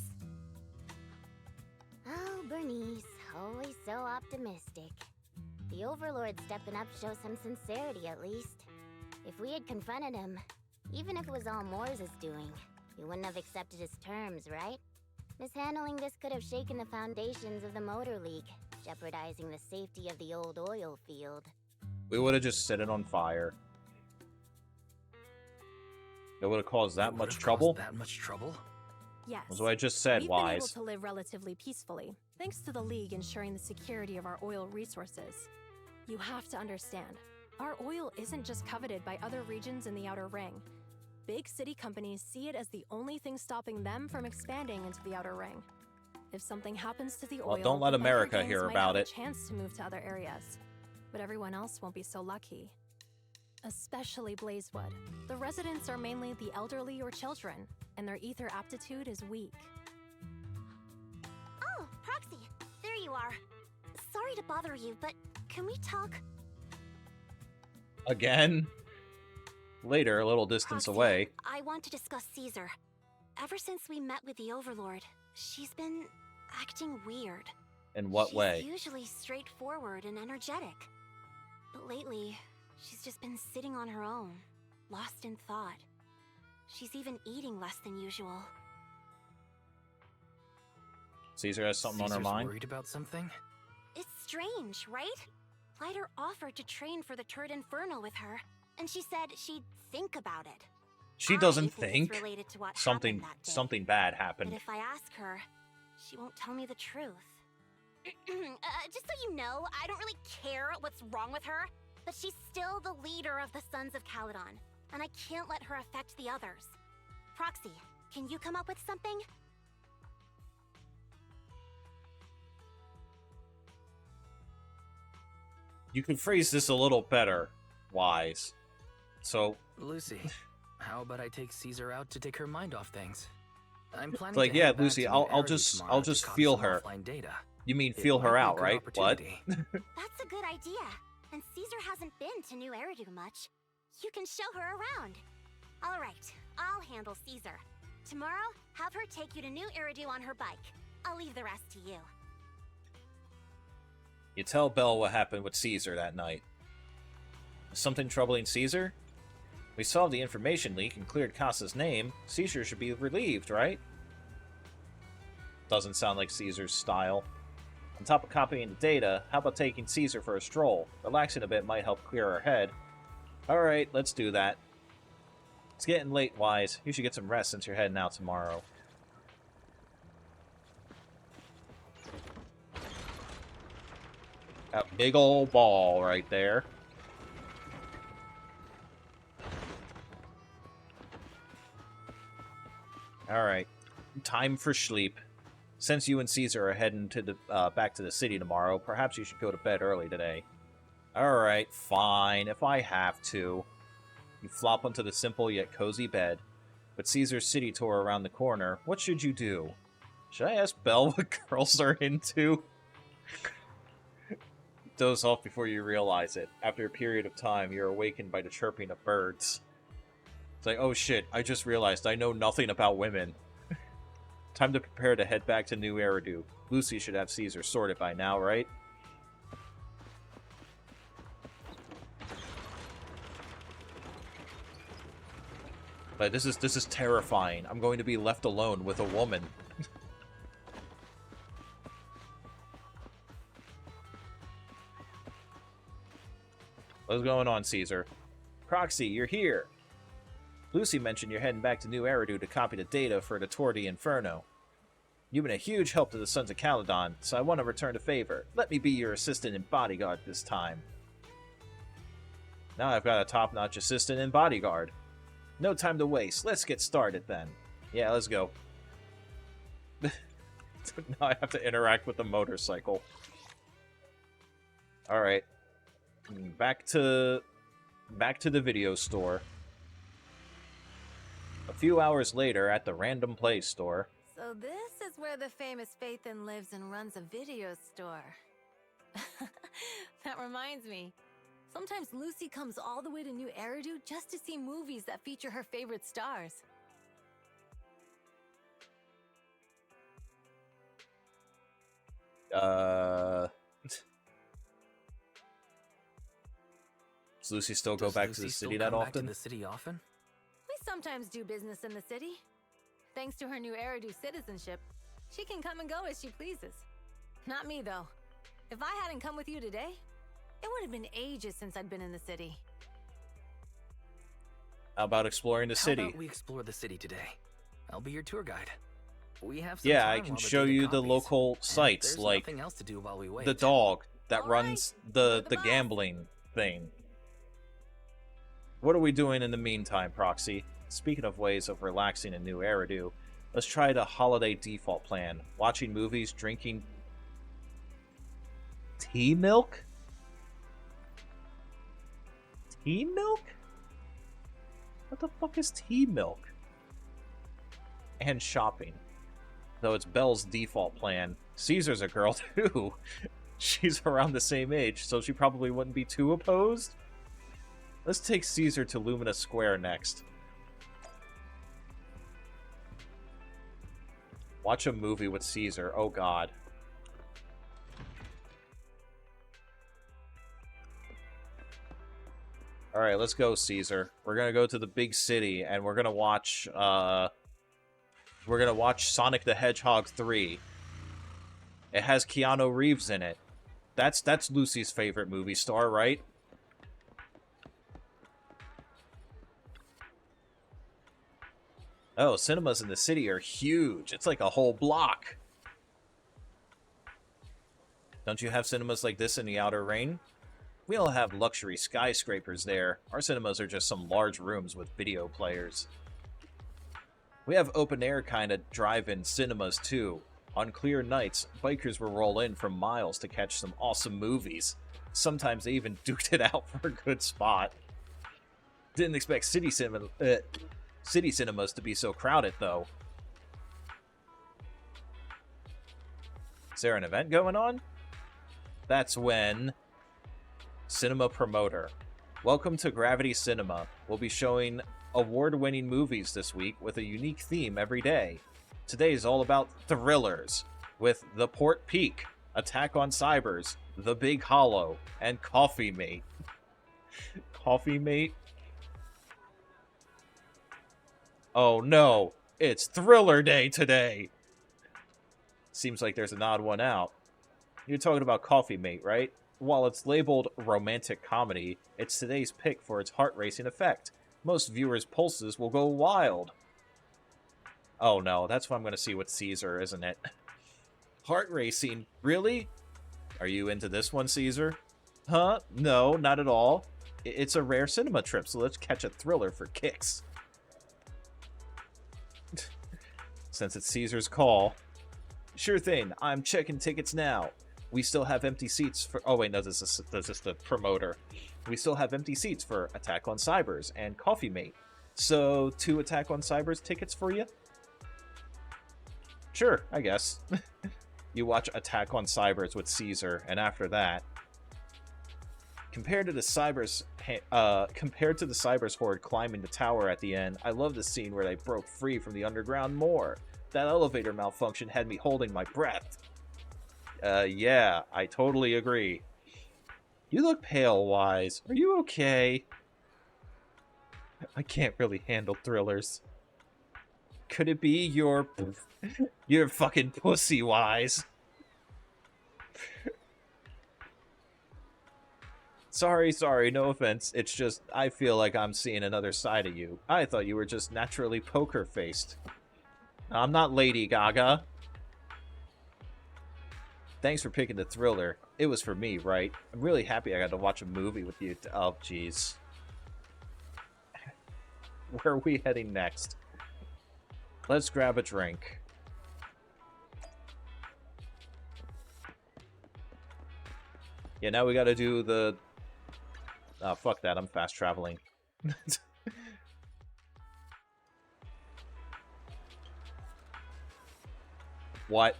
Oh, Bernice, always so optimistic. The Overlord stepping up shows some sincerity, at least. If we had confronted him, even if it was all Mors' doing, he wouldn't have accepted his terms, right? Mishandling this could have shaken the foundations of the Motor League, jeopardizing the safety of the old oil field. We would have just set it on fire. It would have caused that much trouble? That much trouble? Yes. That's what I just said, We've been able Wise. to live relatively peacefully, thanks to the League ensuring the security of our oil resources. You have to understand, our oil isn't just coveted by other regions in the Outer Ring. Big city companies see it as the only thing stopping them from expanding into the Outer Ring. If something happens to the Well, oil, don't let the biker America gangs hear might about have it. a chance to move to other areas, but everyone else won't be so lucky. Especially Blazewood. The residents are mainly the elderly or children, and their ether aptitude is weak. Oh, Proxy, there you are. Sorry to bother you, but can we talk? Again? Later, a little distance Proxy, away. I want to discuss Caesar. Ever since we met with the Overlord, she's been acting weird. In what way? She's usually straightforward and energetic. But lately, she's just been sitting on her own, lost in thought. She's even eating less than usual. Caesar has something on her mind? Worried about something? It's strange, right? Lighter offered to train for the Turd Inferno with her, and she said she'd think about it. She doesn't I think it's related to what something happened that day. something bad happened. But if I ask her, she won't tell me the truth. Just so you know, I don't really care what's wrong with her, but she's still the leader of the Sons of Caledon, and I can't let her affect the others. Proxy, can you come up with something? You can phrase this a little better, Wise. So, Lucy, how about I take Caesar out to take her mind off things? I'm planning like, to yeah, head back Lucy, to I'll New just tomorrow to just copy feel some her. offline data. You mean It feel might her be a out, good right? What? opportunity. That's a good idea. And Caesar hasn't been to New Eridu much. You can show her around. All right, I'll handle Caesar. Tomorrow, have her take you to New Eridu on her bike. I'll leave the rest to you. You tell Belle what happened with Caesar that night. Something troubling Caesar? We solved the information leak and cleared Casa's name. Caesar should be relieved, right? Doesn't sound like Caesar's style. On top of copying the data, how about taking Caesar for a stroll? Relaxing a bit might help clear her head. Alright, let's do that. It's getting late, Wise. You should get some rest since you're heading out tomorrow. That big old ball right there. Alright. Time for sleep. Since you and Caesar are heading to the back to the city tomorrow, perhaps you should go to bed early today. Alright, fine, if I have to. You flop onto the simple yet cozy bed. With Caesar's city tour around the corner, what should you do? Should I ask Belle what girls are into? Doze off before you realize it. After a period of time, you're awakened by the chirping of birds. It's like, oh shit, I just realized I know nothing about women. Time to prepare to head back to New Eridu. Lucy should have Caesar sorted by now, right? But this is terrifying. I'm going to be left alone with a woman. What's going on, Caesar? Proxy, you're here. Lucy mentioned you're heading back to New Eridu to copy the data for the Tour de Inferno. You've been a huge help to the Sons of Caledon, so I want to return a favor. Let me be your assistant and bodyguard this time. Now I've got a top-notch assistant and bodyguard. No time to waste. Let's get started then. Yeah, let's go. Now I have to interact with the motorcycle. Alright. Back to the video store. A few hours later at the Random Play store. So this is where the famous Phaethon lives and runs a video store. That reminds me. Sometimes Lucy comes all the way to New Eridu just to see movies that feature her favorite stars. Does Lucy still go back to the city that often? Back to the city often? We sometimes do business in the city. Thanks to her New Eridu citizenship, she can come and go as she pleases. Not me, though. If I hadn't come with you today, it would have been ages since I'd been in the city. How about exploring the city? How about we explore the city today? I'll be your tour guide. We have some Yeah, time I can while the show data you the copies, local and sites, there's like nothing else to do while we wait. the dog that runs the gambling thing. What are we doing in the meantime, Proxy? Speaking of ways of relaxing in New Eridu, Let's try the holiday default plan. Watching movies, drinking tea milk? Tea milk? What the fuck is tea milk? And shopping. Though it's Belle's default plan. Caesar's a girl too. She's around the same age, so she probably wouldn't be too opposed. Let's take Caesar to Lumina Square next. Watch a movie with Caesar. Oh god. Alright, let's go, Caesar. We're gonna go to the big city, and we're gonna watch, Sonic the Hedgehog 3. It has Keanu Reeves in it. That's Lucy's favorite movie star, right? Oh, cinemas in the city are huge. It's like a whole block. Don't you have cinemas like this in the Outer Ring? We all have luxury skyscrapers there. Our cinemas are just some large rooms with video players. We have open-air kind of drive-in cinemas, too. On clear nights, bikers will roll in from miles to catch some awesome movies. Sometimes they even duked it out for a good spot. Didn't expect city cinemas to be so crowded, though. Is there an event going on? That's when... Cinema Promoter. Welcome to Gravity Cinema. We'll be showing award-winning movies this week with a unique theme every day. Today is all about thrillers, with The Port Peak, Attack on Cybers, The Big Hollow, and Coffee Mate. Coffee Mate? Oh no, it's Thriller Day today! Seems like there's an odd one out. You're talking about Coffee Mate, right? While it's labeled romantic comedy, it's today's pick for its heart-racing effect. Most viewers' pulses will go wild. Oh no, that's what I'm going to see with Caesar, isn't it? Heart racing? Really? Are you into this one, Caesar? Huh? No, not at all. It's a rare cinema trip, so let's catch a thriller for kicks. Since it's Caesar's call. Sure thing, I'm checking tickets now. We still have empty seats for... Oh wait, no, this is the promoter. We still have empty seats for Attack on Cybers and Coffee Mate. So, 2 Attack on Cybers tickets for you? Sure, I guess. You watch Attack on Cybers with Caesar, and after that... Compared to the Cybers horde climbing the tower at the end, I love the scene where they broke free from the underground more. That elevator malfunction had me holding my breath. Yeah, I totally agree. You look pale, Wise. Are you okay? I can't really handle thrillers. Could it be your fucking pussy, Wise? Sorry, no offense. It's just, I feel like I'm seeing another side of you. I thought you were just naturally poker-faced. I'm not Lady Gaga. Thanks for picking the thriller. It was for me, right? I'm really happy I got to watch a movie with you. Oh, jeez. Where are we heading next? Let's grab a drink. Yeah, now we gotta do the... Oh, fuck that. I'm fast traveling. What?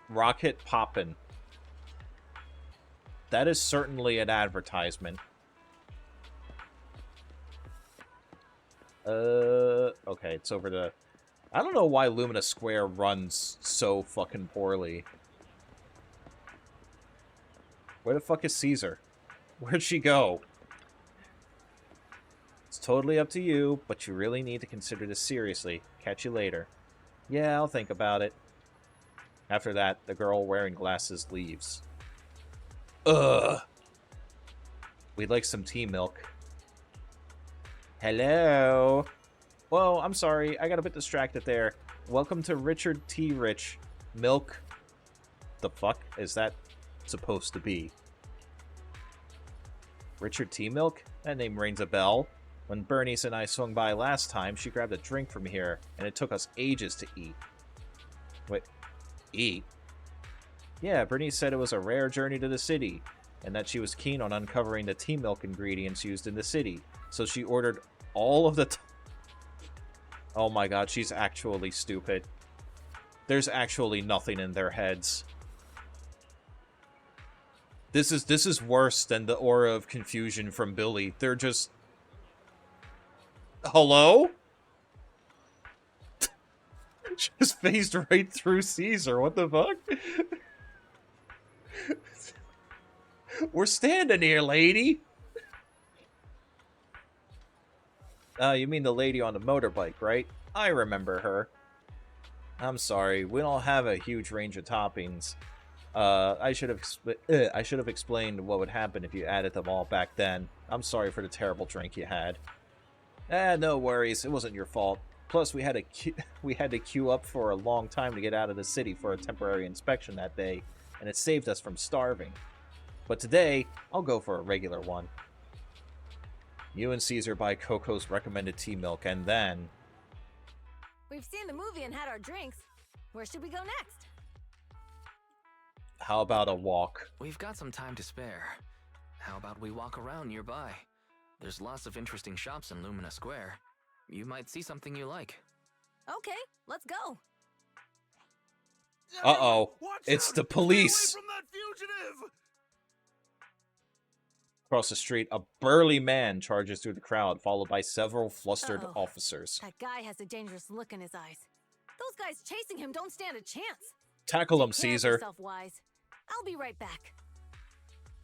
Rocket Poppin'. That is certainly an advertisement. Okay, it's over the... I don't know why Lumina Square runs so fucking poorly. Where the fuck is Caesar? Where'd she go? It's totally up to you, but you really need to consider this seriously. Catch you later. Yeah, I'll think about it. After that, the girl wearing glasses leaves. Ugh. We'd like some tea milk. Hello? Whoa, I'm sorry. I got a bit distracted there. Welcome to Richard T. Rich. Milk. The fuck is that supposed to be? Richard T. Milk? That name rings a bell. When Bernice and I swung by last time, she grabbed a drink from here, and it took us ages to eat. Wait, eat? Yeah, Bernice said it was a rare journey to the city, and that she was keen on uncovering the tea milk ingredients used in the city. So she ordered all of the... Oh my god, she's actually stupid. There's actually nothing in their heads. This is worse than the aura of confusion from Billy. They're just... Hello? Just phased right through Caesar. What the fuck? We're standing here, lady. You mean the lady on the motorbike, right? I remember her. I'm sorry, we don't have a huge range of toppings. I should have explained what would happen if you added them all back then. I'm sorry for the terrible drink you had. No worries, it wasn't your fault. Plus, we had to queue up for a long time to get out of the city for a temporary inspection that day, and it saved us from starving. But today, I'll go for a regular one. You and Caesar buy Coco's recommended tea milk, and then... We've seen the movie and had our drinks. Where should we go next? How about a walk? We've got some time to spare. How about we walk around nearby? There's lots of interesting shops in Lumina Square. You might see something you like. Okay, let's go. Uh-oh. It's the police. From that fugitive! Across the street, a burly man charges through the crowd, followed by several flustered officers. That guy has a dangerous look in his eyes. Those guys chasing him don't stand a chance. Tackle him, Take care of Caesar. yourself, Wise. I'll be right back.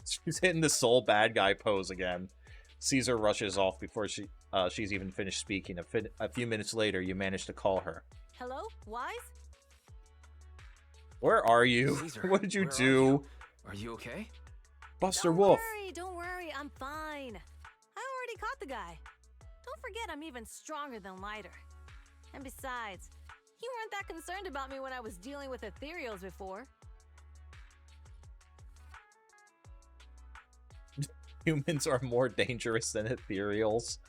She's hitting the sole bad guy pose again. Caesar rushes off before she's even finished speaking. A few minutes later, you manage to call her. Hello, Wise? Where are you? Caesar, What did you where do? Are you okay? Buster Wolf. Don't worry, I'm fine. I already caught the guy. Don't forget I'm even stronger than Lighter. And besides, you weren't that concerned about me when I was dealing with ethereals before. Humans are more dangerous than ethereals.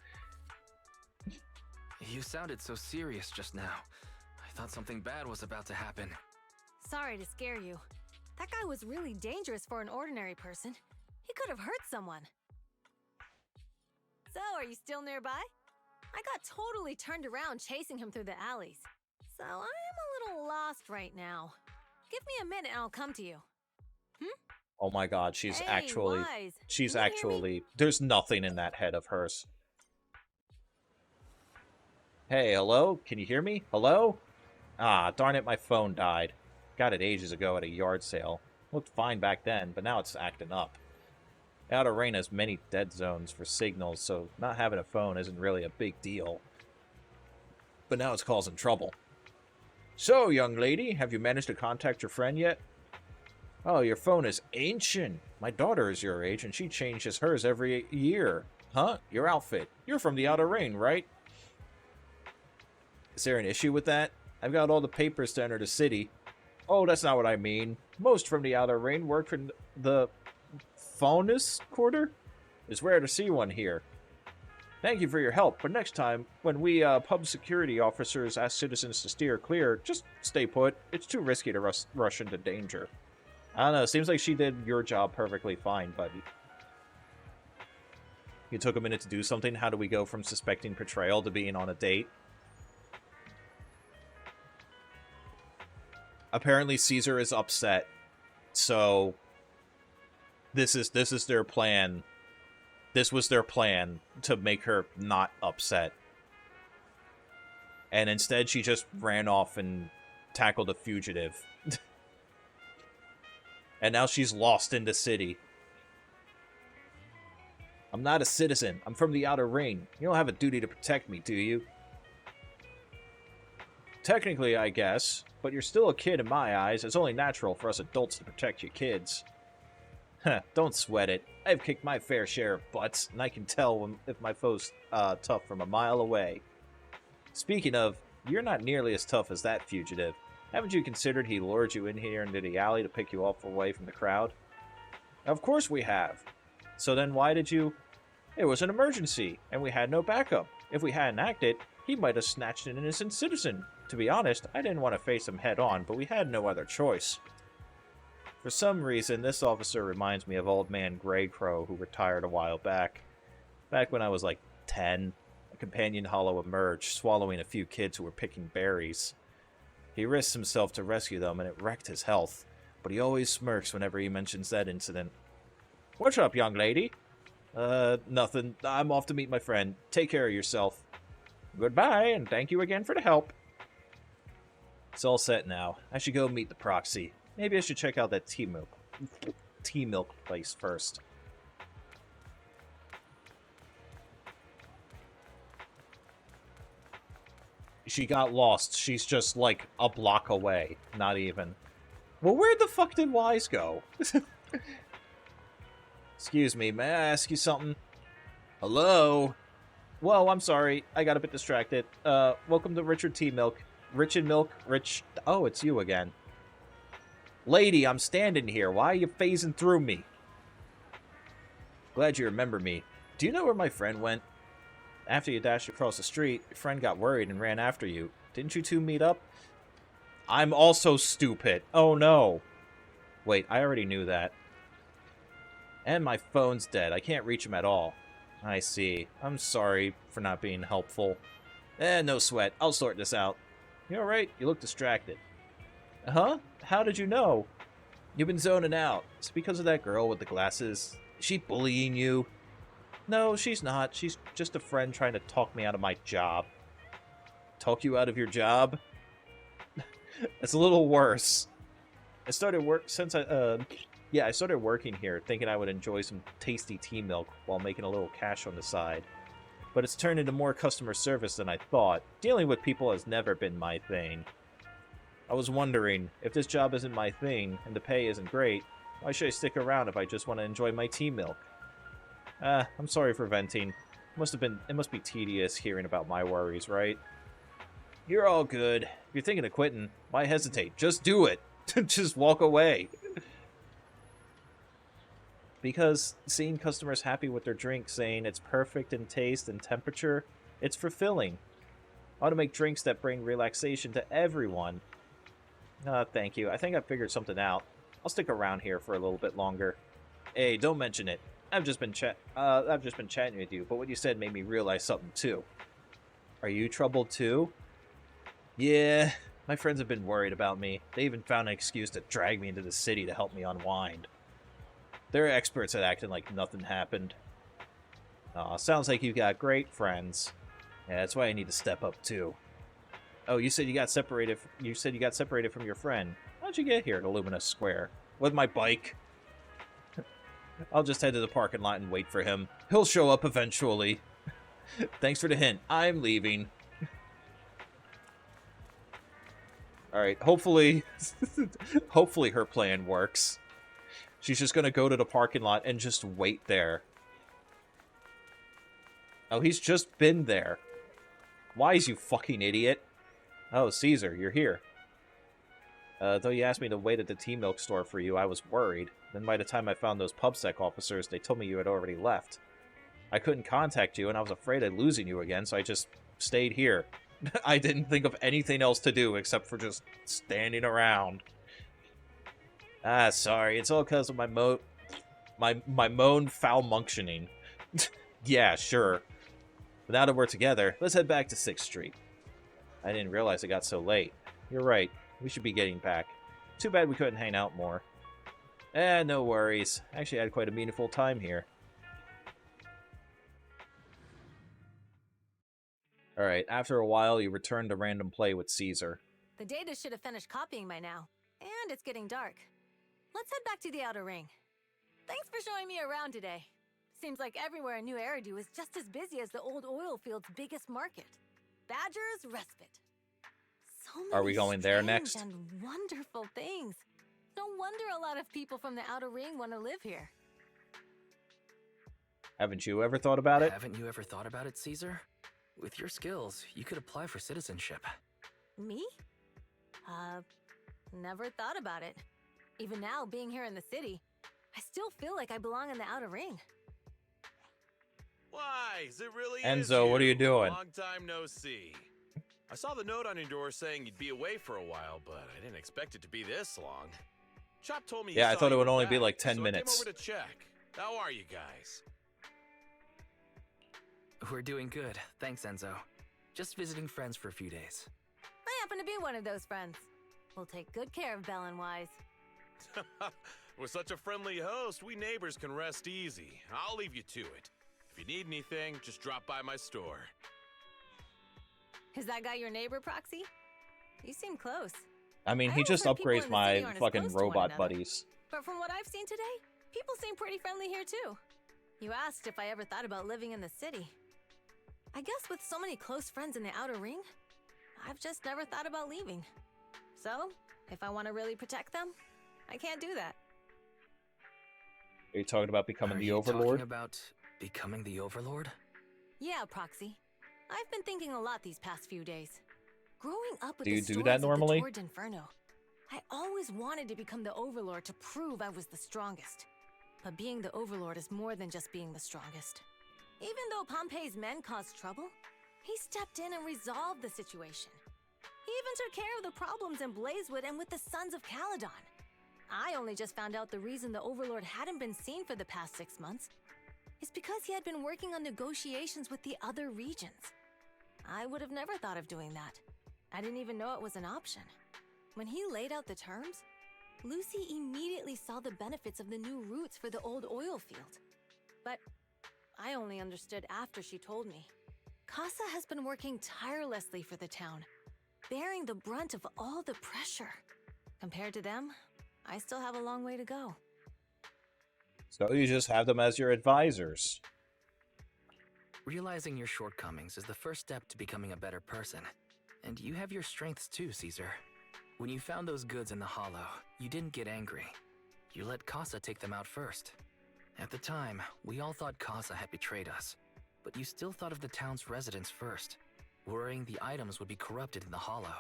You sounded so serious just now. I thought something bad was about to happen. Sorry to scare you. That guy was really dangerous for an ordinary person. He could have hurt someone. So, are you still nearby? I got totally turned around chasing him through the alleys. So, I am a little lost right now. Give me a minute and I'll come to you. Oh my god, she's Hey, actually... Wise. She's Can you hear me? actually... There's nothing in that head of hers. Hey, hello? Can you hear me? Hello? Ah, darn it, my phone died. Got it ages ago at a yard sale. Looked fine back then, but now it's acting up. Outer Ring has many dead zones for signals, so not having a phone isn't really a big deal. But now it's causing trouble. So, young lady, have you managed to contact your friend yet? Oh, your phone is ancient. My daughter is your age, and she changes hers every year. Huh? Your outfit. You're from the Outer Ring, right? Is there an issue with that? I've got all the papers to enter the city. Oh, that's not what I mean. Most from the Outer Ring work for the Faunus Quarter? It's rare to see one here. Thank you for your help, but next time, when we pub security officers ask citizens to steer clear, just stay put. It's too risky to rush into danger. I don't know, seems like she did your job perfectly fine, buddy. You took a minute to do something? How do we go from suspecting betrayal to being on a date? Apparently Caesar is upset, so this is their plan. This was their plan to make her not upset. And instead she just ran off and tackled a fugitive. And now she's lost in the city. I'm not a citizen. I'm from the Outer Ring. You don't have a duty to protect me, do you? Technically, I guess, but you're still a kid in my eyes. It's only natural for us adults to protect your kids. Heh, don't sweat it. I've kicked my fair share of butts, and I can tell if my foe's tough from a mile away. Speaking of, you're not nearly as tough as that fugitive. Haven't you considered he lured you in here into the alley to pick you up away from the crowd? Of course we have. So then why did you... It was an emergency, and we had no backup. If we hadn't acted, he might have snatched an innocent citizen. To be honest, I didn't want to face him head on, but we had no other choice. For some reason, this officer reminds me of Old Man Greycrow, who retired a while back. Back when I was like 10, a companion hollow emerged, swallowing a few kids who were picking berries. He risked himself to rescue them, and it wrecked his health, but he always smirks whenever he mentions that incident. What's up, young lady? Nothing. I'm off to meet my friend. Take care of yourself. Goodbye, and thank you again for the help. It's all set now. I should go meet the proxy. Maybe I should check out that tea milk place first. She got lost. She's just like a block away. Not even. Well, where the fuck did Wise go? Excuse me, may I ask you something? Hello? Whoa, I'm sorry. I got a bit distracted. Welcome to Richard Tea Milk. Rich and Milk, Rich... Oh, it's you again. Lady, I'm standing here. Why are you phasing through me? Glad you remember me. Do you know where my friend went? After you dashed across the street, your friend got worried and ran after you. Didn't you two meet up? I'm also stupid. Oh no. Wait, I already knew that. And my phone's dead. I can't reach him at all. I see. I'm sorry for not being helpful. No sweat. I'll sort this out. You alright? You look distracted. Huh? How did you know? You've been zoning out. It's because of that girl with the glasses. Is she bullying you? No, she's not. She's just a friend trying to talk me out of my job. Talk you out of your job? It's a little worse. I started working here thinking I would enjoy some tasty tea milk while making a little cash on the side. But it's turned into more customer service than I thought. Dealing with people has never been my thing. I was wondering, if this job isn't my thing and the pay isn't great, why should I stick around if I just want to enjoy my tea milk? I'm sorry for venting. It must be tedious hearing about my worries, right? You're all good. If you're thinking of quitting, why hesitate? Just do it. Just walk away. Because seeing customers happy with their drink, saying it's perfect in taste and temperature, it's fulfilling. I want to make drinks that bring relaxation to everyone. Thank you. I think I figured something out. I'll stick around here for a little bit longer. Hey, don't mention it. I've just been chatting with you, but what you said made me realize something too. Are you troubled too? Yeah, my friends have been worried about me. They even found an excuse to drag me into the city to help me unwind. They're experts at acting like nothing happened. Sounds like you got great friends. Yeah, that's why I need to step up too. Oh, you said you got separated. You said you got separated from your friend. How'd you get here to Luminous Square? With my bike. I'll just head to the parking lot and wait for him. He'll show up eventually. Thanks for the hint. I'm leaving. Alright, hopefully her plan works. She's just gonna go to the parking lot and just wait there. Oh, he's just been there. Wise, you fucking idiot. Oh, Caesar, you're here. Though you asked me to wait at the tea milk store for you, I was worried. Then by the time I found those PubSec officers, they told me you had already left. I couldn't contact you, and I was afraid of losing you again, so I just stayed here. I didn't think of anything else to do except for just standing around. Sorry. It's all because of my moan foul functioning. Yeah, sure. But now that we're together, let's head back to 6th Street. I didn't realize it got so late. You're right. We should be getting back. Too bad we couldn't hang out more. No worries. Actually, I had quite a meaningful time here. Alright, after a while, you return to random play with Caesar. The data should have finished copying by now. And it's getting dark. Let's head back to the outer ring. Thanks for showing me around today. Seems like everywhere in New Eridu is just as busy as the old oil field's biggest market. Badger's Respite. So many Are we going there next? and wonderful things. No wonder a lot of people from the outer ring want to live here. Haven't you ever thought about it? Haven't you ever thought about it, Caesar? With your skills, you could apply for citizenship. Me? Never thought about it. Even now, being here in the city, I still feel like I belong in the outer ring. Why? Is it really Enzo, what are you doing? Long time no see. I saw the note on your door saying you'd be away for a while, but I didn't expect it to be this long. Chop told me. Yeah, I you saw thought it you would were only be back, like 10 so minutes. I came over to check. How are you guys? We're doing good, thanks Enzo. Just visiting friends for a few days. I happen to be one of those friends. We'll take good care of Belle and Wise. With such a friendly host, we neighbors can rest easy. I'll leave you to it. If you need anything, just drop by my store. Is that guy your neighbor, Proxy? You seem close. I mean, he just upgrades my fucking robot buddies. But from what I've seen today, people seem pretty friendly here too. You asked if I ever thought about living in the city. I guess with so many close friends in the outer ring, I've just never thought about leaving. So, if I want to really protect them, I can't do that. Are you talking about becoming the Overlord? Talking about becoming the Overlord? Yeah, Proxy. I've been thinking a lot these past few days. Growing up with Do you the do stories that of the normally? Torrid Inferno, I always wanted to become the Overlord to prove I was the strongest. But being the Overlord is more than just being the strongest. Even though Pompey's men caused trouble, he stepped in and resolved the situation. He even took care of the problems in Blazewood and with the Sons of Caledon. I only just found out the reason the Overlord hadn't been seen for the past 6 months is because he had been working on negotiations with the other regions. I would have never thought of doing that. I didn't even know it was an option. When he laid out the terms, Lucy immediately saw the benefits of the new routes for the old oil field. But I only understood after she told me. Casa has been working tirelessly for the town, bearing the brunt of all the pressure. Compared to them, I still have a long way to go. So you just have them as your advisors. Realizing your shortcomings is the first step to becoming a better person. And you have your strengths too, Caesar. When you found those goods in the hollow, you didn't get angry. You let Casa take them out first. At the time, we all thought Casa had betrayed us, but you still thought of the town's residents first, worrying the items would be corrupted in the hollow.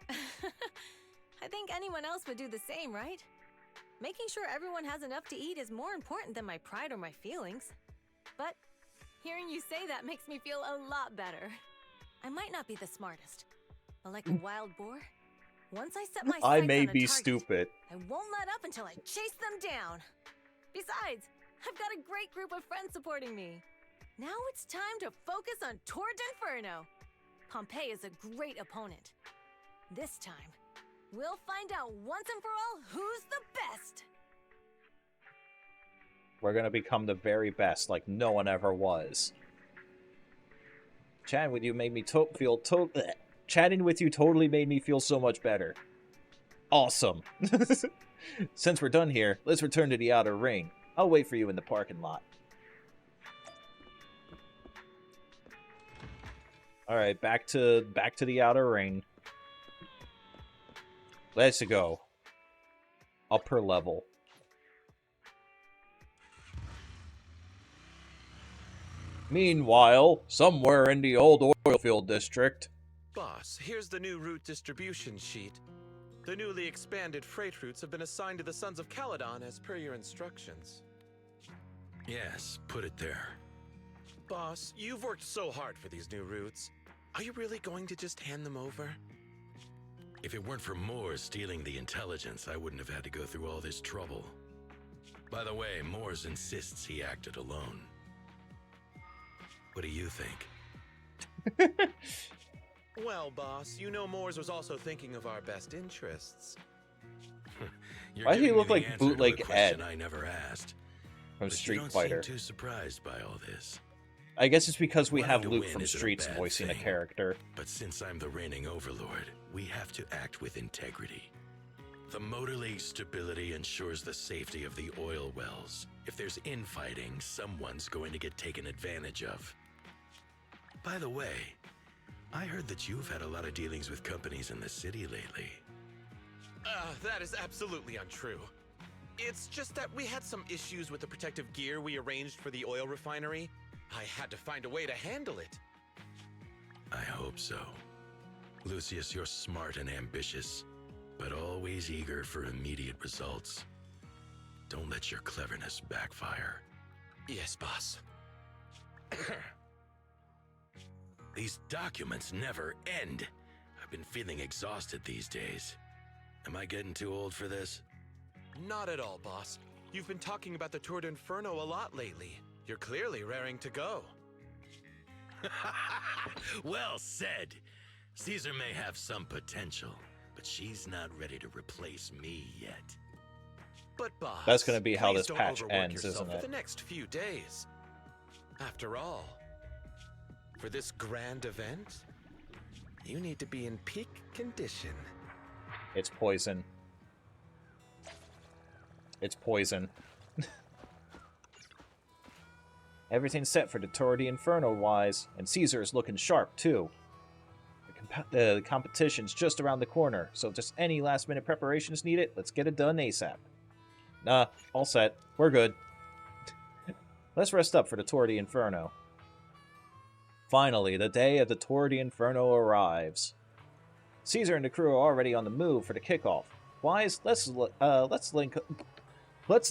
I think anyone else would do the same, right? Making sure everyone has enough to eat is more important than my pride or my feelings. But hearing you say that makes me feel a lot better. I might not be the smartest, but like a wild boar, once I set my sights I may on a be target, stupid. I won't let up until I chase them down. Besides, I've got a great group of friends supporting me. Now it's time to focus on Torrid Inferno. Pompey is a great opponent. This time, we'll find out once and for all who's the best. We're gonna become the very best, like no one ever was. Chatting with you made me chatting with you totally made me feel so much better. Awesome. Since we're done here, let's return to the outer ring. I'll wait for you in the parking lot. Alright, back to the outer ring. Let's go. Upper level. Meanwhile, somewhere in the old oil field district. Boss, here's the new route distribution sheet. The newly expanded freight routes have been assigned to the Sons of Caledon as per your instructions. Yes, put it there. Boss, you've worked so hard for these new routes. Are you really going to just hand them over? If it weren't for Moores stealing the intelligence, I wouldn't have had to go through all this trouble. By the way, Moores insists he acted alone. What do you think? Well, boss, you know Moores was also thinking of our best interests. Why do he look like answer to a Bootleg question Ed I never asked. from But Street you don't Fighter? seem too surprised by all this. I guess it's because we Wanting have to Luke win from isn't a Streets bad voicing a thing. character. But since I'm the reigning overlord, we have to act with integrity. The Motor League's stability ensures the safety of the oil wells. If there's infighting, someone's going to get taken advantage of. By the way, I heard that you've had a lot of dealings with companies in the city lately. That is absolutely untrue. It's just that we had some issues with the protective gear we arranged for the oil refinery. I had to find a way to handle it. I hope so. Lucius, you're smart and ambitious, but always eager for immediate results. Don't let your cleverness backfire. Yes, boss. These documents never end. I've been feeling exhausted these days. Am I getting too old for this? Not at all, boss. You've been talking about the Tour d'Inferno a lot lately. You're clearly raring to go. Well said. Caesar may have some potential, but she's not ready to replace me yet. But boss, That's gonna be how please this don't patch overwork ends, yourself isn't for it? the next few days. After all, for this grand event, you need to be in peak condition. It's poison. It's poison. Everything's set for the Tour d'Inferno wise, and Caesar is looking sharp too. The competition's just around the corner, so if there's any last-minute preparations needed, let's get it done ASAP. Nah, all set. We're good. Let's rest up for the Tour d'Inferno. Finally, the day of the Tour d'Inferno arrives. Caesar and the crew are already on the move for the kickoff. Wise, let's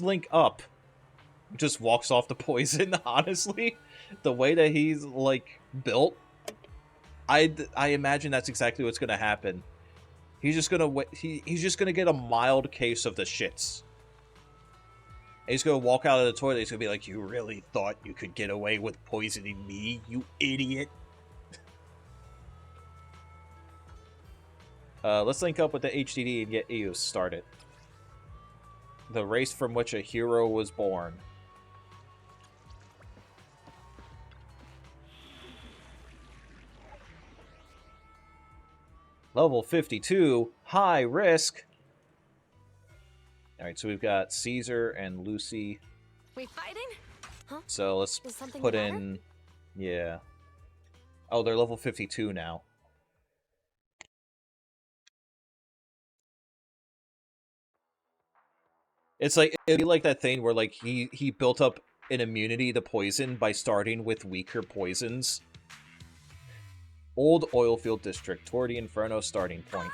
link up. Just walks off the poison. Honestly, the way that he's like built, I imagine that's exactly what's gonna happen. He's just gonna he's just gonna get a mild case of the shits. And he's gonna walk out of the toilet. He's gonna be like, "You really thought you could get away with poisoning me, you idiot?" Let's link up with the HDD and get EOS started. The race from which a hero was born. Level 52, high risk. Alright, so we've got Caesar and Lucy. We fighting? Huh? So let's Is something put the matter? in... Yeah. Oh, they're level 52 now. It's like, it'd be like that thing where like he built up an immunity to poison by starting with weaker poisons. Old Oilfield District, Tour d'Inferno starting point.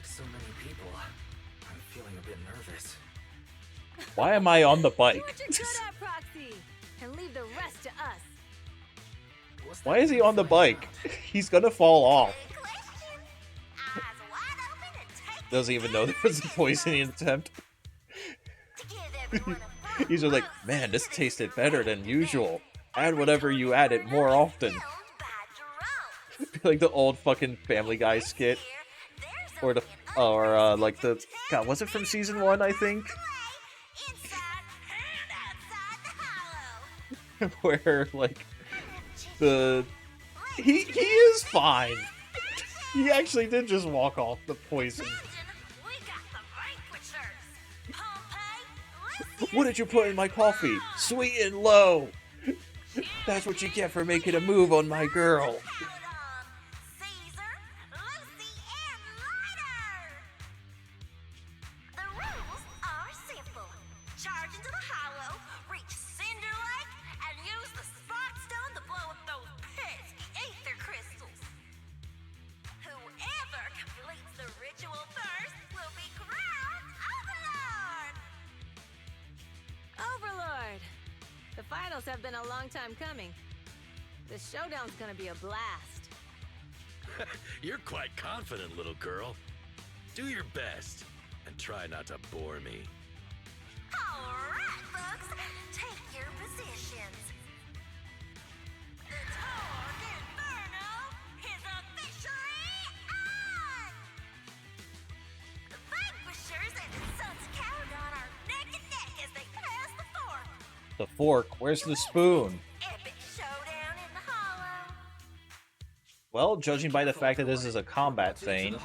So many people. I'm feeling a bit nervous. Why am I on the bike? Do what you're good at, Proxy, and leave the rest to us. Why is he on the bike? He's gonna fall off. Doesn't even know there was a poisoning attempt. He's just like, man, this tasted better than usual. Add whatever you added more often. Like the old fucking Family Guy skit. Or like the, God, was it from season 1, I think? Where, like, he is fine. He actually did just walk off the poison. What did you put in my coffee? Sweet and low. That's what you get for making a move on my girl. Have been a long time coming. The showdown's gonna be a blast. You're quite confident, little girl. Do your best and try not to bore me. All right, folks, take your positions. The Tour d'Inferno is officially on. The Vanquishers and the Sons of Caledon are neck and neck as they pass the fork. The fork, where's the spoon? Epic showdown in the hollow. Well, judging by the fact that this is a combat thing,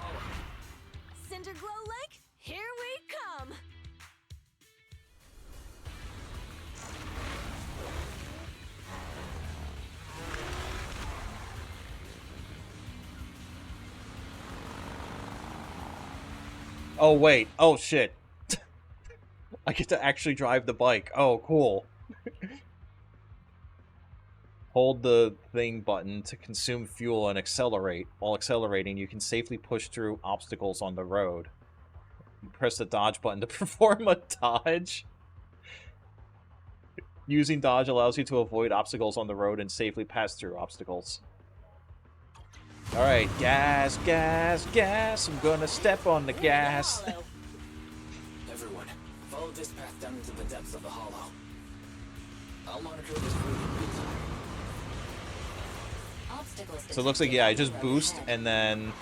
Oh, wait. Oh, shit. I get to actually drive the bike. Oh, cool. Hold the thing button to consume fuel and accelerate. While accelerating, you can safely push through obstacles on the road. Press the dodge button to perform a dodge. Using dodge allows you to avoid obstacles on the road and safely pass through obstacles. Alright, gas, gas, gas. I'm gonna step on the gas. Everyone, follow this path down into the depths of the hollow. I'll monitor this route in real time. Obstacles So it looks like, yeah, I just boost and then...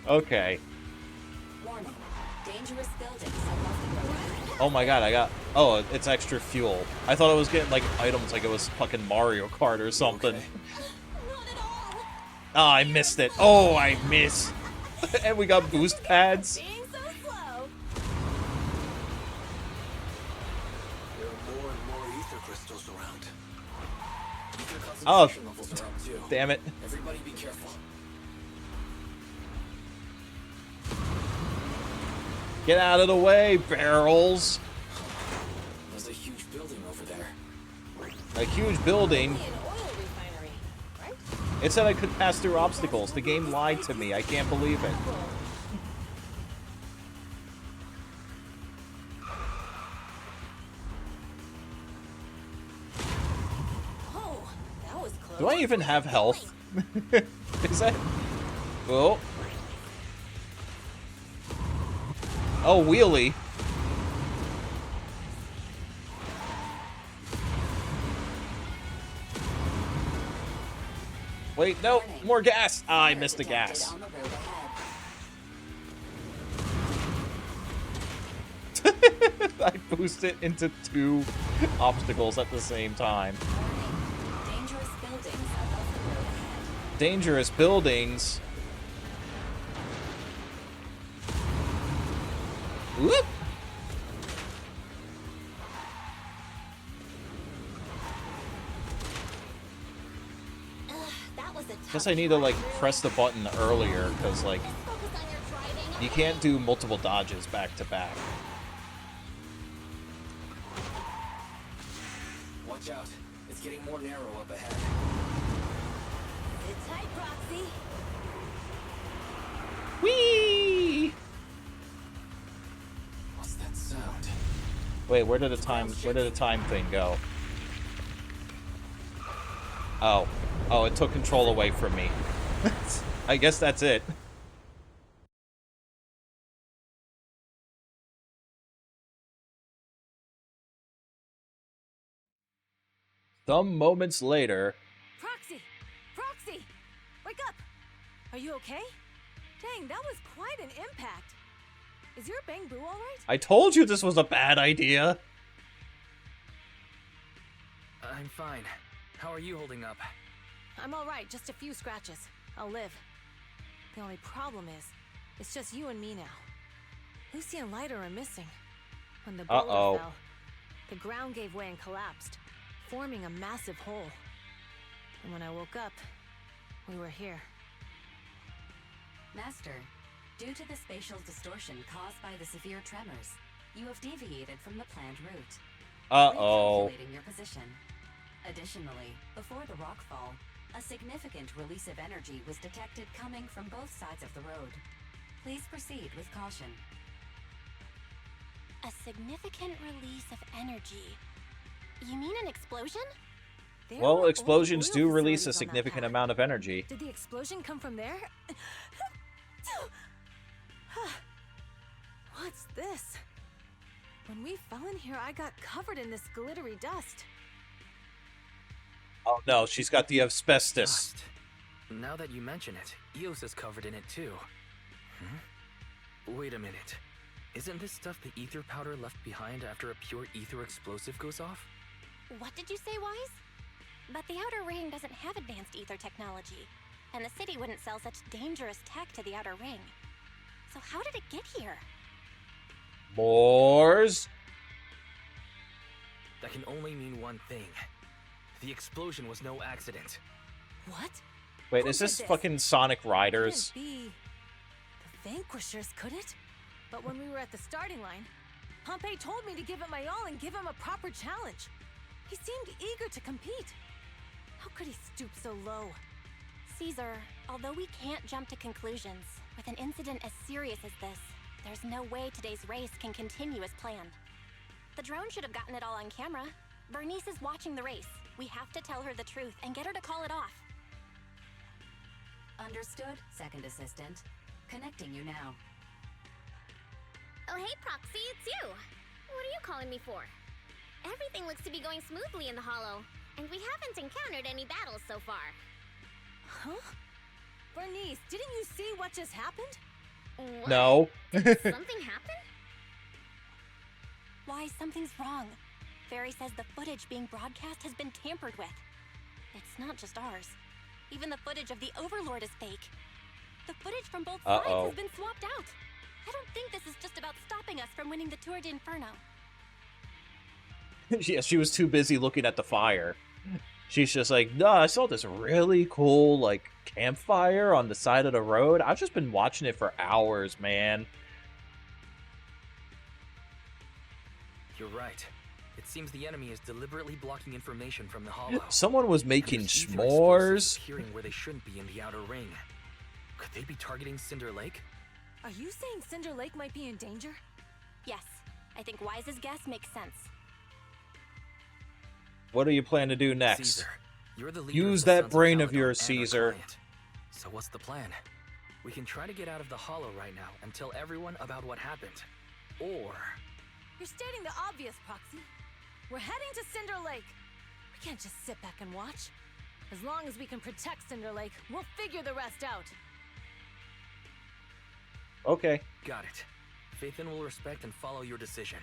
Okay. Warning. Dangerous buildings above the road. Oh my god, I got... Oh, it's extra fuel. I thought I was getting, like, items like it was fucking Mario Kart or something. Oh, I missed it. Oh, I missed. And we got boost pads. Being so slow. There are more and more ether crystals around. Oh, Levels are up too. damn it. Everybody be careful. Get out of the way, barrels. There's a huge building over there. A huge building. An oil refinery, right? It said I could pass through obstacles. The game lied to me. I can't believe it. Oh, that was close. Do I even have health? Is that... Oh. Oh, wheelie. Wait, no, more gas. Ah, I missed the gas. I boosted into 2 obstacles at the same time. Dangerous buildings above the road ahead. Dangerous buildings. Whoop! That was a tough Guess I need to, like, press the button earlier, because, like, focus on your driving. you can't do multiple dodges back to back. Watch out. It's getting more narrow up ahead. Sit tight, Proxy. Whee! What's that sound? Wait, where did the time thing go? Oh. Oh, it took control away from me. I guess that's it. Some moments later... Proxy! Proxy! Wake up! Are you okay? Dang, that was quite an impact. Is your bang boo alright? I told you this was a bad idea! I'm fine. How are you holding up? I'm alright, just a few scratches. I'll live. The only problem is, it's just you and me now. Lucy and Lighter are missing. When the boulder fell, the ground gave way and collapsed, forming a massive hole. And when I woke up, we were here. Master, due to the spatial distortion caused by the severe tremors, you have deviated from the planned route. Recalculating your position. Additionally, before the rockfall, a significant release of energy was detected coming from both sides of the road. Please proceed with caution. A significant release of energy. You mean an explosion? Well, explosions do release a significant amount of energy. Did the explosion come from there? What's this? When we fell in here, I got covered in this glittery dust. Oh no, she's got the asbestos. Dust. Now that you mention it, Eos is covered in it too. Wait a minute. Isn't this stuff the ether powder left behind after a pure ether explosive goes off? What did you say, Wise? But the Outer Ring doesn't have advanced ether technology, and the city wouldn't sell such dangerous tech to the Outer Ring. So how did it get here? Moors? That can only mean one thing. The explosion was no accident. What? Wait, is this fucking Sonic Riders? Couldn't be. vanquishers, could it? But when we were at the starting line, Pompey told me to give it my all and give him a proper challenge. He seemed eager to compete. How could he stoop so low? Caesar, although we can't jump to conclusions, with an incident as serious as this, there's no way today's race can continue as planned. The drone should have gotten it all on camera. Bernice is watching the race. We have to tell her the truth and get her to call it off. Understood, second assistant. Connecting you now. Oh, hey, Proxy, it's you. What are you calling me for? Everything looks to be going smoothly in the Hollow, and we haven't encountered any battles so far. Huh? Bernice, didn't you see what just happened? What? No. Did something happen? Why, something's wrong. Fairy says the footage being broadcast has been tampered with. It's not just ours. Even the footage of the Overlord is fake. The footage from both sides has been swapped out. I don't think this is just about stopping us from winning the Tour d'Inferno. Yeah, she was too busy looking at the fire. She's just like, no, I saw this really cool, like, campfire on the side of the road. I've just been watching it for hours, man. You're right. It seems the enemy is deliberately blocking information from the Hollow. Someone was making Ether s'mores. Appearing where they shouldn't be in the outer ring. Could they be targeting Cinder Lake? Are you saying Cinder Lake might be in danger? Yes, I think Wise's guess makes sense. What do you plan to do next? Caesar, you're the leader Use of the that Sons brain of of yours, Caladon and our Caesar. client. So what's the plan? We can try to get out of the Hollow right now and tell everyone about what happened. Or... You're stating the obvious, Proxy. We're heading to Cinder Lake. We can't just sit back and watch. As long as we can protect Cinder Lake, we'll figure the rest out. Okay. Got it. Phaethon will respect and follow your decision.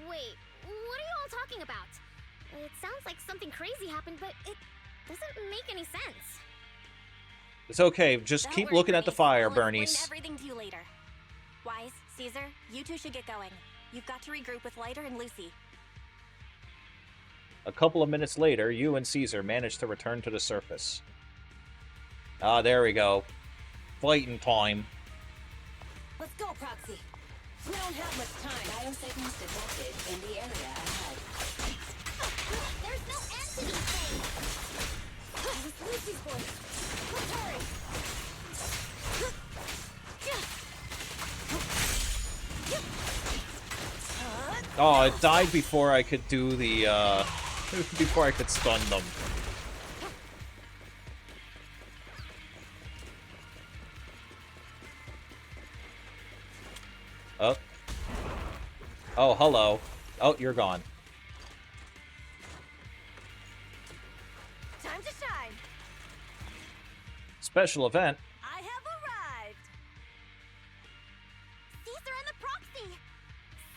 Wait. What are you all talking about? It sounds like something crazy happened, but it doesn't make any sense. It's okay. Just Don't keep worry, looking at the fire, I'll explain Bernice. everything to you later. Wise, Caesar, you two should get going. You've got to regroup with Lighter and Lucy. A couple of minutes later, you and Caesar managed to return to the surface. Ah, there we go. Fighting time. Let's go, Proxy. We don't have much time. Biosignals detected in the area ahead. There's no end to these things! It's Lucy's voice. Let's hurry. Oh, it died before I could do the, before I could stun them. Oh. Oh, hello. Oh, you're gone. Time to shine. Special event. I have arrived. Caesar and the Proxy!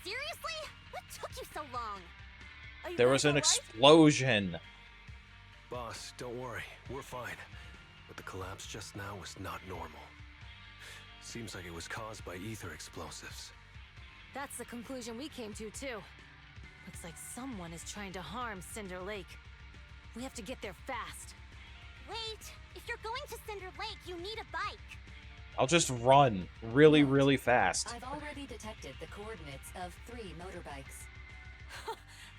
Seriously? What took you so long? There was an explosion. Boss, don't worry. We're fine. But the collapse just now was not normal. Seems like it was caused by ether explosives. That's the conclusion we came to, too. Looks like someone is trying to harm Cinder Lake. We have to get there fast. Wait! If you're going to Cinder Lake, you need a bike. I'll just run really, really fast. I've already detected the coordinates of 3 motorbikes.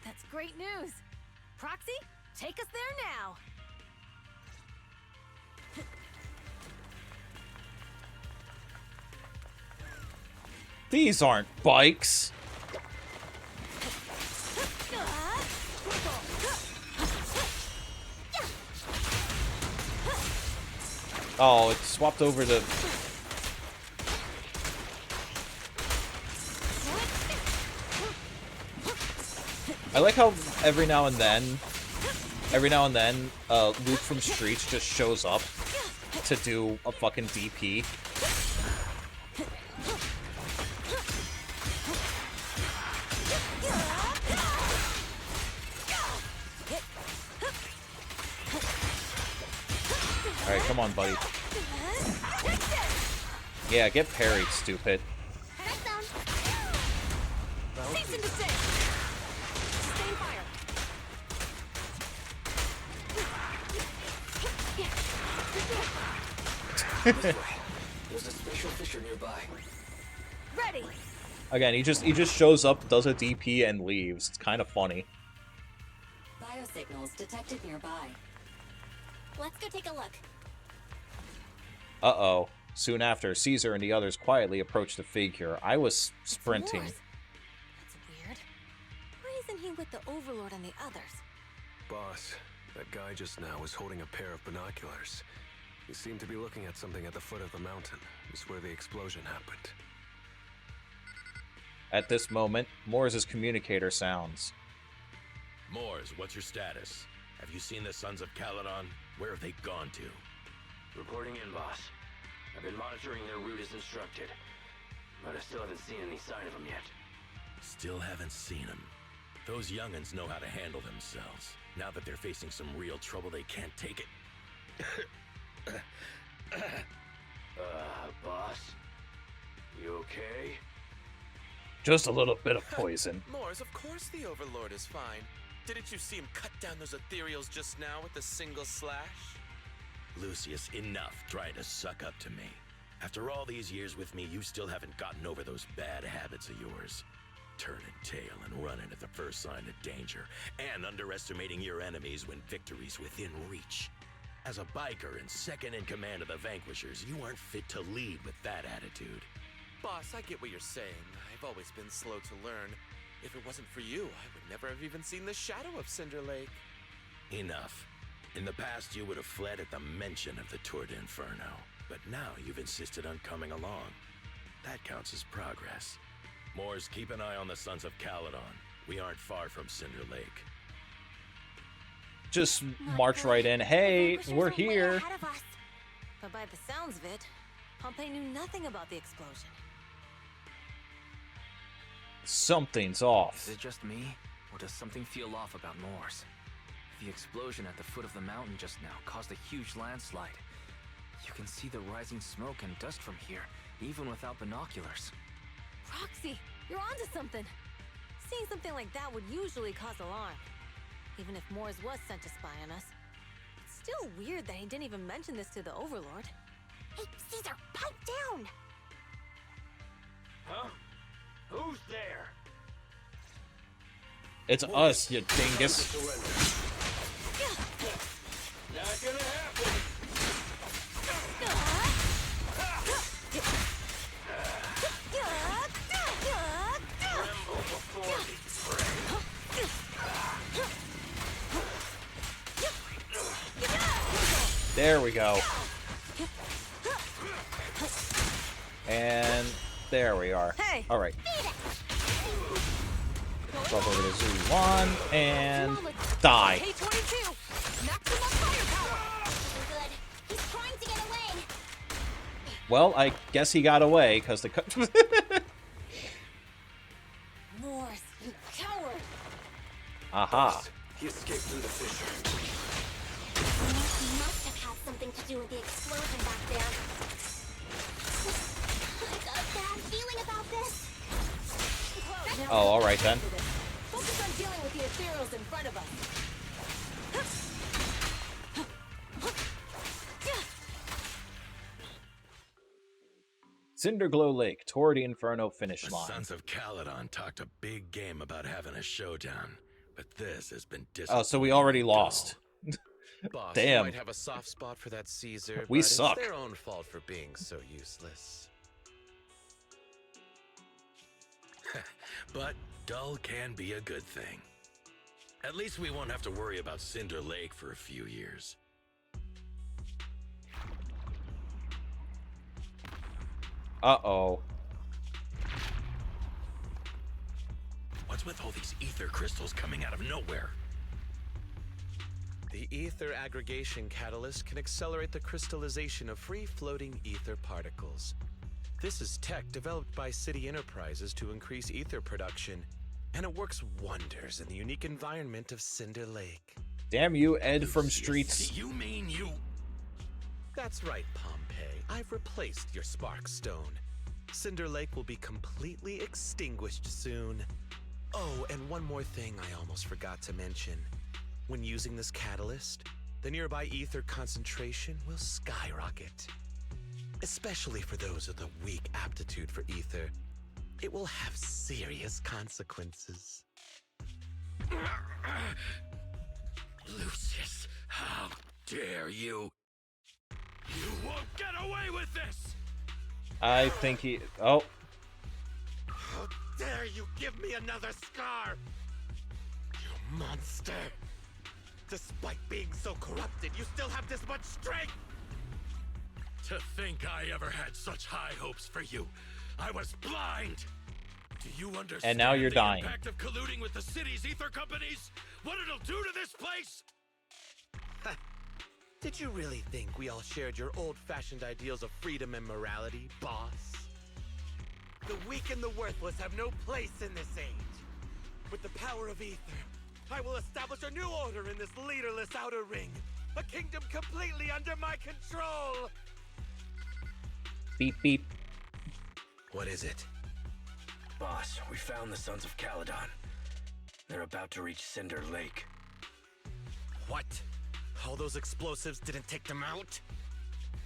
That's great news. Proxy, take us there now. These aren't bikes. Oh, it swapped over to... I like how every now and then, Luke from Streets just shows up to do a fucking DP. Alright, come on, buddy. Yeah, get parried, stupid. Cease and desist. Sustain fire. This way. There's a special fissure nearby. Ready. Again, he just shows up, does a DP, and leaves. It's kind of funny. Biosignals detected nearby. Let's go take a look. Uh-oh. Soon after, Caesar and the others quietly approached the figure. I was sprinting. That's weird. Why isn't he with the Overlord and the others? Boss, that guy just now was holding a pair of binoculars. He seemed to be looking at something at the foot of the mountain. It's where the explosion happened. At this moment, Moore's communicator sounds. Moors, what's your status? Have you seen the Sons of Caledon? Where have they gone to? Reporting in, boss. I've been monitoring their route as instructed, but I still haven't seen any sign of them yet. Still haven't seen them. Those young'uns know how to handle themselves. Now that they're facing some real trouble, they can't take it. Boss? You okay? Just a little bit of poison. Moors, of course the Overlord is fine. Didn't you see him cut down those ethereals just now with a single slash? Lucius, enough trying to suck up to me. After all these years with me, you still haven't gotten over those bad habits of yours. Turning tail and running at the first sign of danger, and underestimating your enemies when victory's within reach. As a biker and second in command of the Vanquishers, you aren't fit to lead with that attitude. Boss, I get what you're saying. I've always been slow to learn. If it wasn't for you, I would never have even seen the shadow of Cinder Lake. Enough. In the past, you would have fled at the mention of the Tour d'Inferno, but now you've insisted on coming along. That counts as progress. Moors, keep an eye on the Sons of Caledon. We aren't far from Cinder Lake. Just march right in. Hey, we're here. But by the sounds of it, Pompey knew nothing about the explosion. Something's off. Is it just me, or does something feel off about Moors? The explosion at the foot of the mountain just now caused a huge landslide. You can see the rising smoke and dust from here, even without binoculars. Roxy, you're onto something. Seeing something like that would usually cause alarm. Even if Moors was sent to spy on us. It's still weird that he didn't even mention this to the Overlord. Hey, Caesar, pipe down! Huh? Who's there? It's us, you dingus. Not gonna happen! Tremble before me, There we go. And there we are. Hey. All right. Drop over to Z1 and die. K-22, maximum firepower. Good. He's trying to get away. Well, I guess he got away because the. Moors, you coward. Aha. He escaped through the fissure. He must have had something to do with the explosion back there. I got a bad feeling about this. Oh, all right then. Focus on dealing with the ethereals in front of us. Cinderglow Lake, toward the Inferno finish The line. Sons of Caledon talked a big game about having a showdown, but this has been Oh, so we already lost. Boss, Damn. you might have a soft spot for that Caesar, We but suck. It's their own fault for being so useless. But dull can be a good thing. At least we won't have to worry about Cinder Lake for a few years. Uh-oh. What's with all these ether crystals coming out of nowhere? The ether aggregation catalyst can accelerate the crystallization of free-floating ether particles. This is tech developed by City Enterprises to increase ether production, and it works wonders in the unique environment of Cinder Lake. Damn you, Ed from Streets. You mean you... That's right, Pompey. I've replaced your Spark Stone. Cinder Lake will be completely extinguished soon. Oh, and one more thing I almost forgot to mention. When using this catalyst, the nearby ether concentration will skyrocket. especially for those with a weak aptitude for ether, it will have serious consequences. Lucius, how dare you? You won't get away with this! I think he... Oh. How dare you give me another scar? You monster! Despite being so corrupted, you still have this much strength! To think I ever had such high hopes for you. I was blind! Do you understand and now you're the dying. impact of colluding with the city's ether companies? What it'll do to this place? Did you really think we all shared your old-fashioned ideals of freedom and morality, boss? The weak and the worthless have no place in this age. With the power of ether, I will establish a new order in this leaderless outer ring. A kingdom completely under my control! Beep, beep. What is it? Boss, we found the Sons of Caledon. They're about to reach Cinder Lake. What? All those explosives didn't take them out?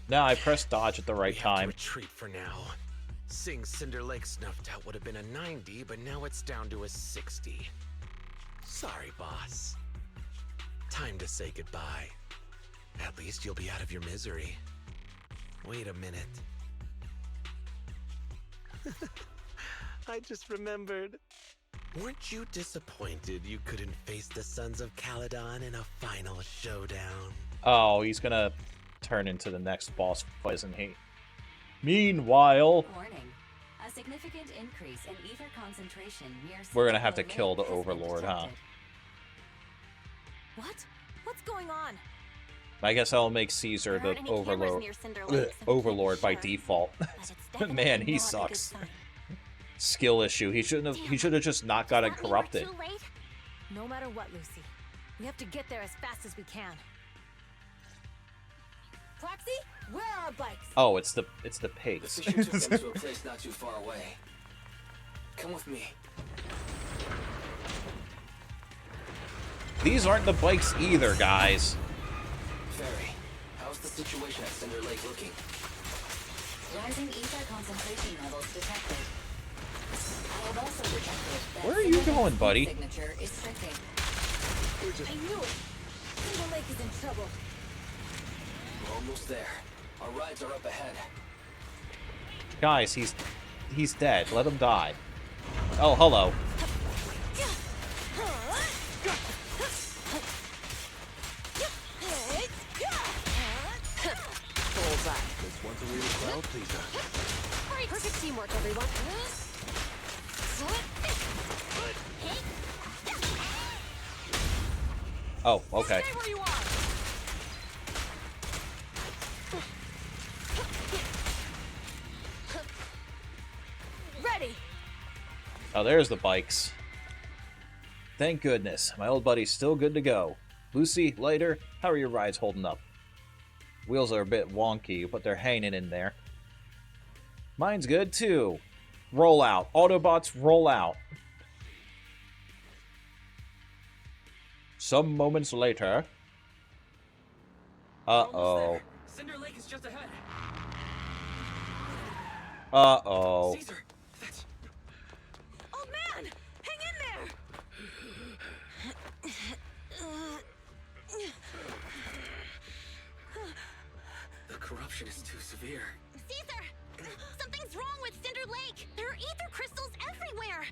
No, I pressed dodge at the right time. Retreat for now. Seeing Cinder Lake snuffed out would have been a 90, but now it's down to a 60. Sorry, boss. Time to say goodbye. At least you'll be out of your misery. Wait a minute. I just remembered. Weren't you disappointed you couldn't face the Sons of Caledon in a final showdown? Oh, he's gonna turn into the next boss fight, isn't he? Meanwhile... Warning. A significant increase in ether concentration near... We're gonna have to kill the Overlord, huh? What? What's going on? I guess I'll make Caesar the Overlord by default. Man, he sucks. Skill issue. He should have just not got it corrupted. No matter what, Lucy, we have to get there as fast as we can. Proxy, where are our bikes? Oh, it's the pigs. The fisher took them to a place not too far away. Come with me. These aren't the bikes either, guys. Ferry, how's the situation at Cinder Lake looking? Rising ether concentration levels detected. I have also detected that where are you going, buddy? Signature is shrinking. I knew it. Cinder Lake is in trouble. We're almost there. Our rides are up ahead. Guys, he's dead. Let him die. Oh, hello. This one's a real crowd pleaser. Perfect teamwork, everyone. Oh, okay. Stay where you are. Ready. Oh, there's the bikes. Thank goodness. My old buddy's still good to go. Lucy, later, how are your rides holding up? Wheels are a bit wonky, but they're hanging in there. Mine's good, too. Roll out. Autobots, roll out. Some moments later... Uh-oh. Cinder Lake is just ahead. Uh-oh. Caesar, that's... Oh man, hang in there. The corruption is too severe. Caesar! Something's wrong with Cinder Lake! There are ether crystals everywhere!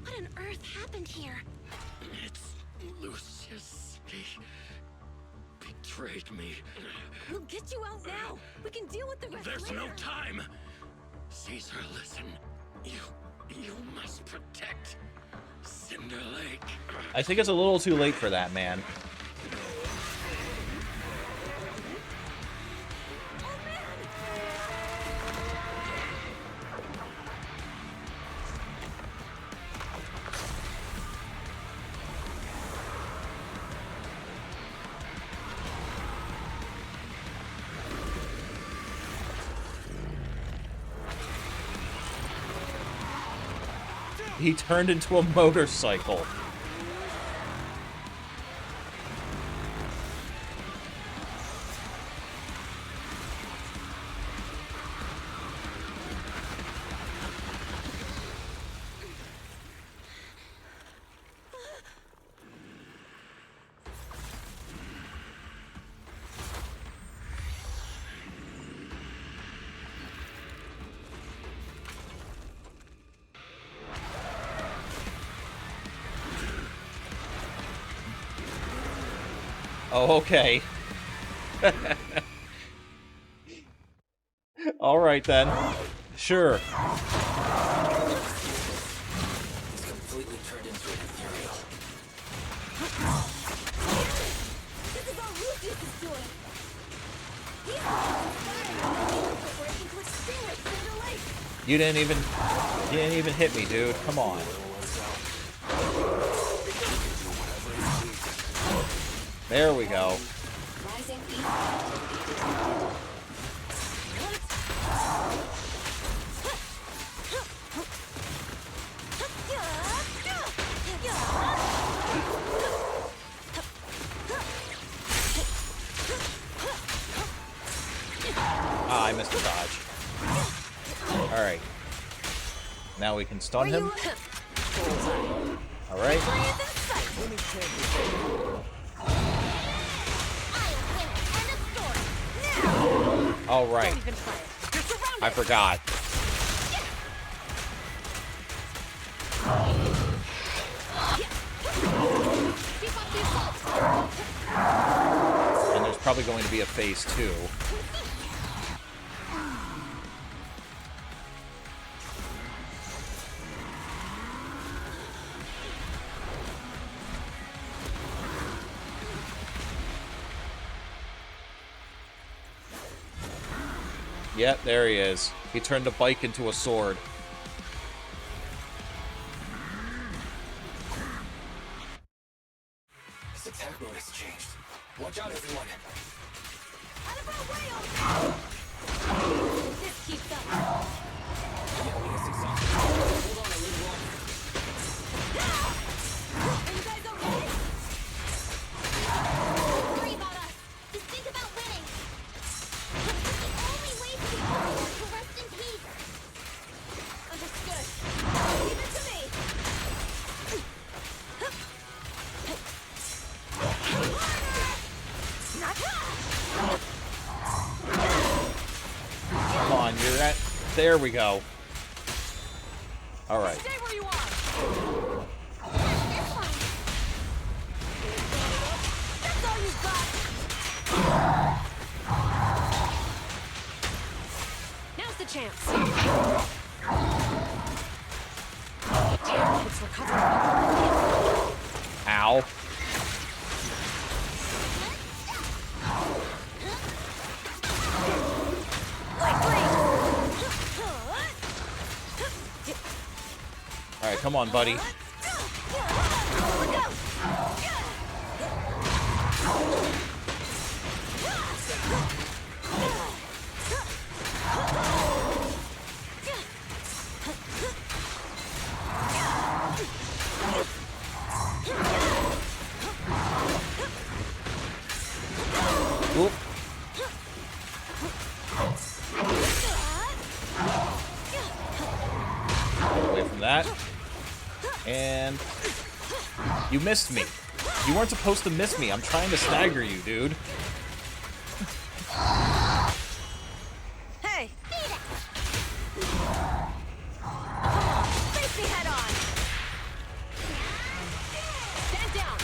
What on earth happened here? It's Lucius. He betrayed me. We'll get you out now. We can deal with the rest There's later. no time. Caesar, listen. You must protect Cinder Lake. I think it's a little too late for that, man. He turned into a motorcycle. Oh, okay. All right then. Sure. He's completely turned into an ethereal. This is all Lucius is doing. He's inspiring the corporation to extinguish Cinder Lake. You didn't even hit me, dude. Come on. There we go. Rising Ah, I missed a dodge. Alright. Now we can stun him. Alright. Alright. I forgot. And there's probably going to be a phase 2. Yep, there he is. He turned a bike into a sword. His attack mode has changed. Watch out, everyone. This keeps up. The enemy is exhausted. Hold on a little longer. Are you guys okay? Don't worry about us. Just think about winning. It's the only way to be able to rest in peace. Understood. Leave it to me. Come on, you're at... There we go. Alright. Stay where you are. That's all you got. Now's the chance. Damn, it's recovering. Ow. Alright, come on, buddy. Whoop. Away from that. And you missed me. You weren't supposed to miss me. I'm trying to stagger you, dude. Hey! Face me head on! Stand down!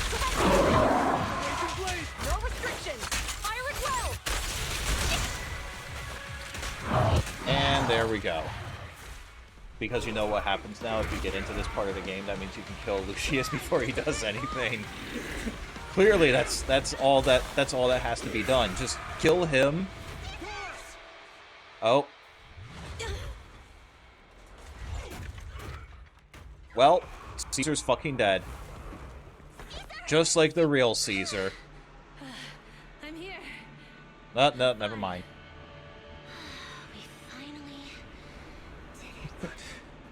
No restrictions! Fire it well! And there we go. Because you know what happens now if you get into this part of the game, that means you can kill Lucius before he does anything. Clearly that's all that has to be done. Just kill him. Oh. Well, Caesar's fucking dead. Just like the real Caesar. I'm here. No, never mind.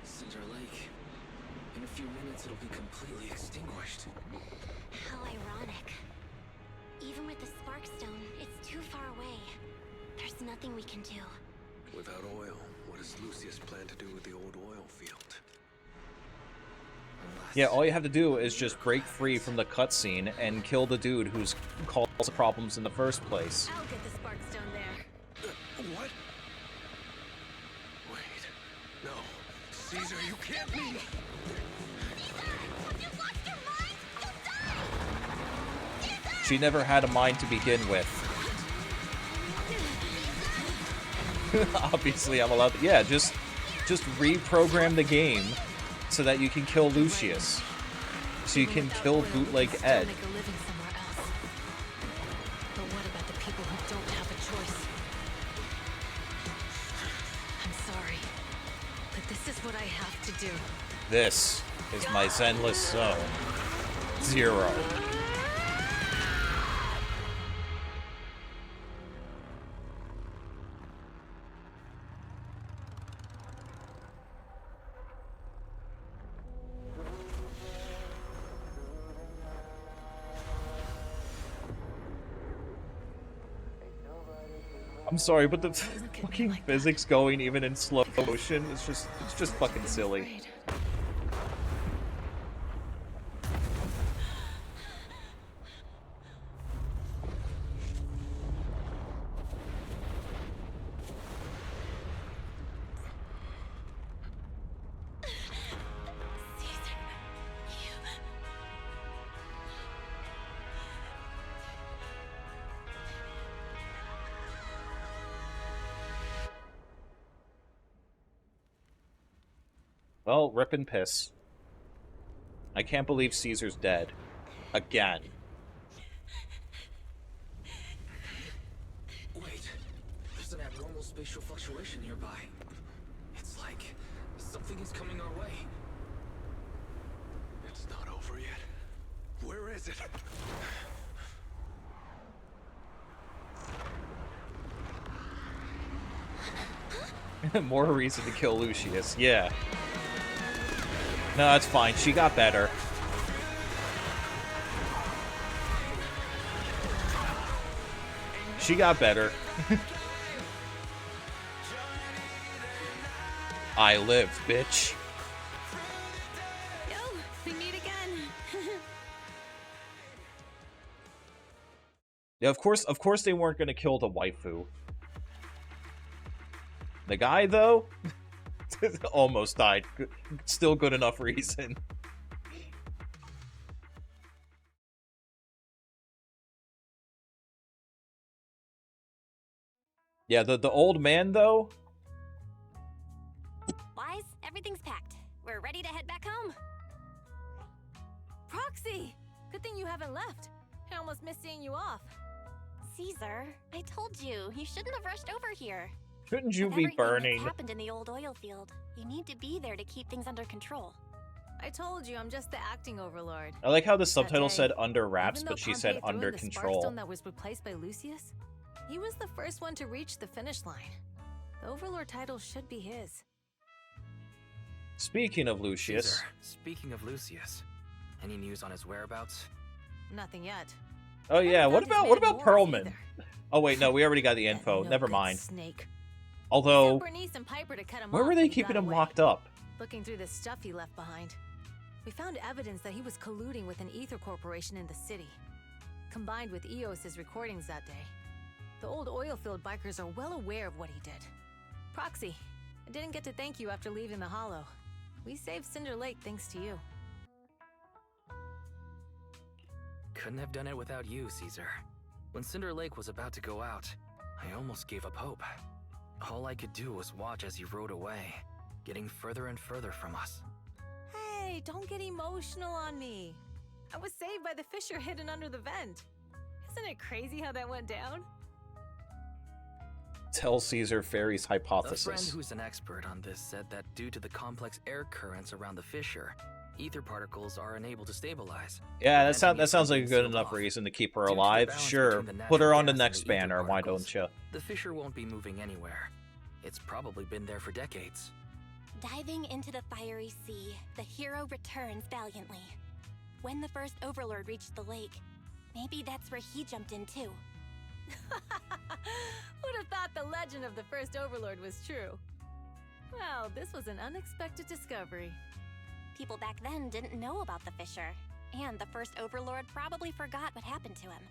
Cinder Lake. In a few minutes, it'll be completely extinguished. How ironic. Even with the Sparkstone, it's too far away. There's nothing we can do. Without oil, what does Lucius plan to do with the old oil field? Yeah, all you have to do is just break free from the cutscene and kill the dude who's caused the problems in the first place. I'll get the Sparkstone there. What? Wait. No. Caesar, you can't be... She never had a mind to begin with. Obviously, I'm allowed to... Yeah, just reprogram the game so that you can kill Lucius. So you can kill Bootleg Ed. But what about the people who don't have a choice? I'm sorry, but this is what I have to do. This is my Zenless zone. 0. I'm sorry, but the fucking physics going even in slow motion is just fucking silly. Well, rip and piss. I can't believe Caesar's dead. Again. Wait, there's an abnormal spatial fluctuation nearby. It's like something is coming our way. It's not over yet. Where is it? More reason to kill Lucius, yeah. No, that's fine. She got better. She got better. I lived, bitch. Yo, we meet again. Yeah, of course they weren't gonna kill the waifu. The guy, though, almost died. Still good enough reason. Yeah, the old man, though. Wise, everything's packed. We're ready to head back home. Proxy! Good thing you haven't left. I almost missed seeing you off. Caesar, I told you, you shouldn't have rushed over here. Shouldn't you With be everything burning? that's happened in the old oil field, you need to be there to keep things under control. I told you, I'm just the acting overlord. I like how the That subtitle day, said under wraps, even though but she Pompey said threw under in the control. Sparkstone that was replaced by Lucius, he was the first one to reach the finish line. The overlord title should be his. Speaking of Lucius, Caesar, speaking of Lucius, any news on his whereabouts? Nothing yet. oh yeah, what about Morris Perlman? either. Oh wait, no, we already got the info. No Never good mind. Snake. Although, Bernice and Piper to cut him where off, were but they he keeping got him away. locked up? Looking through the stuff he left behind, we found evidence that he was colluding with an ether corporation in the city, combined with EOS's recordings that day. The old oil field bikers are well aware of what he did. Proxy, I didn't get to thank you after leaving the Hollow. We saved Cinder Lake thanks to you. Couldn't have done it without you, Caesar. When Cinder Lake was about to go out, I almost gave up hope. All I could do was watch as he rode away, getting further and further from us. Hey, don't get emotional on me. I was saved by the fissure hidden under the vent. Isn't it crazy how that went down? Tell Caesar Fairy's A friend hypothesis. who's an expert on this said that due to the complex air currents around the fissure, ether particles are unable to stabilize. Yeah, preventing that it sounds from like a being good sealed enough off. reason to keep her Due to the alive. balance Sure, between the put her natural on the gas next and the ether banner. Why particles, don't you? The fissure won't be moving anywhere. It's probably been there for decades. Diving into the fiery sea, the hero returns valiantly. When the first overlord reached the lake, maybe that's where he jumped in too. Who'd have thought the legend of the first overlord was true? Well, this was an unexpected discovery. People back then didn't know about the fissure, and the first overlord probably forgot what happened to him.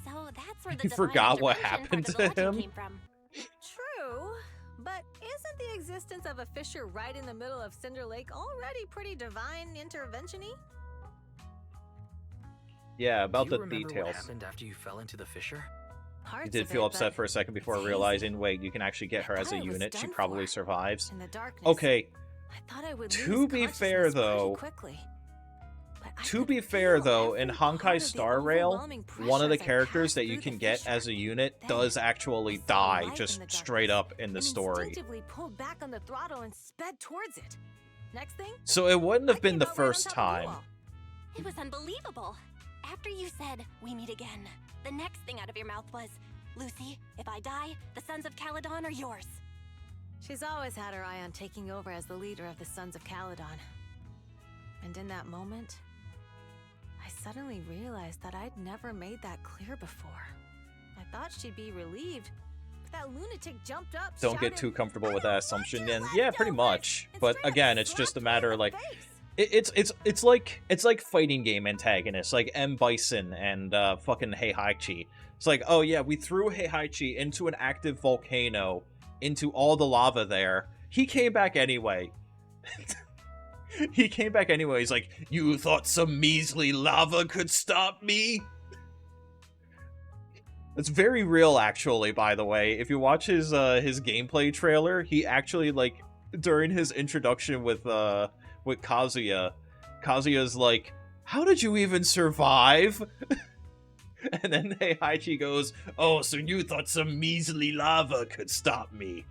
So that's where the He divine forgot what intervention happened part of to the legend him? came from. True, but isn't the existence of a fissure right in the middle of Cinder Lake already pretty divine intervention-y? Yeah, about Do you the remember details. what happened after you fell into the fissure? He did feel upset for a second before realizing, wait, you can actually get her as a unit. She probably survives. In the darkness, Okay. I thought I would To lose be fair, consciousness though, pretty quickly. to be fair, though, in Honkai Star Rail, one of the characters that you can get as a unit does actually die just straight up in the story. Instinctively pulled back on the throttle and sped towards it. Next thing, So it wouldn't have been the first time. It was unbelievable. After you said, "We meet again," the next thing out of your mouth was, "Lucy, if I die, the Sons of Caledon are yours." she's always had her eye on taking over as the leader of the Sons of Caledon. And in that moment, I suddenly realized that I'd never made that clear before. I thought she'd be relieved, but that lunatic jumped up, Don't get too comfortable with that assumption. And yeah, pretty much. But again, it's just a matter of like it's like fighting game antagonists like M. Bison and fucking Heihachi. It's like, oh yeah, we threw Heihachi into an active volcano, into all the lava there. He came back anyway. He came back anyway. He's like, you thought some measly lava could stop me? It's very real, actually, by the way. If you watch his gameplay trailer, he actually, like, during his introduction with Kazuya, Kazuya's like, how did you even survive? And then Heihachi goes, oh, so you thought some measly lava could stop me.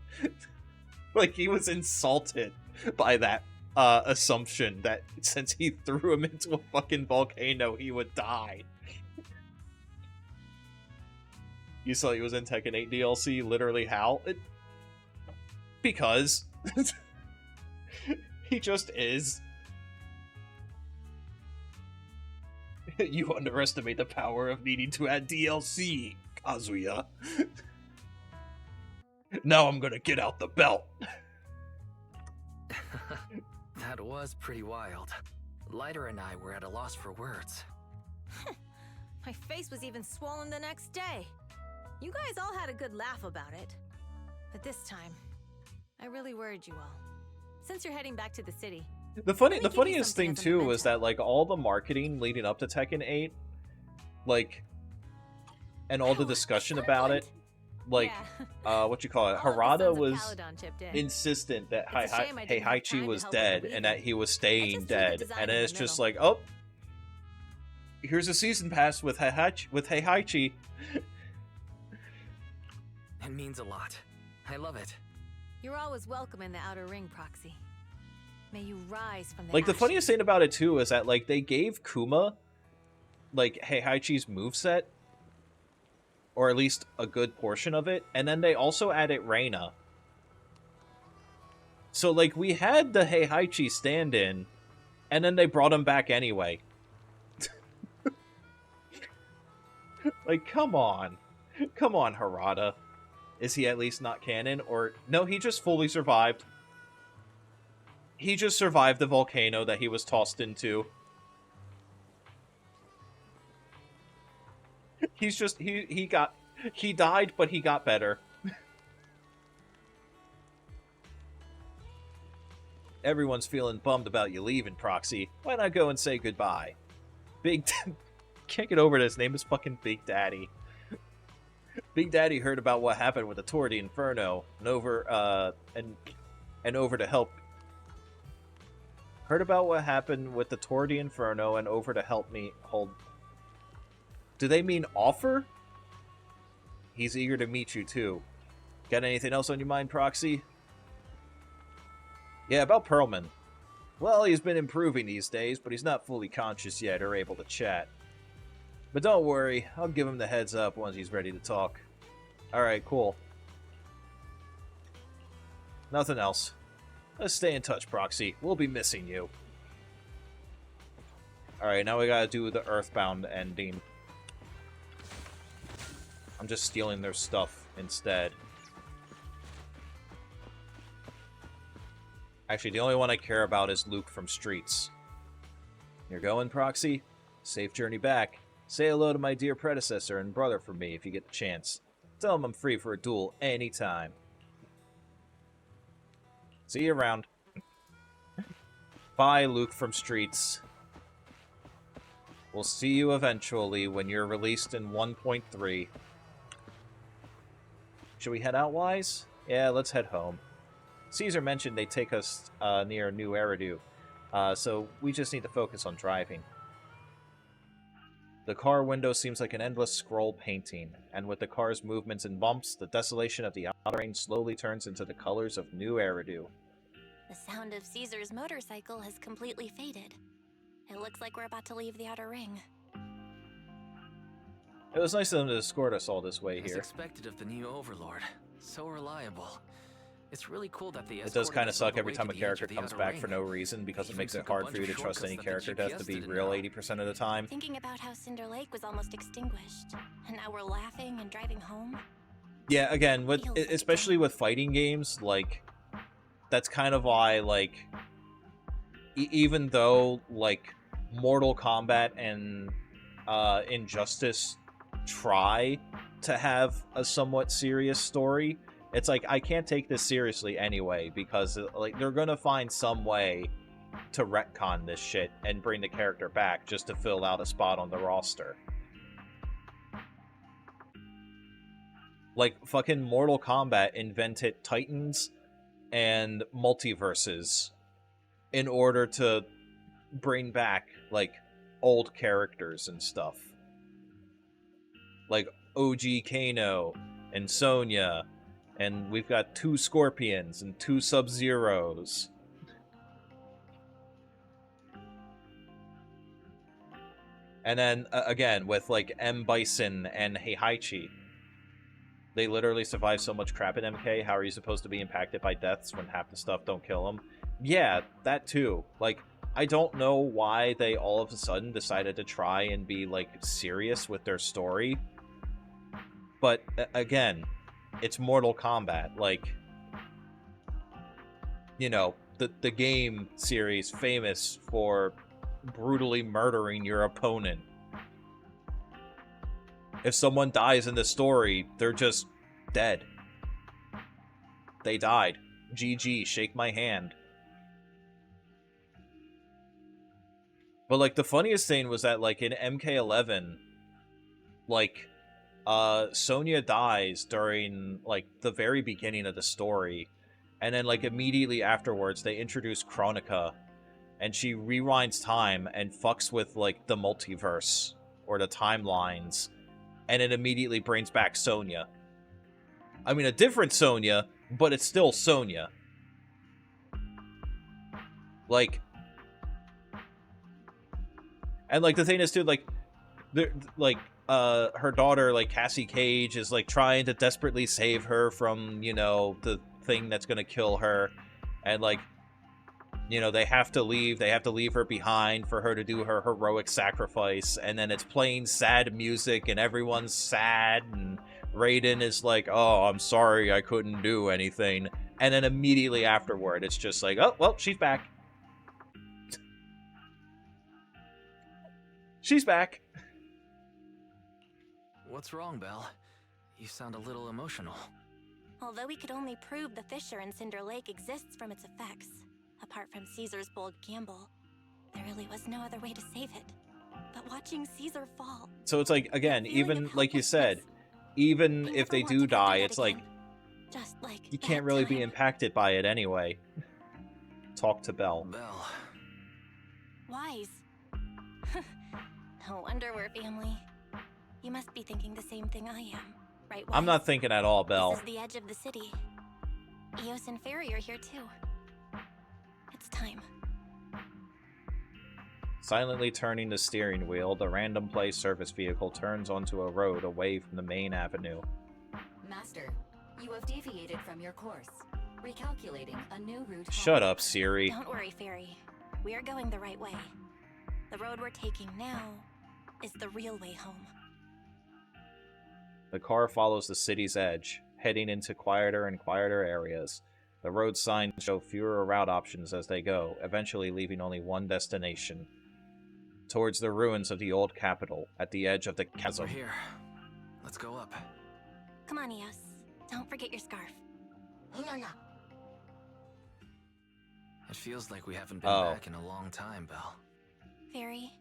Like, he was insulted by that assumption that since he threw him into a fucking volcano, he would die. You saw he was in Tekken 8 DLC, literally how? Because. He just is. You underestimate the power of needing to add DLC, Kazuya. Now I'm gonna get out the belt. That was pretty wild. Lighter and I were at a loss for words. My face was even swollen the next day. You guys all had a good laugh about it. But this time, I really worried you all. Since you're heading back to the city, The funniest thing too was that like all the marketing leading up to Tekken 8, like, and all the discussion about it, like, what you call it, Harada was insistent that Heihachi was dead and that he was staying dead, and then it's just like, oh, here's a season pass with Heihachi. It means a lot. I love it. you're always welcome in the Outer Ring, Proxy. May you rise from the Like, the ashes. funniest thing about it too is that like they gave Kuma like Heihachi's moveset, or at least a good portion of it, and then they also added Reina. So like we had the Heihachi stand-in, and then they brought him back anyway. Like, come on. Come on, Harada. Is he at least not canon? Or no, he just fully survived. He just survived the volcano that he was tossed into. He's just he died, but he got better. Everyone's feeling bummed about you leaving, Proxy. Why not go and say goodbye? Can't get over it. His name is fucking Big Daddy. Big Daddy heard about what happened with the Tour de Inferno and over to help. Heard about what happened with the Tour de Inferno and over to help me hold. Do they mean offer? He's eager to meet you too. Got anything else on your mind, Proxy? Yeah, about Perlman. Well, he's been improving these days, but he's not fully conscious yet or able to chat. But don't worry, I'll give him the heads up once he's ready to talk. Alright, cool. Nothing else. Let's stay in touch, Proxy. We'll be missing you. Alright, now we gotta do the Earthbound ending. I'm just stealing their stuff instead. Actually, the only one I care about is Luke from Streets. You're going, Proxy? Safe journey back. Say hello to my dear predecessor and brother for me if you get the chance. Tell him I'm free for a duel anytime. See you around. Bye, Luke from Streets. We'll see you eventually when you're released in 1.3. Should we head out, Wise? Yeah, let's head home. Caesar mentioned they take us near New Eridu, so we just need to focus on driving. The car window seems like an endless scroll painting, and with the car's movements and bumps, the desolation of the outer range slowly turns into the colors of New Eridu. The sound of Caesar's motorcycle has completely faded. It looks like we're about to leave the outer ring. It was nice of them to escort us all this way As here. expected of the new overlord. So reliable. It's really cool that they It does kind of suck every time a character comes back for no reason, because it makes it hard for you to trust any character death to be real 80% of the time. Thinking about how Cinder Lake was almost extinguished, and now we're laughing and driving home. Yeah, again, with especially with fighting games, like, that's kind of why, like, even though, like, Mortal Kombat and Injustice try to have a somewhat serious story, it's like, I can't take this seriously anyway, because, like, they're gonna find some way to retcon this shit and bring the character back just to fill out a spot on the roster. Like, fucking Mortal Kombat invented Titans and multiverses in order to bring back, like, old characters and stuff. Like OG Kano and Sonya, and we've got 2 Scorpions and 2 Sub-Zeros. And then, again, with, like, M. Bison and Heihachi. They literally survive so much crap in MK, how are you supposed to be impacted by deaths when half the stuff don't kill them? Yeah, that too. Like, I don't know why they all of a sudden decided to try and be, like, serious with their story. But, again, it's Mortal Kombat. Like, you know, the game series famous for brutally murdering your opponent. If someone dies in the story, they're just dead. They died. GG, shake my hand. But, like, the funniest thing was that, like, in MK11, like, Sonya dies during, like, the very beginning of the story. And then, like, immediately afterwards, they introduce Chronica. And she rewinds time and fucks with, like, the multiverse. Or the timelines. And it immediately brings back Sonya. I mean, a different Sonya, but it's still Sonya. Like... And, like, the thing is, too, like... her daughter, like, Cassie Cage, is, like, trying to desperately save her from, you know, the thing that's gonna kill her. And, like, you know, they have to leave her behind for her to do her heroic sacrifice. And then it's playing sad music, and everyone's sad, and Raiden is like, oh, I'm sorry I couldn't do anything. And then immediately afterward, it's just like, oh, well, she's back. She's back. What's wrong, Belle? You sound a little emotional. Although we could only prove the fissure in Cinder Lake exists from its effects, apart from Caesar's bold gamble, there really was no other way to save it. But watching Caesar fall... So it's like, again, even, like you said, even if they do die, it's like, just like you can't really be impacted by it anyway. Talk to Belle. Belle. Wise. No wonder we're family. You must be thinking the same thing I am, right, Wise? I'm not thinking at all, Belle. This is the edge of the city. Eos and Fairy are here too. It's time. Silently turning the steering wheel, the random play service vehicle turns onto a road away from the main avenue. Master, you have deviated from your course. Recalculating a new route home. Shut up, Siri. Don't worry, Fairy. We are going the right way. The road we're taking now is the real way home. The car follows the city's edge, heading into quieter and quieter areas. The road signs show fewer route options as they go, eventually leaving only one destination. Towards the ruins of the old capital, at the edge of the chasm. We're here. Let's go up. Come on, Eos. Don't forget your scarf. It feels like we haven't been back in a long time, Belle. Fairy,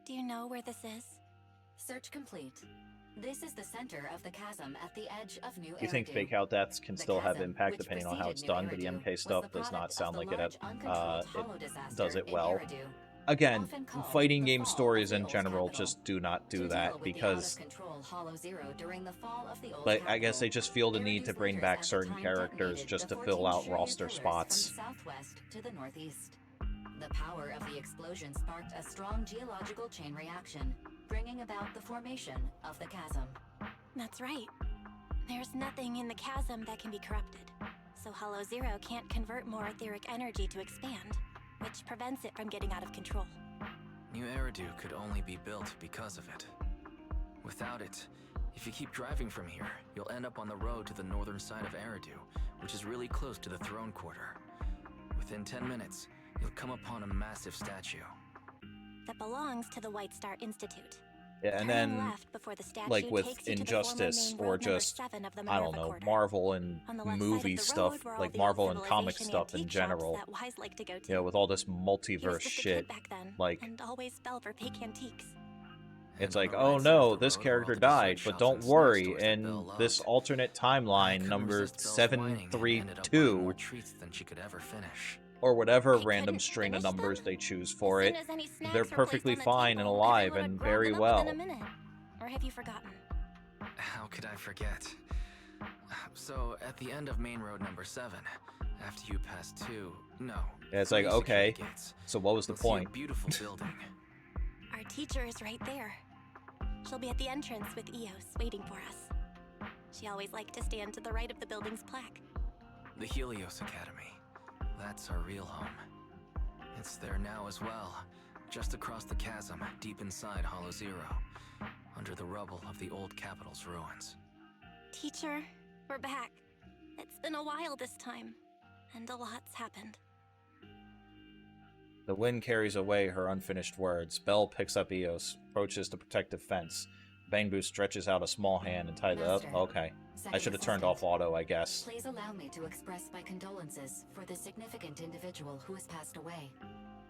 Do you know where this is? Search complete. This is the center of the chasm at the edge of New Eridu. You think fake out deaths can still have chasm, impact which depending on how it's preceded done, New but the Eridu, MK was stuff the does not product sound of like the it large uncontrolled hollow it does disaster it in well. Eridu, Again, often called fighting the game fall stories of the in old general capital. just do not do To that deal with the because out-of-control Hollow Zero during the fall of the old like I guess capital, they just feel the need Eridu's to bring leaders back at the certain time characters detonated just the to fill 14 out Shiryu roster pillars spots. from the southwest to the northeast. The power of the explosion sparked a strong geological chain reaction, bringing about the formation of the chasm. That's right. There's nothing in the chasm that can be corrupted, so Hollow Zero can't convert more etheric energy to expand, which prevents it from getting out of control. New Eridu could only be built because of it. Without it, if you keep driving from here, you'll end up on the road to the northern side of Eridu, which is really close to the throne quarter. Within 10 minutes, you'll come upon a massive statue. That belongs to the White Star Institute. Yeah, and Turning then left before the statue like with takes you to the former Injustice main or road number just 7 of the I Minerva don't know, Quarter. Marvel and On the left movie side of the stuff, road were all like the Marvel old and comic civilization stuff in antique shops general. that Wise liked to go to. Yeah, with all this He was multiverse just a shit. kid back then, Like and always fell for fake antiques. it's like, oh no, this character died, but don't worry, in this alternate timeline number 732 Treats than she could ever finish. or whatever random string of numbers they choose for it, they're perfectly fine and alive and very well. Or have you forgotten? How could I forget? So, at the end of main road number 7, after you pass 2, no. Yeah, it's like, 3 okay, security gates, so what was the you'll see a point? beautiful building. Our teacher is right there. She'll be at the entrance with Eos waiting for us. She always liked to stand to the right of the building's plaque. The Helios Academy. That's our real home. It's there now as well, just across the chasm, deep inside Hollow Zero, under the rubble of the old capital's ruins. Teacher, we're back. It's been a while this time, and a lot's happened. The wind carries away her unfinished words. Belle picks up Eos, approaches the protective fence. Bangbu stretches out a small hand and ties it up. Master, Okay. I second should have turned assistant. off auto, I guess. Please allow me to express my condolences for the significant individual who has passed away.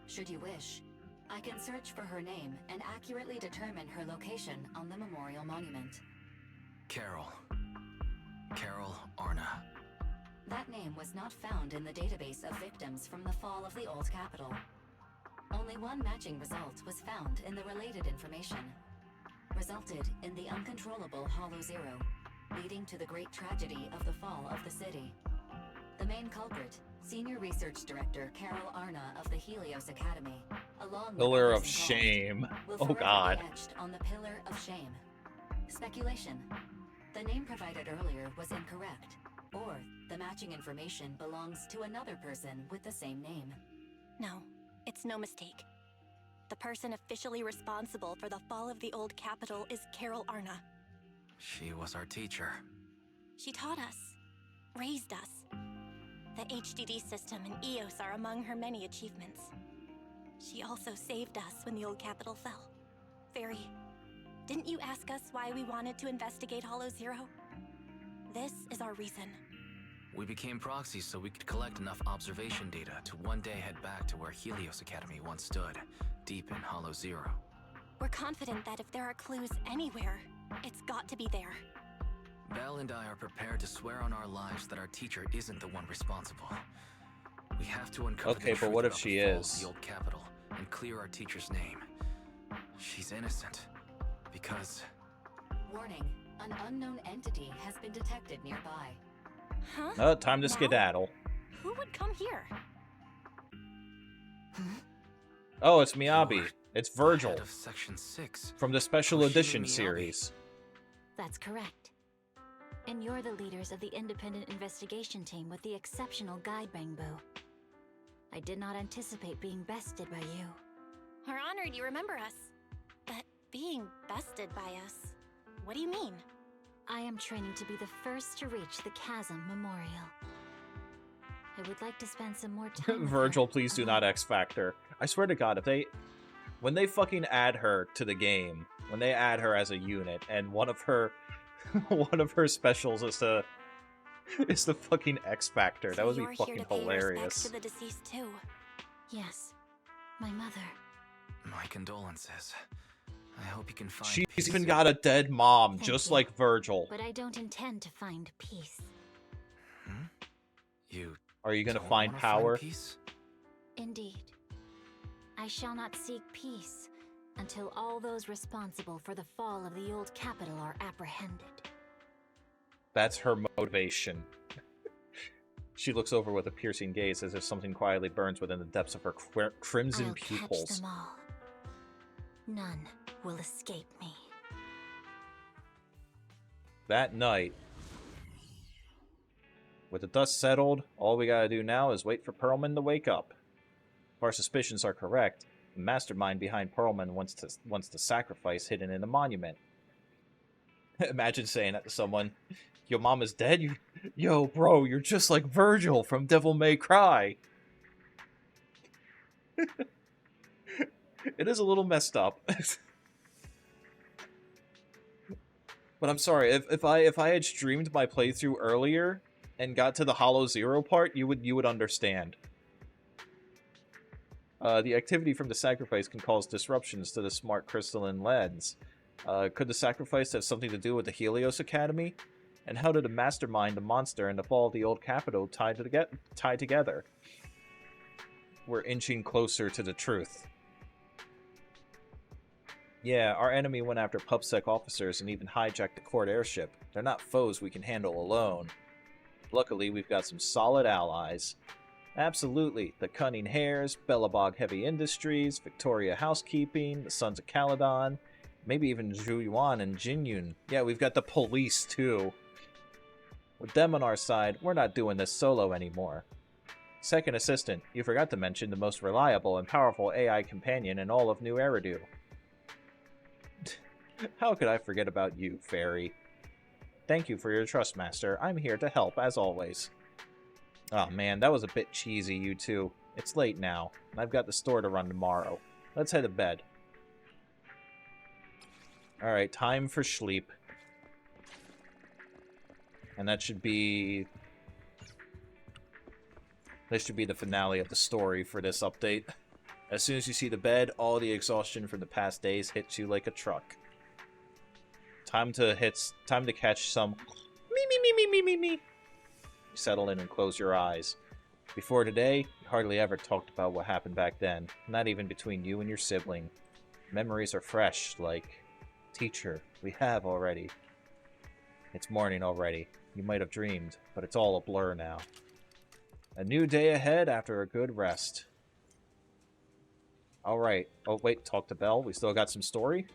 Should you wish, I can search for her name and accurately determine her location on the memorial monument. Carol. Carol Arna. That name was not found in the database of victims from the fall of the old capital. Only one matching result was found in the related information. Resulted in the uncontrollable Hollow Zero, leading to the great tragedy of the fall of the city. The main culprit, Senior Research Director Carol Arna of the Helios Academy, along with Pillar others of involved, shame. will Oh forever god. be etched on the Pillar of Shame. Speculation. The name provided earlier was incorrect, or the matching information belongs to another person with the same name. No, it's no mistake. The person officially responsible for the fall of the old capital is Carol Arna. She was our teacher. She taught us, raised us. The HDD system and Eos are among her many achievements. She also saved us when the old capital fell. Fairy, didn't you ask us why we wanted to investigate Hollow Zero? This is our reason. We became proxies so we could collect enough observation data to one day head back to where Helios Academy once stood, deep in Hollow Zero. We're confident that if there are clues anywhere, it's got to be there. Belle and I are prepared to swear on our lives that our teacher isn't the one responsible. We have to uncover Okay, the but truth what if about she the fall is? of the old capital and clear our teacher's name. She's innocent. Because... Warning, an unknown entity has been detected nearby. Huh? Time to Now? skedaddle. Who would come here? Oh, it's Miyabi. It's Virgil. Head of Section 6. From the Special Hoshimi Edition Miyabi. series. That's correct. And you're the leaders of the independent investigation team with the exceptional guide, Bangbu. I did not anticipate being bested by you. We're honored you remember us. But being bested by us, what do you mean? I am training to be the first to reach the Chasm Memorial. I would like to spend some more time with Virgil, her. please do not X Factor. I swear to God, when they fucking add her to the game, when they add her as a unit, and one of her specials is the fucking X Factor, that would be You're here fucking to pay respects hilarious. to the deceased too. Yes, my mother. My condolences. I hope you can find She's peace even soon. got a dead mom, Thank just you. like Virgil. But I don't intend to find peace. You Are you gonna don't find wanna power? Peace? Indeed. I shall not seek peace until all those responsible for the fall of the old capital are apprehended. That's her motivation. She looks over with a piercing gaze as if something quietly burns within the depths of her crimson I'll pupils. catch them all. None will escape me. That night, with the dust settled, all we gotta do now is wait for Perlman to wake up. If our suspicions are correct, the mastermind behind Perlman wants the sacrifice hidden in the monument. Imagine saying that to someone. Your mom is dead? Yo, bro, you're just like Virgil from Devil May Cry. It is a little messed up. But I'm sorry, if I had streamed my playthrough earlier and got to the Hollow Zero part, you would understand. The activity from the sacrifice can cause disruptions to the smart crystalline lens. Could the sacrifice have something to do with the Helios Academy? And how did the mastermind, the monster, and the fall of the old capital tie together? We're inching closer to the truth. Yeah, our enemy went after PubSec officers and even hijacked the court airship. They're not foes we can handle alone. Luckily, we've got some solid allies. Absolutely, the Cunning Hares, Bellabog Heavy Industries, Victoria Housekeeping, the Sons of Caledon, maybe even Zhu Yuan and Jin Yun. Yeah, we've got the police, too. With them on our side, we're not doing this solo anymore. Second Assistant, you forgot to mention the most reliable and powerful AI companion in all of New Eridu. How could I forget about you, Fairy? Thank you for your trust, Master. I'm here to help, as always. Oh man, that was a bit cheesy, you two. It's late now, and I've got the store to run tomorrow. Let's head to bed. Alright, time for sleep. And that should be... This should be the finale of the story for this update. As soon as you see the bed, all the exhaustion from the past days hits you like a truck. Time to catch some me. Settle in and close your eyes. Before today, you hardly ever talked about what happened back then, not even between you and your sibling. Memories are fresh, like, teacher, we have already. It's morning already. You might have dreamed, but it's all a blur now. A new day ahead after a good rest. Alright. Oh, wait, talk to Belle. We still got some story?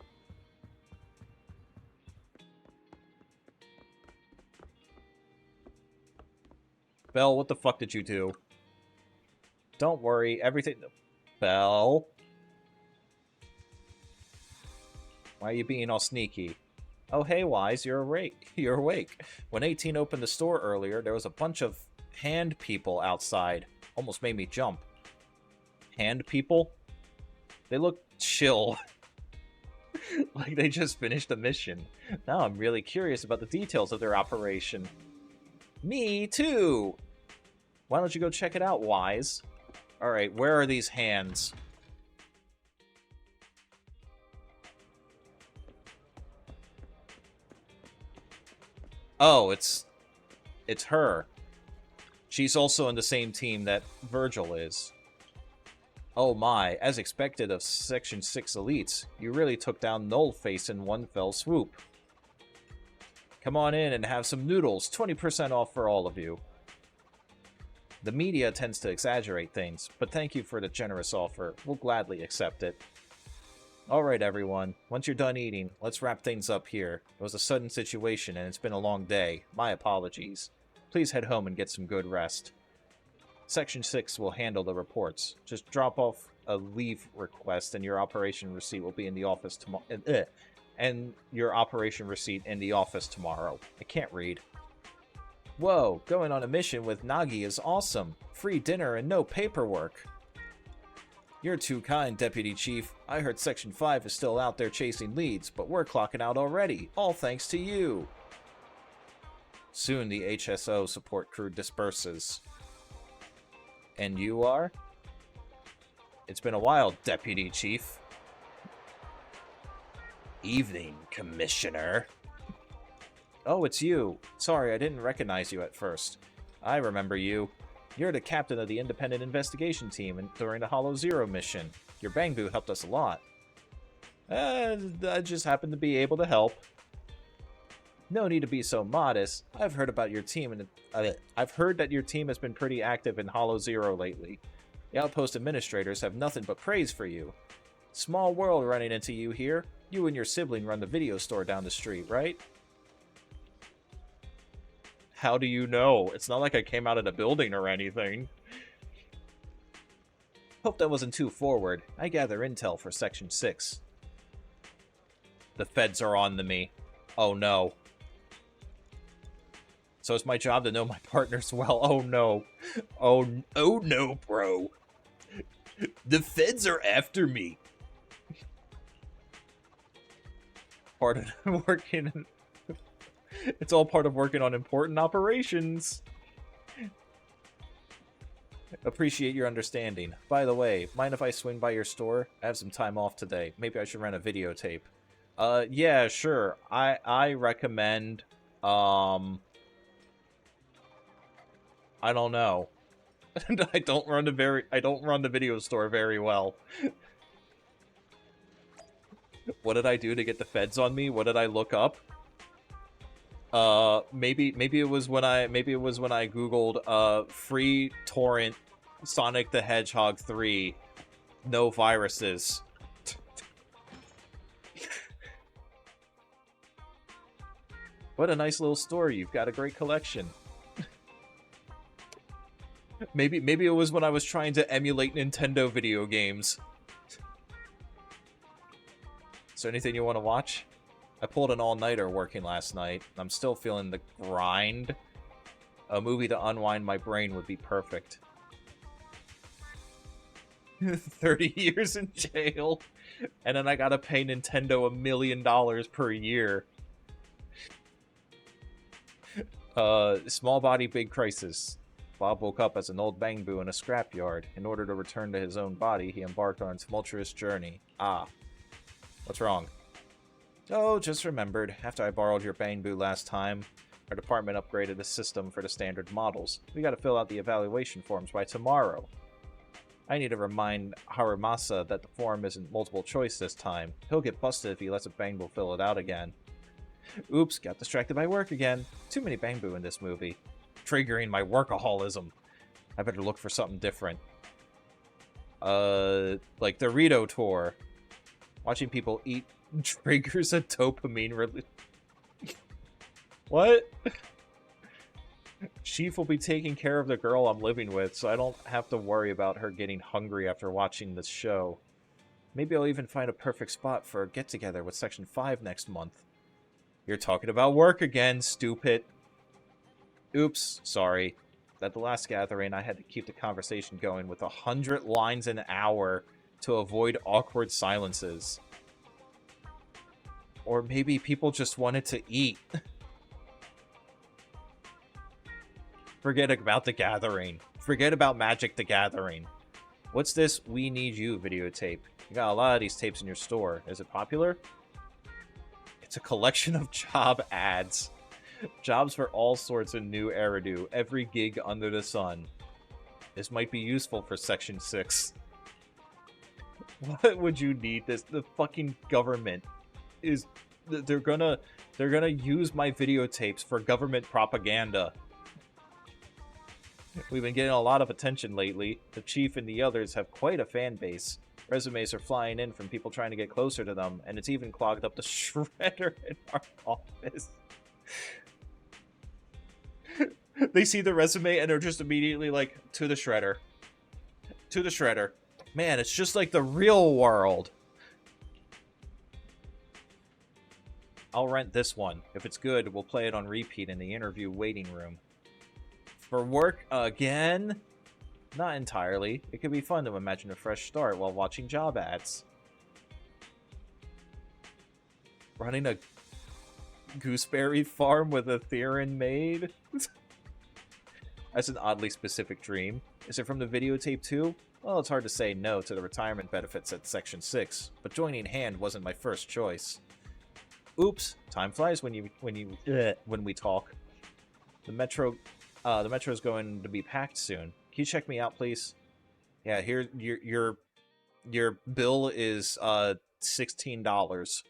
Belle, what the fuck did you do? Don't worry, everything... Belle? Why are you being all sneaky? Oh, hey, Wise, you're awake. You're awake. When 18 opened the store earlier, there was a bunch of hand people outside. Almost made me jump. Hand people? They look chill. Like they just finished a mission. Now I'm really curious about the details of their operation. Me too! Why don't you go check it out, Wise? Alright, where are these hands? Oh, it's her. She's also in the same team that Virgil is. Oh my, as expected of Section 6 elites, you really took down Nullface in one fell swoop. Come on in and have some noodles, 20% off for all of you. The media tends to exaggerate things, but thank you for the generous offer. We'll gladly accept it. Alright everyone, once you're done eating, let's wrap things up here. It was a sudden situation and it's been a long day. My apologies. Please head home and get some good rest. Section 6 will handle the reports. Just drop off a leave request and your operation receipt will be in the office tomorrow. And your operation receipt in the office tomorrow. I can't read. Whoa, going on a mission with Nagi is awesome. Free dinner and no paperwork. You're too kind, Deputy Chief. I heard Section 5 is still out there chasing leads, but we're clocking out already, all thanks to you. Soon the HSO support crew disperses. And you are? It's been a while, Deputy Chief. Evening, Commissioner. Oh, it's you. Sorry, I didn't recognize you at first. I remember you. You're the captain of the independent investigation team during the Hollow Zero mission. Your Bangbu helped us a lot. I just happened to be able to help. No need to be so modest. I've heard about your team, and I've heard that your team has been pretty active in Hollow Zero lately. The Outpost administrators have nothing but praise for you. Small world running into you here. You and your sibling run the video store down the street, right? How do you know? It's not like I came out of the building or anything. Hope that wasn't too forward. I gather intel for Section 6. The feds are on to me. Oh no. So it's my job to know my partners well. Oh no. Oh no, bro. The feds are after me. Part of working... It's all part of working on important operations. Appreciate your understanding. By the way, mind if I swing by your store? I have some time off today. Maybe I should rent a videotape. Yeah, sure. I recommend, I don't know. I don't run the video store very well. What did I do to get the feds on me? What did I look up? Maybe it was when I googled free torrent Sonic the Hedgehog 3 no viruses. What a nice little store. You've got a great collection. Maybe it was when I was trying to emulate Nintendo video games. Is there anything you want to watch? I pulled an all-nighter working last night. I'm still feeling the grind. A movie to unwind my brain would be perfect. 30 years in jail. And then I gotta pay Nintendo $1 million per year. Small body, big crisis. Bob woke up as an old Bangbu in a scrapyard. In order to return to his own body, he embarked on a tumultuous journey. Ah. What's wrong? Oh, just remembered. After I borrowed your Bangbu last time, our department upgraded the system for the standard models. We gotta fill out the evaluation forms by tomorrow. I need to remind Harumasa that the form isn't multiple choice this time. He'll get busted if he lets a Bangbu fill it out again. Oops, got distracted by work again. Too many Bangbu in this movie. Triggering my workaholism. I better look for something different. Like Dorito Tour. Watching people eat triggers a dopamine release. What? Chief will be taking care of the girl I'm living with, so I don't have to worry about her getting hungry after watching this show. Maybe I'll even find a perfect spot for a get-together with Section 5 next month. You're talking about work again, stupid. Oops, sorry. At the last gathering, I had to keep the conversation going with 100 lines an hour to avoid awkward silences. Or maybe people just wanted to eat. Forget about the gathering. Forget about Magic the Gathering. What's this We Need You videotape? You got a lot of these tapes in your store. Is it popular? It's a collection of job ads. Jobs for all sorts of new Eridu. Every gig under the sun. This might be useful for Section 6. What would you need this? The fucking government is... They're gonna use my videotapes for government propaganda. We've been getting a lot of attention lately. The chief and the others have quite a fan base. Resumes are flying in from people trying to get closer to them, and it's even clogged up the shredder in our office. They see the resume and they're just immediately like, to the shredder. To the shredder. Man, it's just like the real world. I'll rent this one. If it's good, we'll play it on repeat in the interview waiting room. For work again? Not entirely. It could be fun to imagine a fresh start while watching job ads. Running a gooseberry farm with a Theron maid? That's an oddly specific dream. Is it from the videotape too? Well, it's hard to say no to the retirement benefits at Section 6, but joining hand wasn't my first choice. Oops, time flies when we talk. The metro's going to be packed soon. Can you check me out, please? Yeah, here your bill is $16.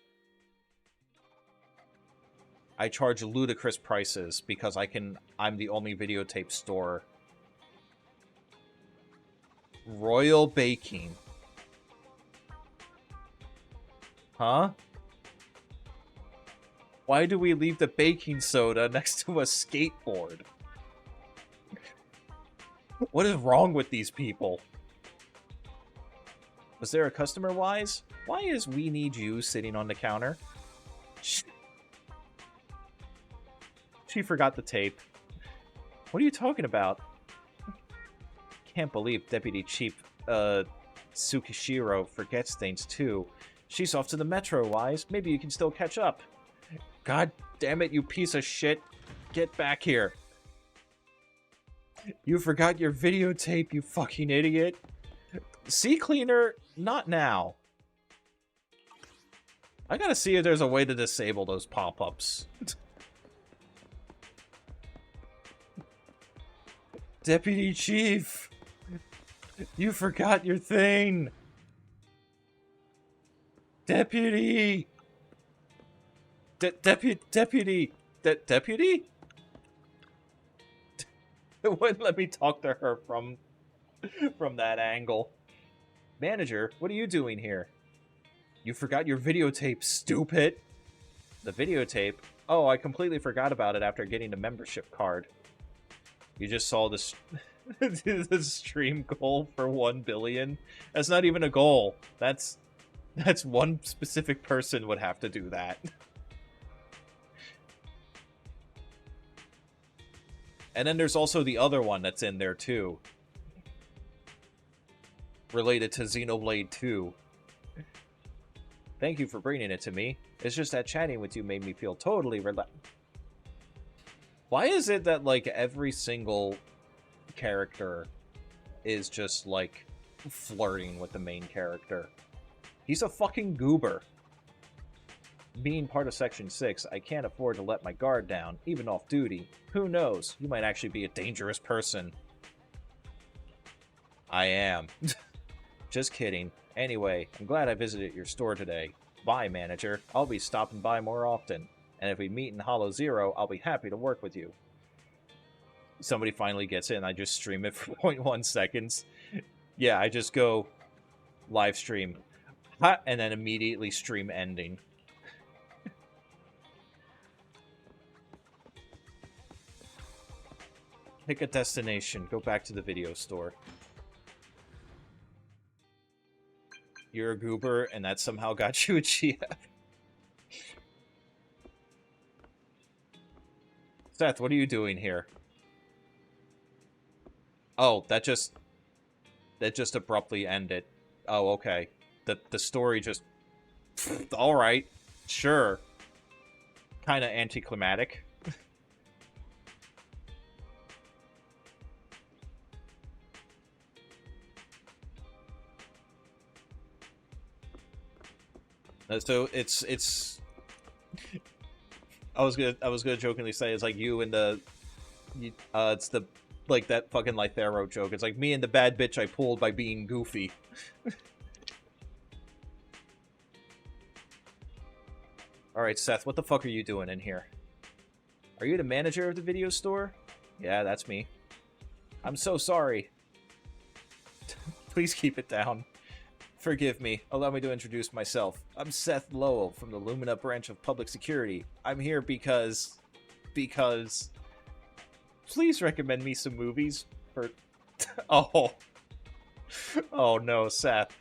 I charge ludicrous prices because I'm the only videotape store. Royal Baking. Huh? Why do we leave the baking soda next to a skateboard? What is wrong with these people? Was there a customer wise? Why is We Need You sitting on the counter? She forgot the tape. What are you talking about? Can't believe Deputy Chief Tsukishiro forgets things too. She's off to the metro, Wise. Maybe you can still catch up. God damn it, you piece of shit. Get back here. You forgot your videotape, you fucking idiot. Sea cleaner, not now. I gotta see if there's a way to disable those pop-ups. Deputy Chief, you forgot your thing. Deputy. Deputy. Deputy? It wouldn't let me talk to her from that angle. Manager, what are you doing here? You forgot your videotape, stupid. The videotape? Oh, I completely forgot about it after getting the membership card. You just saw this the stream goal for 1 billion. That's not even a goal. That's one specific person would have to do that. And then there's also the other one that's in there too. Related to Xenoblade 2. Thank you for bringing it to me. It's just that chatting with you made me feel totally relaxed. Why is it that, like, every single character is just, like, flirting with the main character? He's a fucking goober. Being part of Section 6, I can't afford to let my guard down, even off duty. Who knows? You might actually be a dangerous person. I am. Just kidding. Anyway, I'm glad I visited your store today. Bye, manager. I'll be stopping by more often. And if we meet in Hollow Zero, I'll be happy to work with you. Somebody finally gets in. I just stream it for 0.1 seconds. Yeah, I just go live stream. And then immediately stream ending. Pick a destination. Go back to the video store. You're a goober, and that somehow got you a GF. Seth, what are you doing here? Oh, that just abruptly ended. Oh, okay. The story just... Alright. Sure. Kinda anticlimactic. So it's I was gonna jokingly say it's like you and it's the like that fucking Lythero joke. It's like me and the bad bitch I pulled by being goofy. Alright, Seth, what the fuck are you doing in here? Are you the manager of the video store? Yeah, that's me. I'm so sorry. Please keep it down. Forgive me. Allow me to introduce myself. I'm Seth Lowell from the Lumina branch of Public Security. I'm here because... Please recommend me some movies for... Oh. Oh no, Seth.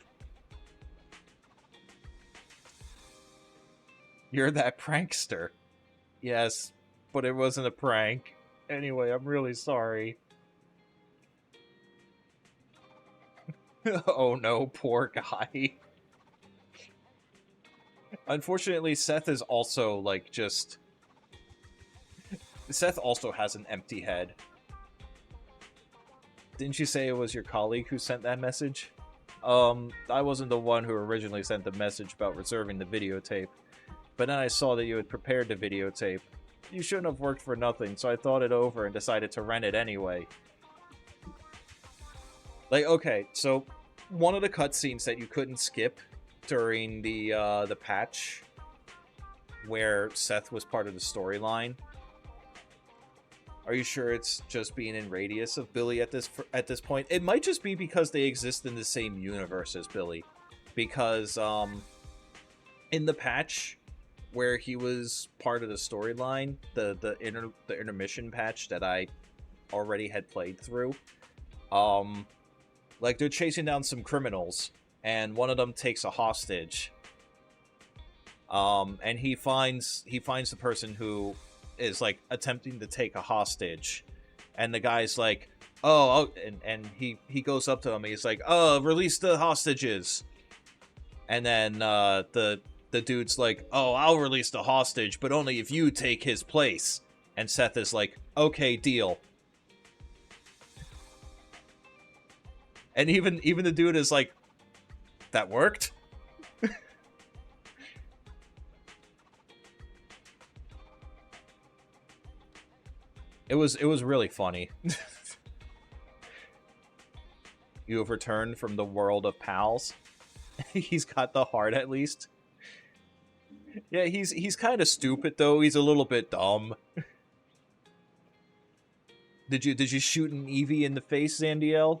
You're that prankster. Yes, but it wasn't a prank. Anyway, I'm really sorry. Oh no, poor guy. Unfortunately, Seth is also, like, just... Seth also has an empty head. Didn't you say it was your colleague who sent that message? I wasn't the one who originally sent the message about reserving the videotape. but then I saw that you had prepared the videotape. You shouldn't have worked for nothing, so I thought it over and decided to rent it anyway. Like, okay, so one of the cutscenes that you couldn't skip during the patch where Seth was part of the storyline. Are you sure it's just being in radius of Billy at this point? It might just be because they exist in the same universe as Billy. Because, in the patch where he was part of the storyline, the intermission patch that I already had played through, like, they're chasing down some criminals, and one of them takes a hostage. And he finds the person who is, like, attempting to take a hostage. And the guy's like, oh, and he goes up to him, and he's like, oh, release the hostages. And then, the dude's like, oh, I'll release the hostage, but only if you take his place. And Seth is like, okay, deal. And even the dude is like, that worked? It was really funny. You have returned from the world of pals. He's got the heart, at least. Yeah, he's kind of stupid, though. He's a little bit dumb. Did you shoot an Eevee in the face, Zandiel?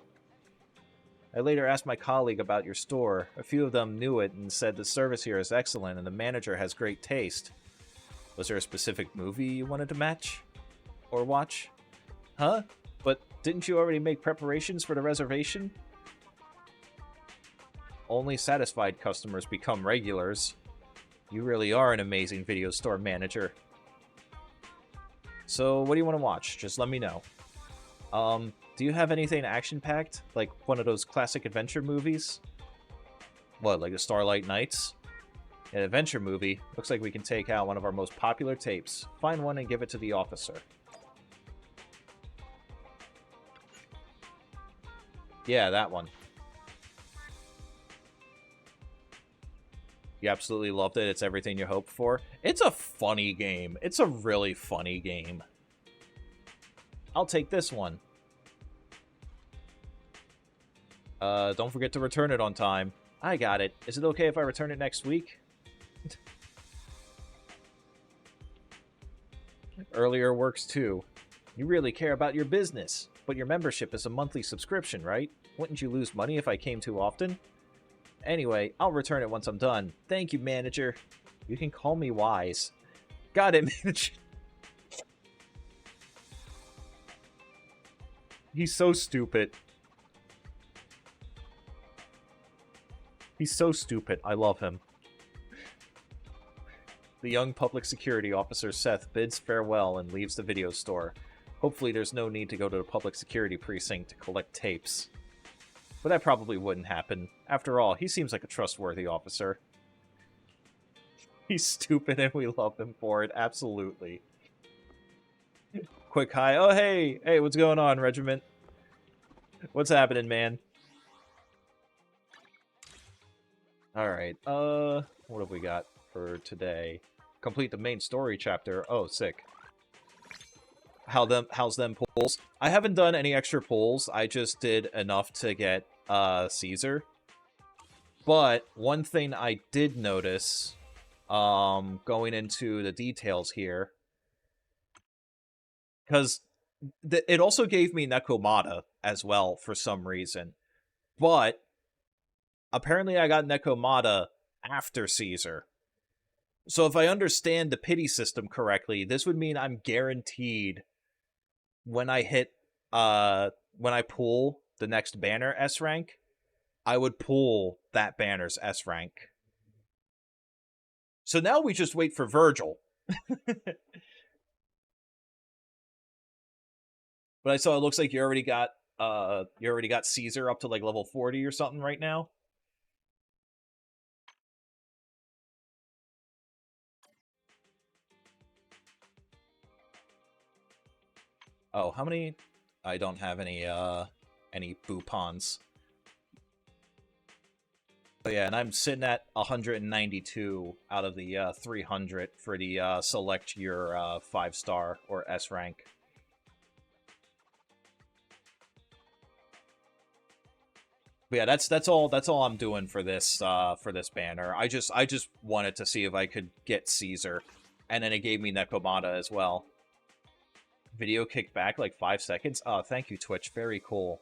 I later asked my colleague about your store. A few of them knew it and said the service here is excellent and the manager has great taste. Was there a specific movie you wanted to match? Or watch? Huh? But didn't you already make preparations for the reservation? Only satisfied customers become regulars. You really are an amazing video store manager. So, what do you want to watch? Just let me know. Do you have anything action-packed? Like one of those classic adventure movies? What, like the Starlight Nights? An adventure movie? Looks like we can take out one of our most popular tapes. Find one and give it to the officer. Yeah, that one. You absolutely loved it. It's everything you hoped for. It's a funny game. It's a really funny game. I'll take this one. Don't forget to return it on time. I got it. Is it okay if I return it next week? Earlier works too. You really care about your business, but your membership is a monthly subscription, right? Wouldn't you lose money if I came too often? Anyway, I'll return it once I'm done. Thank you, manager. You can call me Wise. Got it, manager. He's so stupid. He's so stupid. I love him. The young public security officer Seth bids farewell and leaves the video store. Hopefully there's no need to go to the public security precinct to collect tapes. But that probably wouldn't happen. After all, he seems like a trustworthy officer. He's stupid and we love him for it, absolutely. Quick hi. Oh, hey! Hey, what's going on, Regiment? What's happening, man? Alright, what have we got for today? Complete the main story chapter. Oh, sick. How's them pulls? I haven't done any extra pulls. I just did enough to get Caesar. But one thing I did notice, going into the details here, because it also gave me Nekomata as well for some reason. But apparently I got Nekomata after Caesar. So if I understand the pity system correctly, this would mean I'm guaranteed when I hit, when I pull the next banner S rank, I would pull that banner's S rank. So now we just wait for Virgil. But I saw it looks like you already got Caesar up to like level 40 or something right now. Oh, how many? I don't have any Boopons. So yeah, and I'm sitting at 192 out of the 300 for the select your 5-star or S rank. But yeah, that's all I'm doing for this banner. I just wanted to see if I could get Caesar, and then it gave me Nekomata as well. Video kicked back like 5 seconds. Oh, thank you, Twitch. Very cool.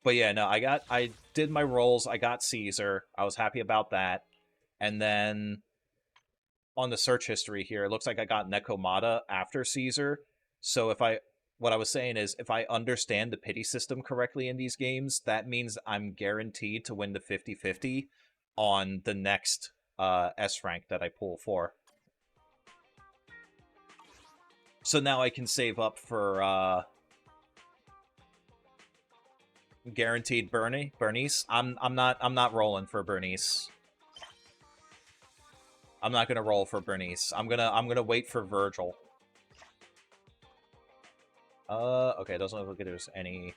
But yeah, no, I did my rolls. I got Caesar. I was happy about that. And then on the search history here, it looks like I got Nekomata after Caesar. So what I was saying is, if I understand the pity system correctly in these games, that means I'm guaranteed to win the 50-50 on the next S rank that I pull for. So now I can save up for guaranteed Bernice. I'm not rolling for Bernice. I'm not gonna roll for Bernice. I'm gonna wait for Virgil. Okay, it doesn't look like there's any.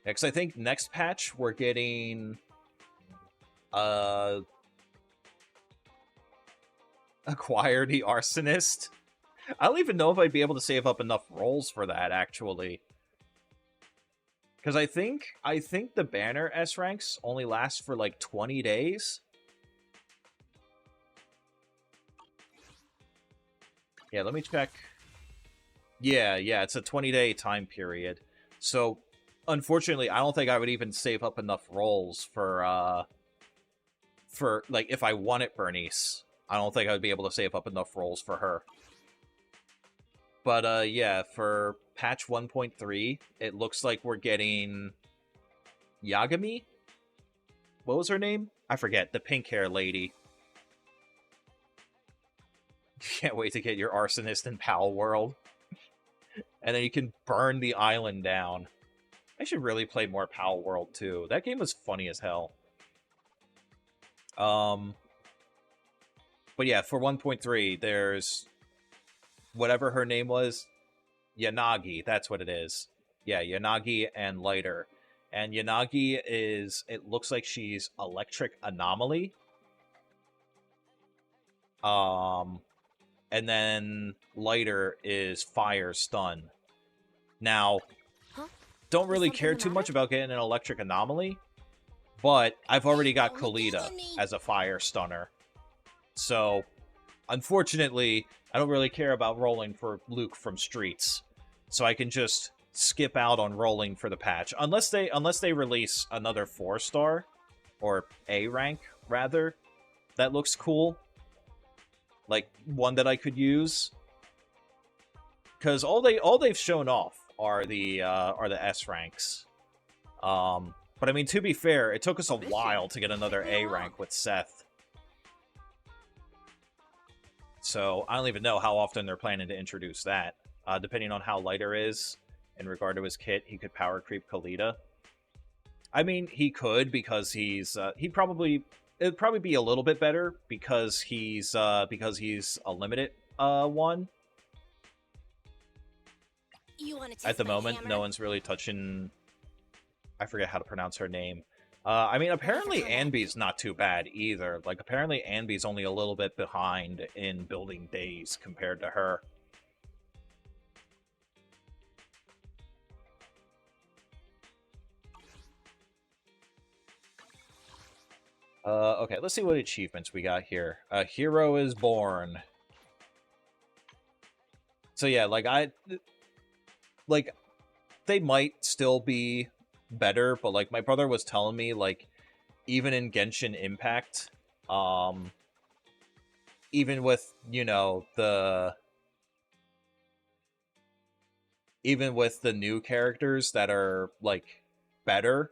Yeah, because I think next patch we're getting acquire the Arsonist. I don't even know if I'd be able to save up enough rolls for that, actually. Because I think the banner S ranks only last for like 20 days. Yeah, let me check. Yeah, it's a 20-day time period. So, unfortunately, I don't think I would even save up enough rolls for like, if I wanted Bernice. I don't think I would be able to save up enough rolls for her. But, yeah, for patch 1.3, it looks like we're getting Yagami? What was her name? I forget. The pink hair lady. Can't wait to get your Arsonist in Pal World. And then you can burn the island down. I should really play more Pal World, too. That game was funny as hell. But yeah, for 1.3, there's whatever her name was. Yanagi, that's what it is. Yeah, Yanagi and Lighter. And Yanagi is, it looks like she's Electric Anomaly. And then Lighter is Fire Stun. Now, don't really care too much about getting an Electric Anomaly, but I've already got Kalita as a Fire Stunner. So, unfortunately, I don't really care about rolling for Luke from Streets. So I can just skip out on rolling for the patch. Unless they release another 4-star, or A rank, rather, that looks cool. Like, one that I could use. Because all they've shown off are the S ranks. But I mean, to be fair, it took us a while to get another A rank with Seth. So I don't even know how often they're planning to introduce that. Depending on how Lighter is in regard to his kit, he could power creep Kalita. I mean, he could, because it'd probably be a little bit better because he's a limited one. At the moment, no one's really touching. I forget how to pronounce her name. I mean, apparently Anby's not too bad either. Like, apparently Anby's only a little bit behind in building days compared to her. Okay, let's see what achievements we got here. A hero is born. So yeah, they might still be better, but like my brother was telling me, like, even in Genshin Impact, even with, you know, the new characters that are like better,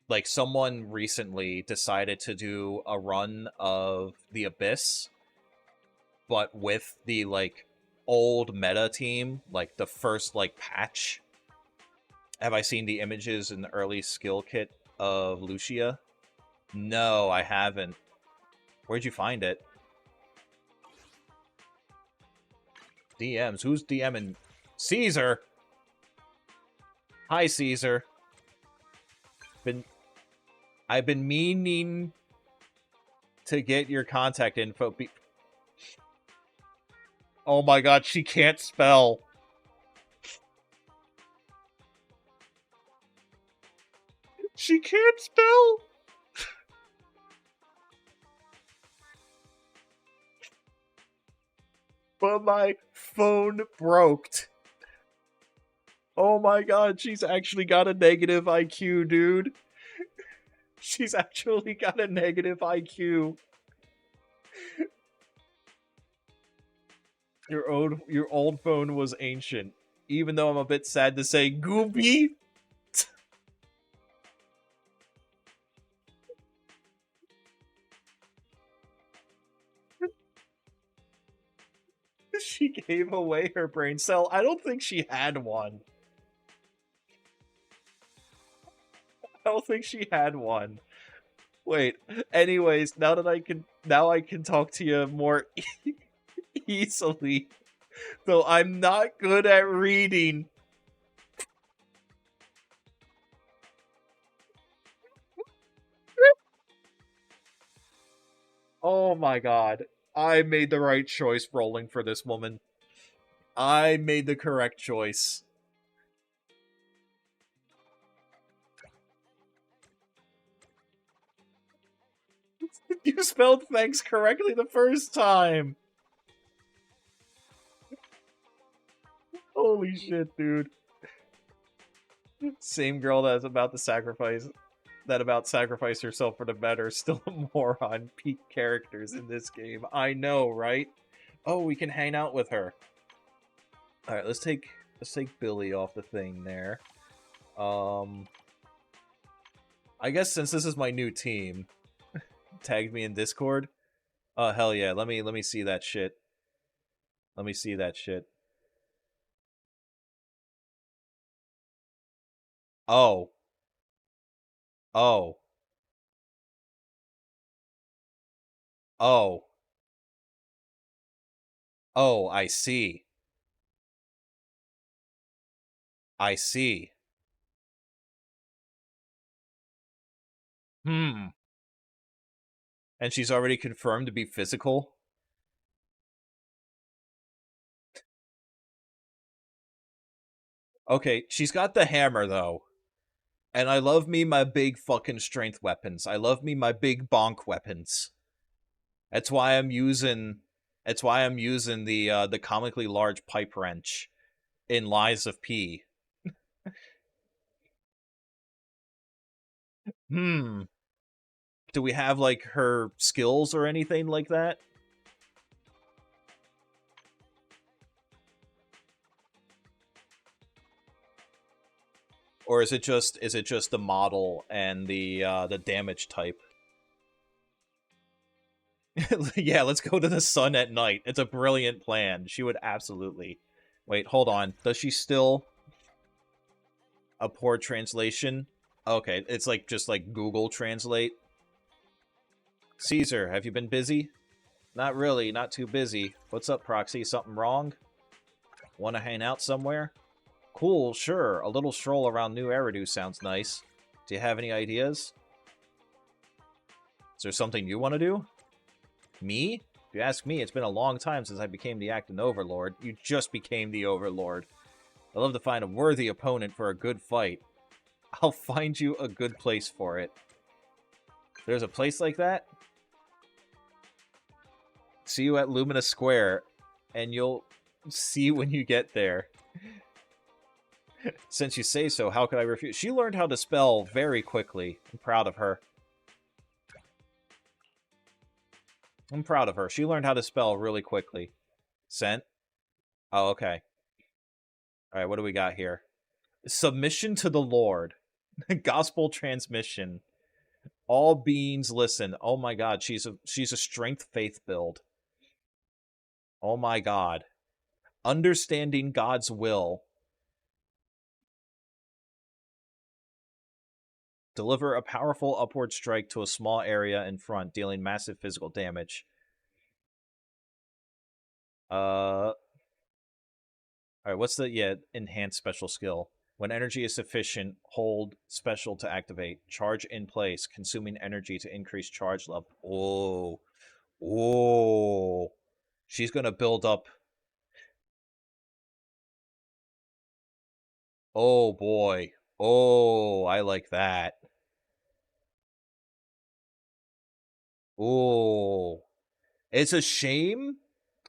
like someone recently decided to do a run of the Abyss, but with the like old meta team, like the first like patch. Have I seen the images in the early skill kit of Lucia? No, I haven't. Where'd you find it? DMs. Who's DMing? Caesar! Hi, Caesar. I've been meaning to get your contact info. Oh my god, she can't spell. She can't spell. But my phone broke. Oh my god, she's actually got a negative IQ, dude. She's actually got a negative IQ. Your old phone was ancient. Even though I'm a bit sad to say Gooby. She gave away her brain cell. I don't think she had one. I don't think she had one. Wait. Anyways, now I can talk to you more easily. Though I'm not good at reading. Oh my god. I made the right choice rolling for this woman. I made the correct choice. You spelled thanks correctly the first time. Holy shit, dude. Same girl that's about to sacrifice herself for the better. Still a moron. Peak characters in this game. I know, right? Oh, we can hang out with her. Alright, let's take Billy off the thing there. I guess since this is my new team, tag me in Discord. Oh hell yeah, let me see that shit. Let me see that shit. Oh. Oh. Oh. Oh, I see. I see. Hmm. And she's already confirmed to be physical? Okay, she's got the hammer, though. And I love me my big fucking strength weapons. I love me my big bonk weapons. That's why I'm using the comically large pipe wrench in Lies of P. Hmm. Do we have, like, her skills or anything like that? Or is it just the model and the damage type? Yeah, let's go to the sun at night. It's a brilliant plan. She would absolutely. Wait, hold on. Does she still... A poor translation? Okay, it's like just like Google Translate. Caesar, have you been busy? Not really, not too busy. What's up, Proxy? Something wrong? Want to hang out somewhere? Cool, sure. A little stroll around New Eridu sounds nice. Do you have any ideas? Is there something you want to do? Me? If you ask me, it's been a long time since I became the acting overlord. You just became the overlord. I'd love to find a worthy opponent for a good fight. I'll find you a good place for it. There's a place like that? See you at Lumina Square, and you'll see when you get there. Since you say so, how could I refuse? She learned how to spell very quickly. I'm proud of her. I'm proud of her. She learned how to spell really quickly. Sent? Oh, okay. Alright, what do we got here? Submission to the Lord. Gospel transmission. All beings listen. Oh my god, she's a strength faith build. Oh my god. Understanding God's will. Deliver a powerful upward strike to a small area in front, dealing massive physical damage. Alright, what's the enhanced special skill? When energy is sufficient, hold special to activate. Charge in place, consuming energy to increase charge level. Oh. Oh. She's going to build up. Oh, boy. Oh, I like that. Oh. It's a shame.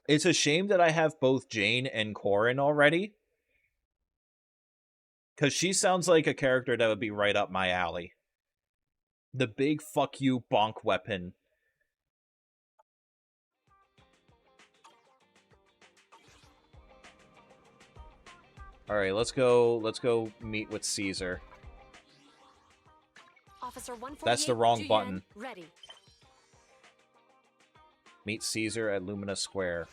It's a shame that I have both Jane and Corrin already. Because she sounds like a character that would be right up my alley. The big fuck you bonk weapon. Alright, let's go meet with Caesar. Officer 148, that's the wrong button. Ready. Meet Caesar at Lumina Square.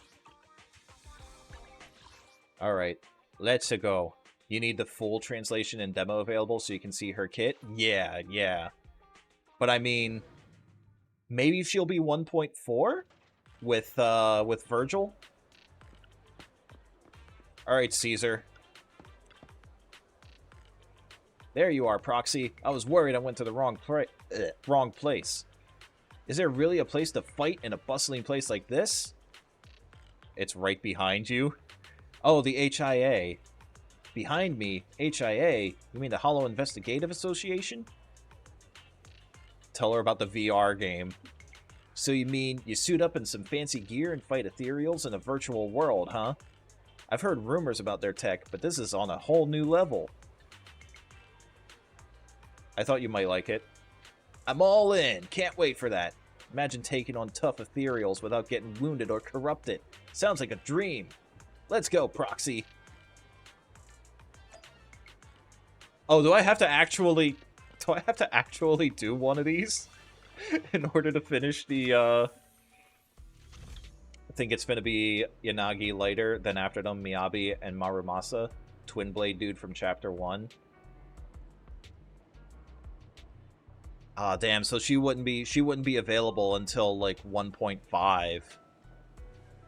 Alright, let's go. You need the full translation and demo available so you can see her kit? Yeah. But I mean, maybe she'll be 1.4 with Virgil? Alright, Caesar. There you are, Proxy. I was worried I went to the wrong place. Is there really a place to fight in a bustling place like this? It's right behind you. Oh, the HIA. Behind me, HIA? You mean the Hollow Investigative Association? Tell her about the VR game. So you mean you suit up in some fancy gear and fight ethereals in a virtual world, huh? I've heard rumors about their tech, but this is on a whole new level. I thought you might like it. I'm all in. Can't wait for that. Imagine taking on tough ethereals without getting wounded or corrupted. Sounds like a dream. Let's go, Proxy. Oh, do I have to actually do one of these in order to finish the I think it's gonna be Yanagi later, then after them Miyabi and Marumasa, Twin Blade dude from chapter 1. Ah, damn, so she wouldn't be available until like 1.5.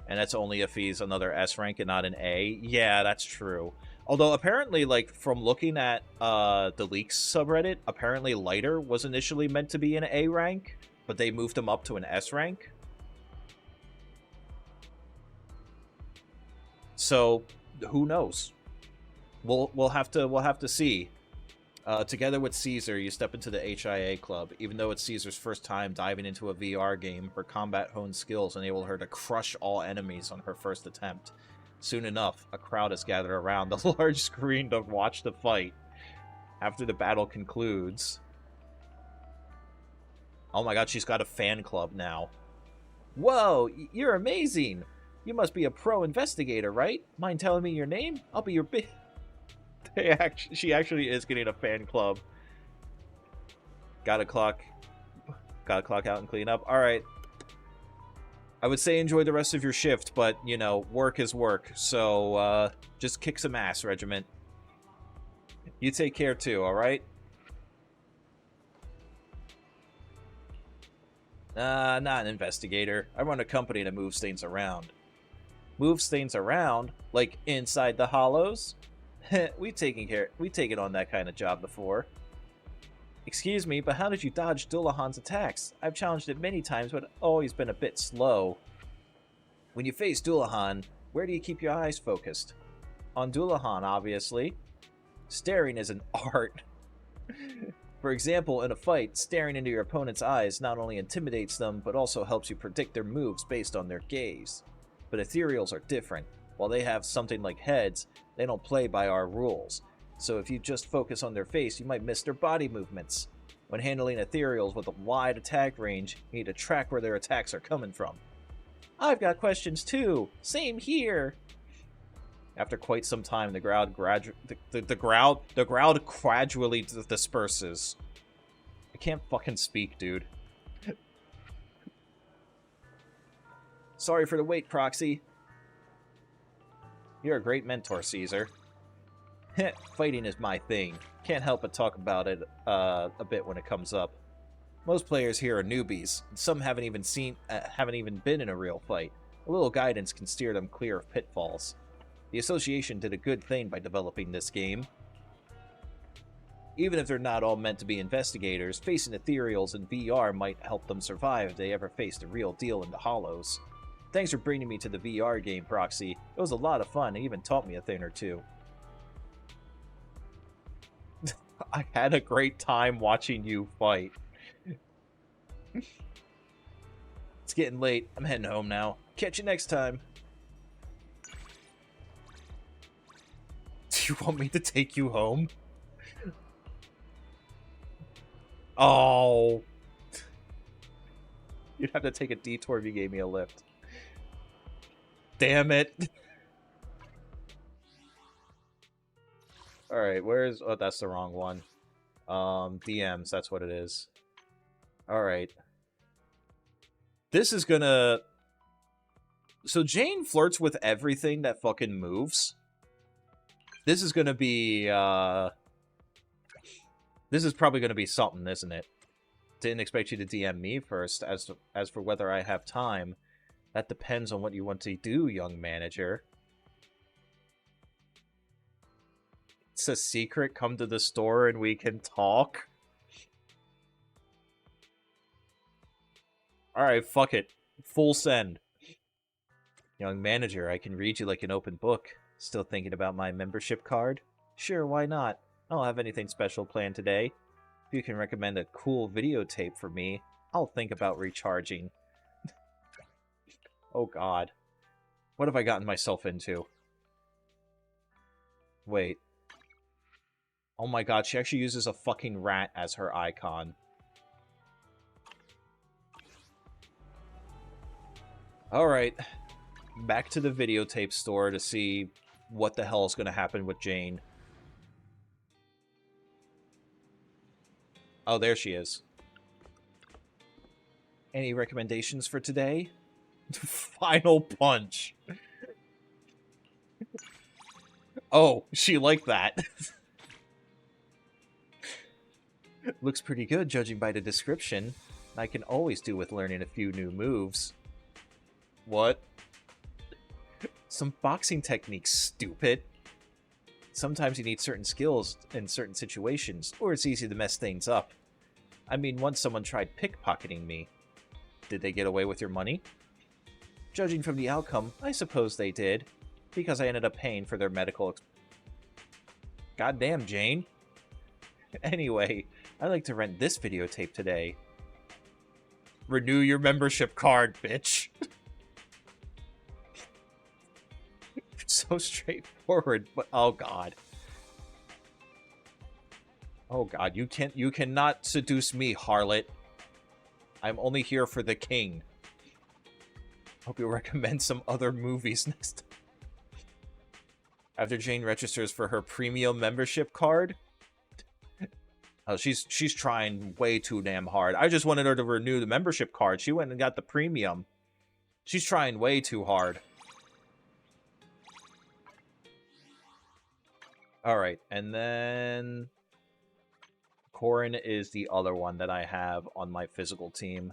And that's only if he's another S rank and not an A. Yeah, that's true. Although apparently, like, from looking at the Leaks subreddit, apparently Lighter was initially meant to be an A rank, but they moved him up to an S rank. So, who knows? We'll have to see. Together with Caesar, you step into the HIA club. Even though it's Caesar's first time diving into a VR game, her combat-honed skills enable her to crush all enemies on her first attempt. Soon enough, a crowd is gathered around the large screen to watch the fight. After the battle concludes... Oh my god, she's got a fan club now. Whoa, you're amazing! You must be a pro investigator, right? Mind telling me your name? I'll be your big... She actually is getting a fan club. Gotta clock out and clean up. Alright. I would say enjoy the rest of your shift, but, you know, work is work. So, just kick some ass, Regiment. You take care too, alright? Not an investigator. I run a company that moves things around. Moves things around? Like inside the hollows? We've taken on that kind of job before. Excuse me, but how did you dodge Dullahan's attacks? I've challenged it many times, but always been a bit slow. When you face Dullahan, where do you keep your eyes focused? On Dullahan, obviously. Staring is an art. For example, in a fight, staring into your opponent's eyes not only intimidates them, but also helps you predict their moves based on their gaze. But ethereals are different. While they have something like heads, they don't play by our rules. So if you just focus on their face, you might miss their body movements. When handling ethereals with a wide attack range, you need to track where their attacks are coming from. I've got questions too. Same here. After quite some time, the crowd gradually disperses. I can't fucking speak, dude. Sorry for the wait, Proxy. You're a great mentor, Caesar. Fighting is my thing. Can't help but talk about it a bit when it comes up. Most players here are newbies, and some haven't even been in a real fight. A little guidance can steer them clear of pitfalls. The association did a good thing by developing this game. Even if they're not all meant to be investigators, facing ethereals in VR might help them survive if they ever face the real deal in the hollows. Thanks for bringing me to the VR game, Proxy. It was a lot of fun and even taught me a thing or two. I had a great time watching you fight. It's getting late. I'm heading home now. Catch you next time. Do you want me to take you home? Oh. You'd have to take a detour if you gave me a lift. Damn it. Alright, where's... Oh, that's the wrong one. DMs, that's what it is. Alright. This is gonna... So Jane flirts with everything that fucking moves. This is gonna be, This is probably gonna be something, isn't it? Didn't expect you to DM me first. As for whether I have time, that depends on what you want to do, young manager. It's a secret. Come to the store and we can talk. Alright, fuck it. Full send. Young manager, I can read you like an open book. Still thinking about my membership card? Sure, why not? I don't have anything special planned today. If you can recommend a cool videotape for me, I'll think about recharging. Oh god. What have I gotten myself into? Wait. Oh my god, she actually uses a fucking rat as her icon. Alright. Back to the videotape store to see what the hell is going to happen with Jane. Oh, there she is. Any recommendations for today? Final punch. Oh, she liked that. Looks pretty good, judging by the description. I can always do with learning a few new moves. What? Some boxing techniques, stupid. Sometimes you need certain skills in certain situations, or it's easy to mess things up. I mean, once someone tried pickpocketing me. Did they get away with your money? Judging from the outcome, I suppose they did, because I ended up paying for their medical Goddamn, Jane. Anyway, I'd like to rent this videotape today. Renew your membership card, bitch. So straightforward, but oh god. Oh god, you cannot seduce me, harlot. I'm only here for the king. Hope you'll recommend some other movies next time. After Jane registers for her premium membership card. Oh, she's trying way too damn hard. I just wanted her to renew the membership card. She went and got the premium. She's trying way too hard. Alright, and then... Corin is the other one that I have on my physical team.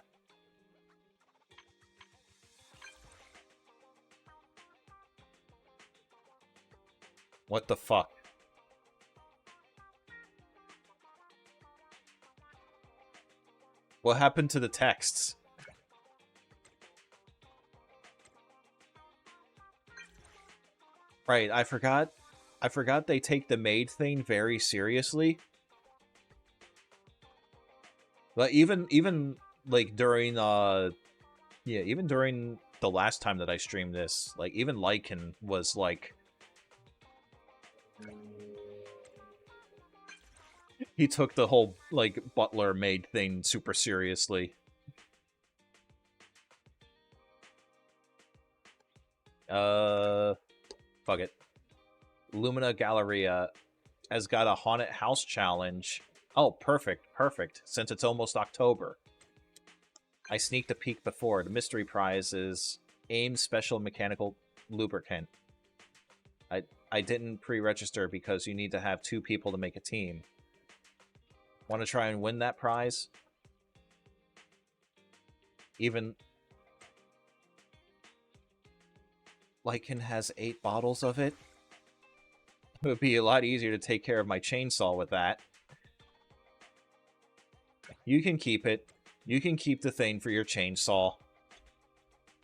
What the fuck? What happened to the texts? Right, I forgot they take the maid thing very seriously. But even like during even during the last time that I streamed this, like even Lycan was like he took the whole like butler maid thing super seriously. Fuck it. Lumina Galleria has got a haunted house challenge. Oh, perfect, perfect, since it's almost October. I sneaked a peek before. The mystery prize is AIM Special Mechanical Lubricant. I didn't pre-register because you need to have 2 people to make a team. Want to try and win that prize? Even... Lycan has 8 bottles of it. It would be a lot easier to take care of my chainsaw with that. You can keep it. You can keep the thing for your chainsaw.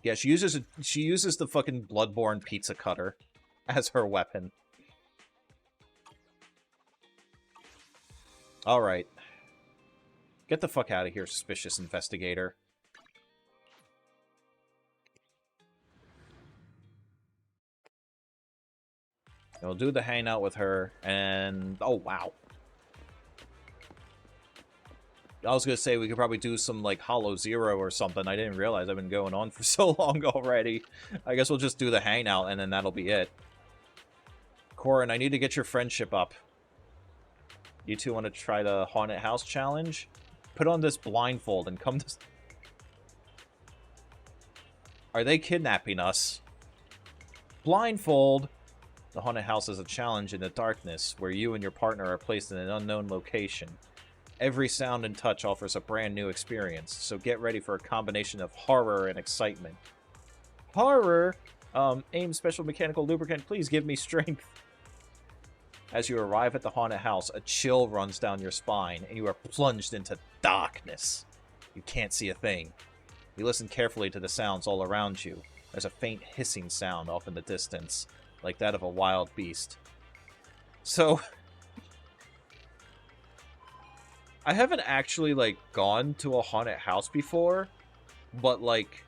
Yeah, she uses the fucking Bloodborne pizza cutter as her weapon. Alright. Get the fuck out of here, suspicious investigator. We'll do the hangout with her, and... Oh, wow. I was gonna say we could probably do some, like, Hollow Zero or something. I didn't realize I've been going on for so long already. I guess we'll just do the hangout, and then that'll be it. Corin, I need to get your friendship up. You two want to try the Haunted House Challenge? Put on this blindfold and come to... Are they kidnapping us? Blindfold! The Haunted House is a challenge in the darkness, where you and your partner are placed in an unknown location. Every sound and touch offers a brand new experience, so get ready for a combination of horror and excitement. Horror? AIM Special Mechanical Lubricant, please give me strength. As you arrive at the haunted house, a chill runs down your spine, and you are plunged into darkness. You can't see a thing. You listen carefully to the sounds all around you. There's a faint hissing sound off in the distance, like that of a wild beast. So, I haven't actually, like, gone to a haunted house before, but, like,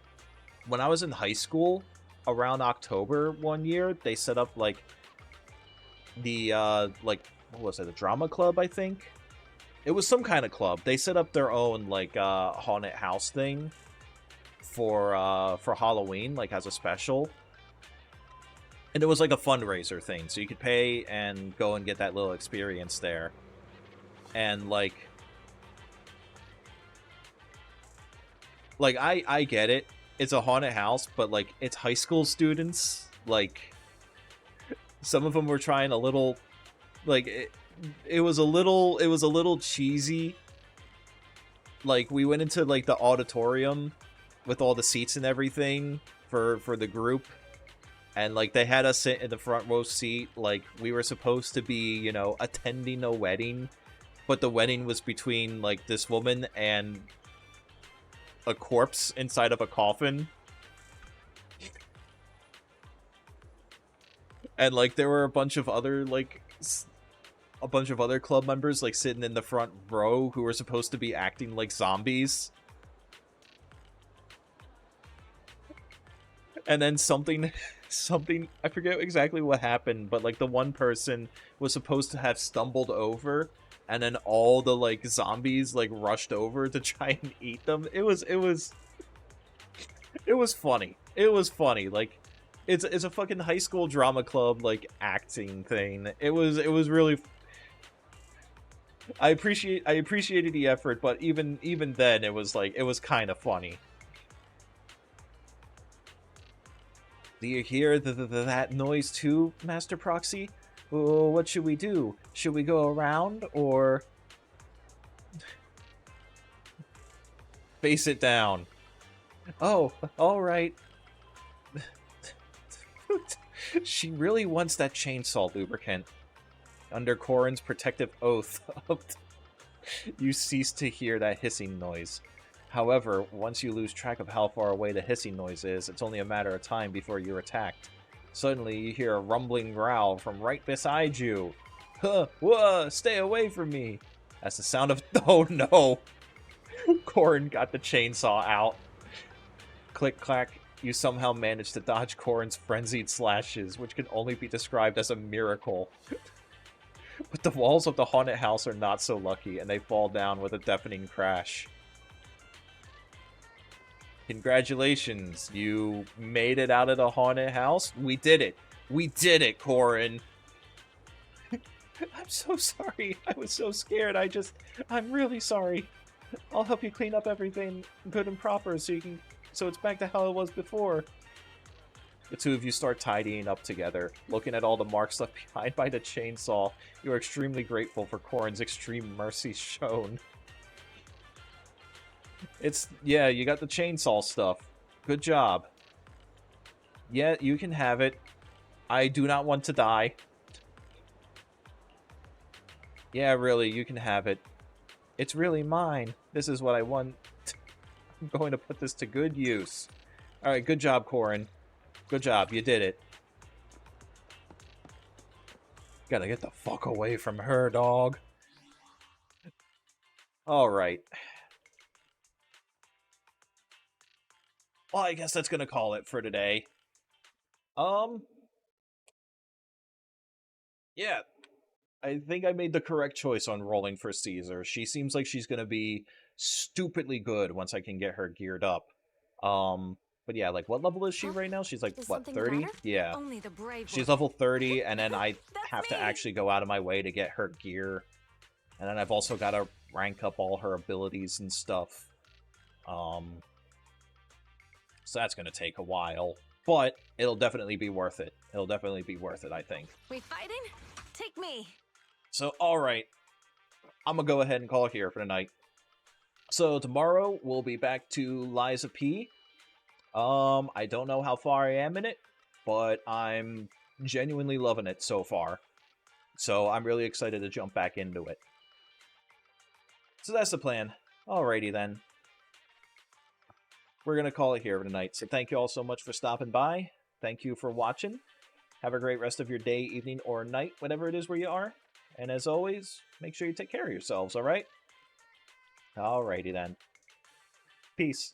when I was in high school, around October one year, they set up, like, the, like, what was it, a drama club, I think? It was some kind of club. They set up their own, like, haunted house thing for Halloween, like, as a special. And it was, like, a fundraiser thing, so you could pay and go and get that little experience there. And, like, I get it. It's a haunted house, but, like, it's high school students. Like, some of them were trying a little, like, it was a little cheesy. Like, we went into, like, the auditorium with all the seats and everything for the group. And, like, they had us sit in the front row seat. Like, we were supposed to be, you know, attending a wedding. But the wedding was between, like, this woman and a corpse inside of a coffin. And, like, there were a bunch of other, like, club members, like, sitting in the front row who were supposed to be acting like zombies. And then something, I forget exactly what happened, but, like, the one person was supposed to have stumbled over, and then all the, like, zombies, like, rushed over to try and eat them. It was funny. It was funny. Like, it's a fucking high school drama club, like, acting thing. It was really... I appreciated the effort, but even then, it was, like, it was kind of funny. Do you hear that noise too, Master Proxy? Well, what should we do? Should we go around, or... Face it down. Oh, alright. She really wants that chainsaw lubricant. Under Corin's protective oath, you cease to hear that hissing noise. However, once you lose track of how far away the hissing noise is, it's only a matter of time before you're attacked. Suddenly, you hear a rumbling growl from right beside you. Huh, whoa, stay away from me. That's the sound of... Oh, no. Corin got the chainsaw out. Click-clack. You somehow managed to dodge Corin's frenzied slashes, which can only be described as a miracle. But the walls of the haunted house are not so lucky, and they fall down with a deafening crash. Congratulations, you made it out of the haunted house? We did it! We did it, Corin! I'm so sorry. I was so scared. I'm really sorry. I'll help you clean up everything good and proper so it's back to how it was before. The two of you start tidying up together, looking at all the marks left behind by the chainsaw. You are extremely grateful for Corin's extreme mercy shown. Yeah, you got the chainsaw stuff. Good job. Yeah, you can have it. I do not want to die. Yeah, really, you can have it. It's really mine. This is what I want. I'm going to put this to good use. Alright, good job, Corin. Good job, you did it. Gotta get the fuck away from her, dog. Alright. Well, I guess that's gonna call it for today. Yeah. I think I made the correct choice on rolling for Caesar. She seems like she's gonna be stupidly good once I can get her geared up. But yeah, like, what level is she right now? She's like, what, 30? Yeah. Only the brave She's will. level 30, and then I have to actually go out of my way to get her gear. And then I've also got to rank up all her abilities and stuff. So that's going to take a while. But it'll definitely be worth it. It'll definitely be worth it, I think. We fighting? Take me. So, alright. I'm going to go ahead and call it here for tonight. So, tomorrow, we'll be back to Liza P. I don't know how far I am in it, but I'm genuinely loving it so far. So, I'm really excited to jump back into it. So that's the plan. Alrighty then. We're going to call it here for tonight. So thank you all so much for stopping by. Thank you for watching. Have a great rest of your day, evening, or night, whatever it is where you are. And as always, make sure you take care of yourselves, alright? Alrighty then. Peace.